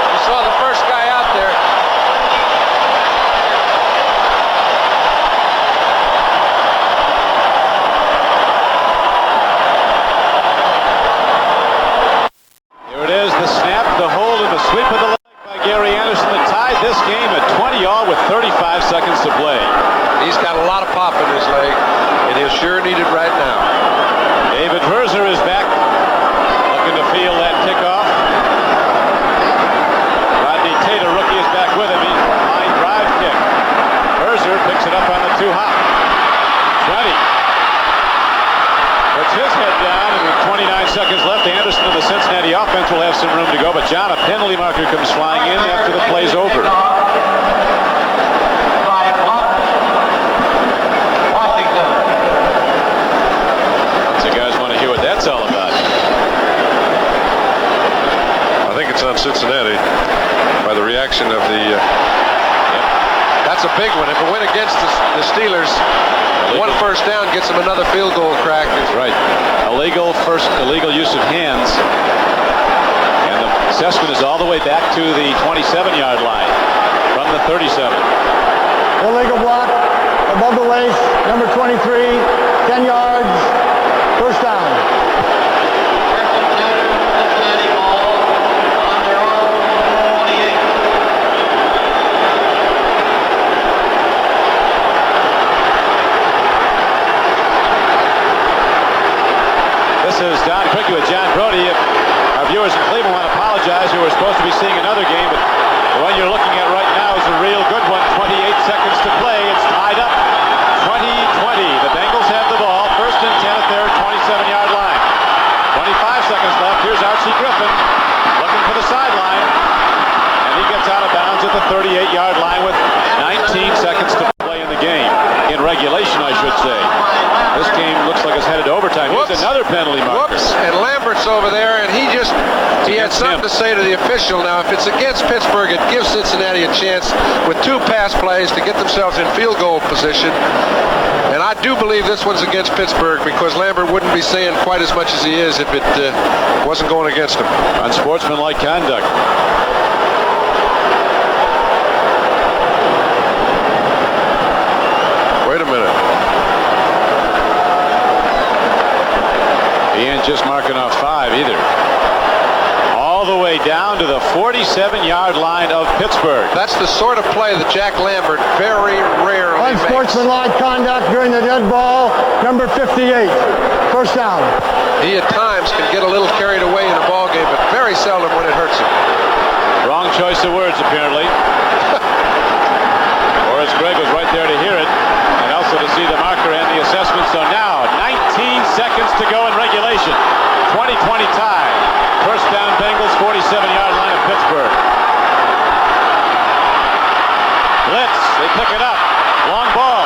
You saw the first guy out there. Preston and the Cincinnati offense will have some room to go, but John, a penalty marker comes flying in after the play's over. So you guys want to hear what that's all about? I think it's on Cincinnati by the reaction of the... That's a big one. If it went against the Steelers, one first down gets them another field goal crack. That's right. Illegal use of hands. And the assessment is all the way back to the 27-yard line from the 37. Illegal block above the waist, number 23, 10 yards, first down. This is Don Crickey with John Brody. If our viewers in Cleveland want to apologize, who are supposed to be seeing another game, but the one you're looking at right now is a real good one. 28 seconds to play. It's tied up 20-20. The Bengals have the ball. First and 10 at their 27-yard line. 25 seconds left. Here's Archie Griffin looking for the sideline. And he gets out of bounds at the 38-yard line with 19 seconds to play in the game. In regulation, I should say. This game looks like it's headed to overtime. Here's another penalty marker. Whoops, and Lambert's over there, and he had something to say to the official. Now, if it's against Pittsburgh, it gives Cincinnati a chance with 2 pass plays to get themselves in field goal position. And I do believe this one's against Pittsburgh because Lambert wouldn't be saying quite as much as he is if it wasn't going against him. Unsportsmanlike conduct. Wait a minute. He ain't just marking off 5 either. All the way down to the 47-yard line of Pittsburgh. That's the sort of play that Jack Lambert very rarely makes. Unsportsmanlike conduct during the dead ball, number 58, first down. He at times can get a little carried away in a ball game, but very seldom when it hurts him. Wrong choice of words, apparently. Horace Gregg was right there to hear it, and also to see the marker and the assessment. So now, 19 seconds to go in regulation. 20-20 tie. First down, Bengals, 47-yard line of Pittsburgh. Blitz, they pick it up. Long ball.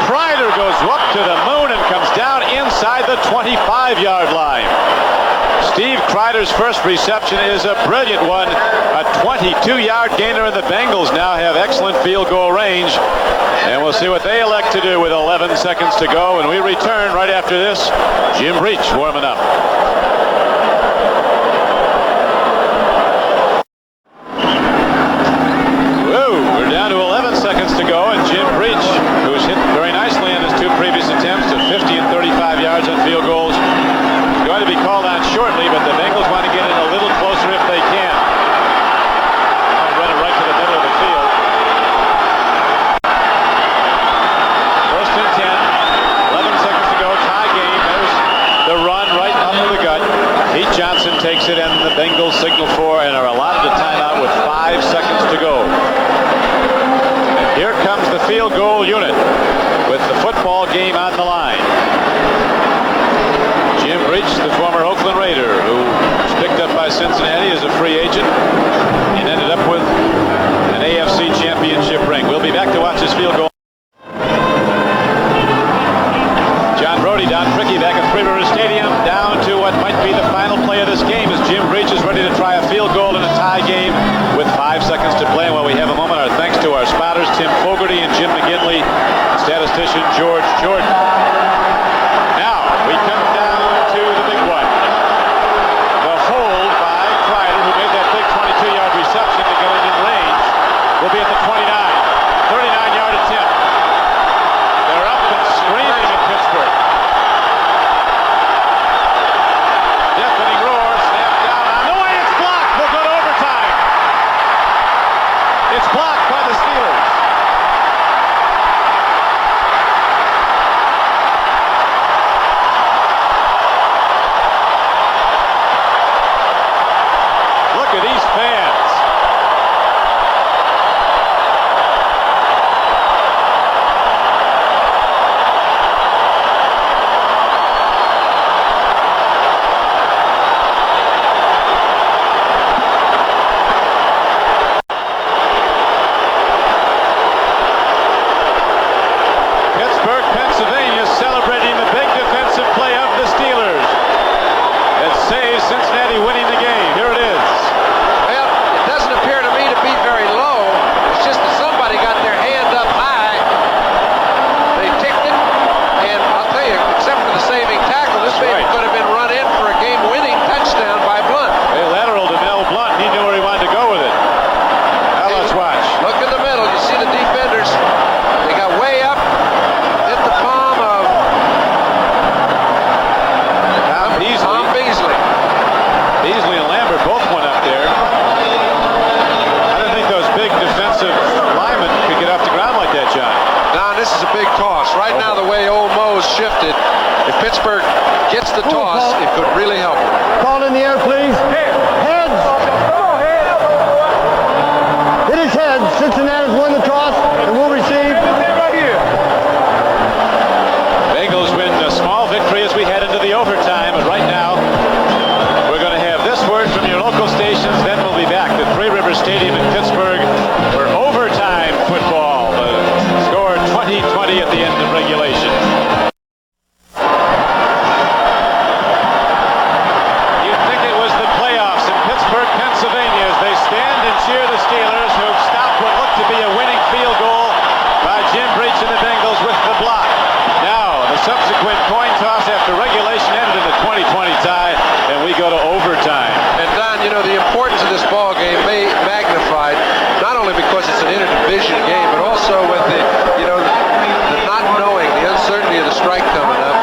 Kreider goes up to the moon and comes down inside the 25-yard line. Steve Kreider's first reception is a brilliant one. A 22-yard gainer, and the Bengals now have excellent field goal range. And we'll see what they elect to do with 11 seconds to go. And we return right after this. Jim Breach warming up. Whoa, we're down to 11 seconds to go. And Jim Breach, who's hit very nicely on his 2 previous attempts to 50 and 35 yards on field goals, is going to be called on shortly. But the Bengals want to get it a little closer if they can. I'll run it right to the middle of the field. First and 10, 11 seconds to go, tie game. There's the run right up to the gut. Pete Johnson takes it, and the Bengals signal for and are allotted a timeout with 5 seconds to go. And here comes the field goal unit with the football game on the line. Jim Breach, the former Oakland Raider, who was picked up by Cincinnati as a free agent and ended up with an AFC championship ring. We'll be back to watch this field goal. John Brody, Don Crickey back at Three Rivers Stadium, down to what might be the final play of this game as Jim Breach is ready to try a field goal in a tie game with 5 seconds to play. And while we have a moment, our thanks to our spotters, Tim Fogarty and Jim McGinley, and statistician George Jordan. Now, we come down to the big one. there, please. Heads. It is heads. Cincinnati's won the toss and will receive. Bengals win a small victory as we head into the overtime. And right now, we're going to have this word from your local stations. Then we'll be back to Three Rivers Stadium in Pittsburgh for overtime football. The score 20-20 at the end of regulation. You'd think it was the playoffs in Pittsburgh, Pennsylvania, as they stand and cheer the Steelers, who have stopped what looked to be a winning field goal by Jim Breach and the Bengals with the block. Now, the subsequent coin toss after regulation ended in the 20-20 tie, and we go to overtime. And Don, you know, the importance of this ball game may magnified, not only because it's an interdivision game, but also with the, you know, the not knowing, the uncertainty of the strike coming up.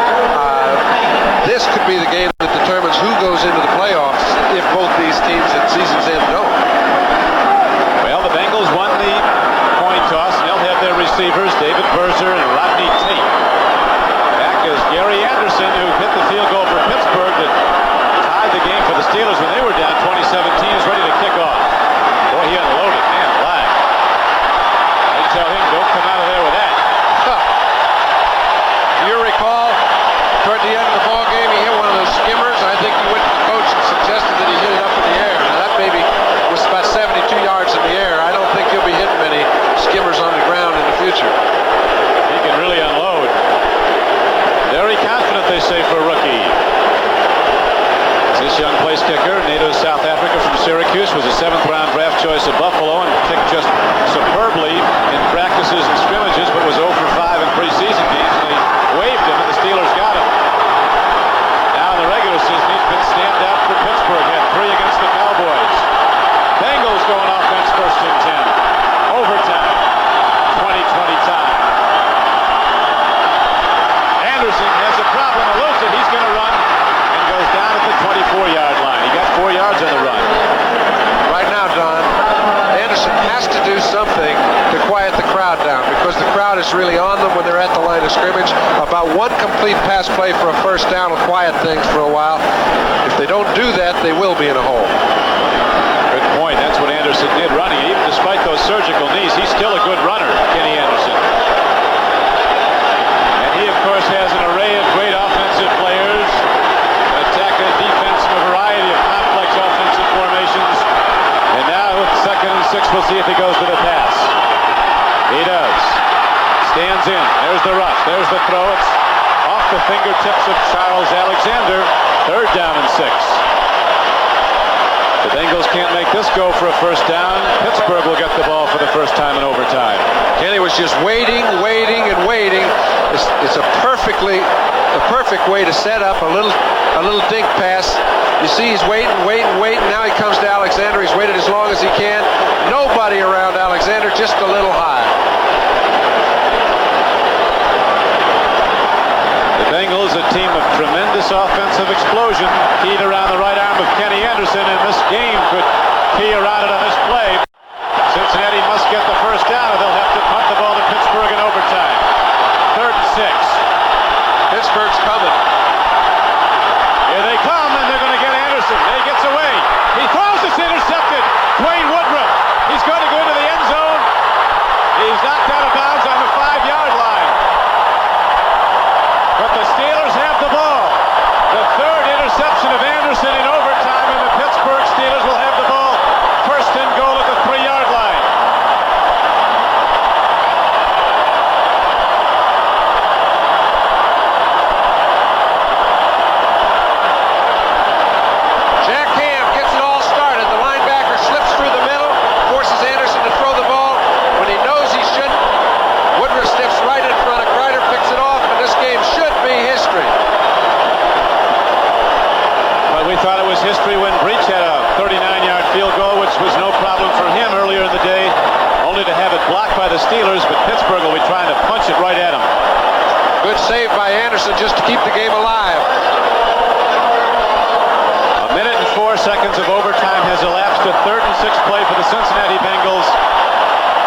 This could be the game that determines who goes into the playoffs if both these teams at season's end don't. Well, the Bengals won the coin toss, and they'll have their receivers, David Berzer and Rodney Tate. Back is Gary Anderson, who hit the field goal for Pittsburgh that tied the game for the Steelers when they were down 2017, is ready to kick off. Boy, he unloaded. Man, alive. They tell him, don't come out of there with that. You recall, toward the end of the ball game, he hit one of those skimmers. I think he went to the coach and suggested that he hit it up in the air. Now, that maybe was about 72 yards in the air. I don't think he'll be hitting many skimmers on the ground in the future. He can really unload. Very confident, they say, for a rookie. This young place kicker, native of South Africa from Syracuse, was a 7th-round draft choice at Buffalo and kicked just superbly in practices and scrimmages, but was 0 for 5 in preseason games, and they waived him, and the Steelers got him. Now in the regular season, he's been standout for Pittsburgh. Had 3 against the Cowboys. Bengals going offense first and 10. Overtime. 20-20 tie. Anderson has a problem. Eludes it. He's going to run and goes down at the 24-yard line. He got 4 yards on the run. Right now, Don, Anderson has to do something to quiet the crowd down, because the crowd is really on them when they're at the line of scrimmage. About one complete pass play for a first down will quiet things for a while. If they don't do that, they will be in a hole. Good point. That's what Anderson did running. Even despite those surgical knees, he's still a good runner, Kenny Anderson. And he, of course, has an array of great offensive players, attack and defense in a variety of complex offensive formations. And now with 2nd and 6, we'll see if he goes to the pass. He does. Stands in. There's the rush. There's the throw. It's off the fingertips of Charles Alexander. 3rd down and 6. The Bengals can't make this go for a first down. Pittsburgh will get the ball for the first time in overtime. Kenny was just waiting. It's a perfect way to set up a little dink pass. You see he's waiting. Now he comes to Alexander. He's waited as long as he can. Nobody around Alexander, just a little high. The Bengals, a team of tremendous offensive explosion, keyed around the right arm of Kenny Anderson, and this game could key around it on this play. Cincinnati must get the first down, or they'll have to punt the ball to Pittsburgh in overtime. 3rd and 6. Pittsburgh's coming. Here they come, and they're going to get Anderson. He gets away. He throws. It's intercepted. Dwayne Woodruff. He's going to go into the end zone. He's knocked out of bounds on the 5-yard line. But the Steelers have the ball. The 3rd interception of Anderson in overtime, and the Pittsburgh Steelers will have the ball. 1st and goal at the 3-yard line. Jack Ham gets it all started. The linebacker slips through the middle, forces Anderson to throw the ball when he knows he shouldn't. Woodruff steps right in front of Kreider, picks it off, and this game should be history. Well, we thought it was history when Breach had a 39-yard field goal, which was no problem for him earlier in the day, only to have it blocked by the Steelers, but Pittsburgh will be trying to punch it right at him. Good save by Anderson just to keep the game alive. 1 minute and 4 seconds of overtime has elapsed. A 3rd and 6 play for the Cincinnati Bengals.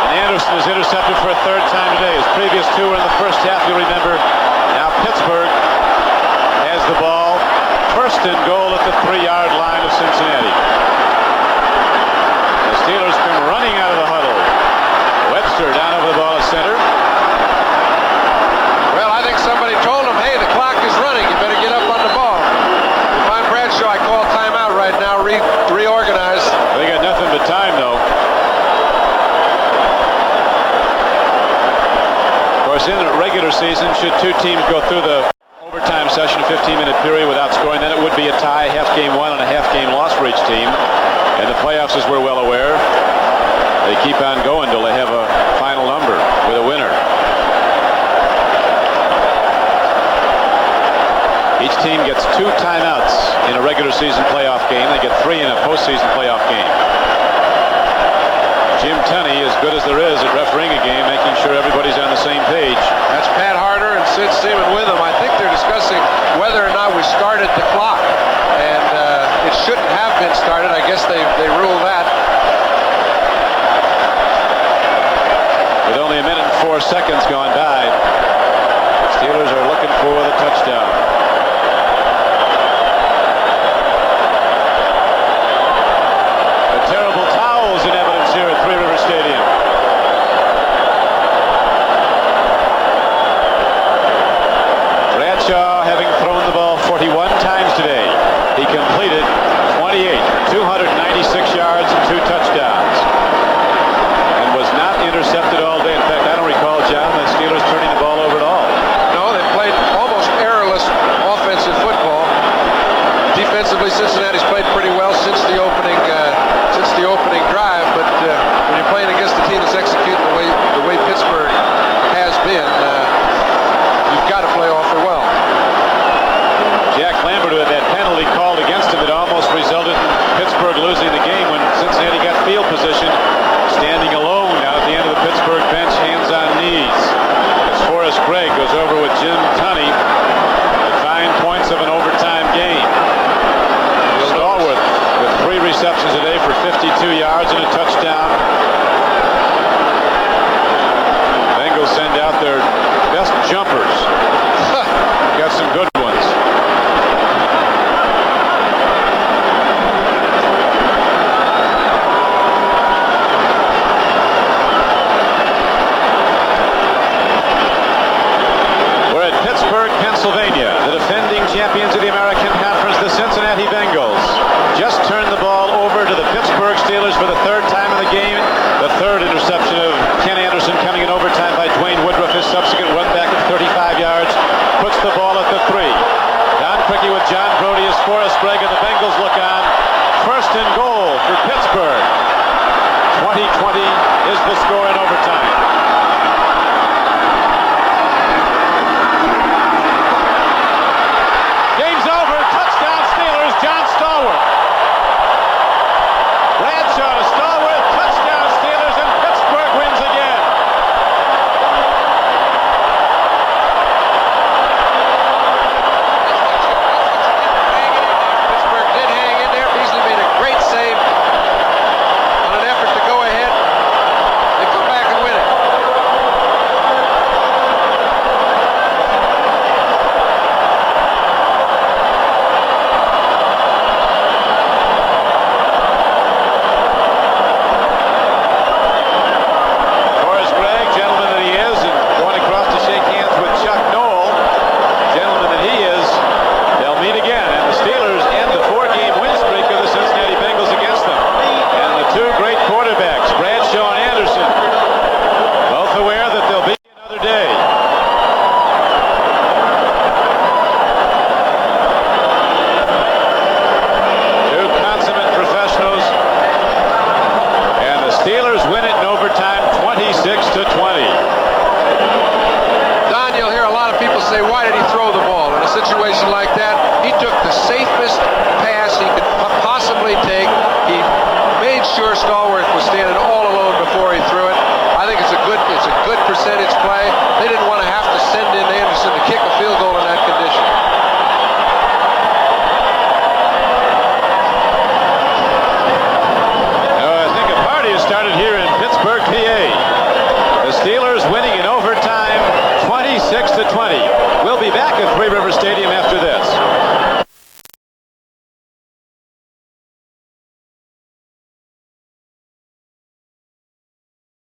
And Anderson is intercepted for a 3rd time today. His previous 2 were in the first half, you'll remember. Now Pittsburgh has the ball First and goal at the 3-yard line of Cincinnati. The Steelers come running out of the huddle. Webster down over the ball at center. Well, I think somebody told him, hey, the clock is running. You better get up on the ball. If I'm Bradshaw, I call timeout right now, reorganize. They got nothing but time, though. Of course, in the regular season, should two teams go through the overtime session, 15-minute period without scoring, then it would be a tie, half game won and a half game loss for each team. And the playoffs, as we're well aware, they keep on going until they have a final number with a winner. Each team gets 2 timeouts in a regular season playoff game. They get 3 in a postseason playoff game. Jim Tunney, as good as there is at refereeing a game, making sure everybody's on the same page. That's Pat Harder and Sid Seaman with him. I think they're discussing whether or not we started the clock. And it shouldn't have been started. I guess they ruled that. With only a minute and 4 seconds gone by, Steelers are looking for the touchdown. The terrible towels in evidence here at Three River Stadium. Bradshaw, having thrown the ball 41 times today, he completed 28, 296 yards and 2 touchdowns. And was not intercepted all day. In fact, I don't recall, John, the Steelers turning the ball over at all. No, they played almost errorless offensive football. Defensively, Cincinnati's played pretty well since the opening drive. But when you're playing against a team that's executing the way Pittsburgh has been, you've got to play awfully well. Jack Lambert, who had that penalty called against him, it almost resulted in Pittsburgh losing the game when Cincinnati got field position, standing alone down at the end of the Pittsburgh bench, hands on knees. As Forrest Gregg goes over with Jim Tunney, the fine points of an overtime game. Stallworth with 3 receptions today for 52 yards and a touchdown. Bengals send out their best jumpers. Got some good ones. We're at Pittsburgh, Pennsylvania. The defending champions of the American Conference, the Cincinnati Bengals, just turned the ball over to the Pittsburgh Steelers for the 3rd time in the game. The 3rd interception of Ken Anderson coming in overtime by Dwayne Woodruff. His subsequent run back of 35 yards puts the ball at the 3. Don Criqui with John Brody as Forrest Gregg, and the Bengals look on. First and goal.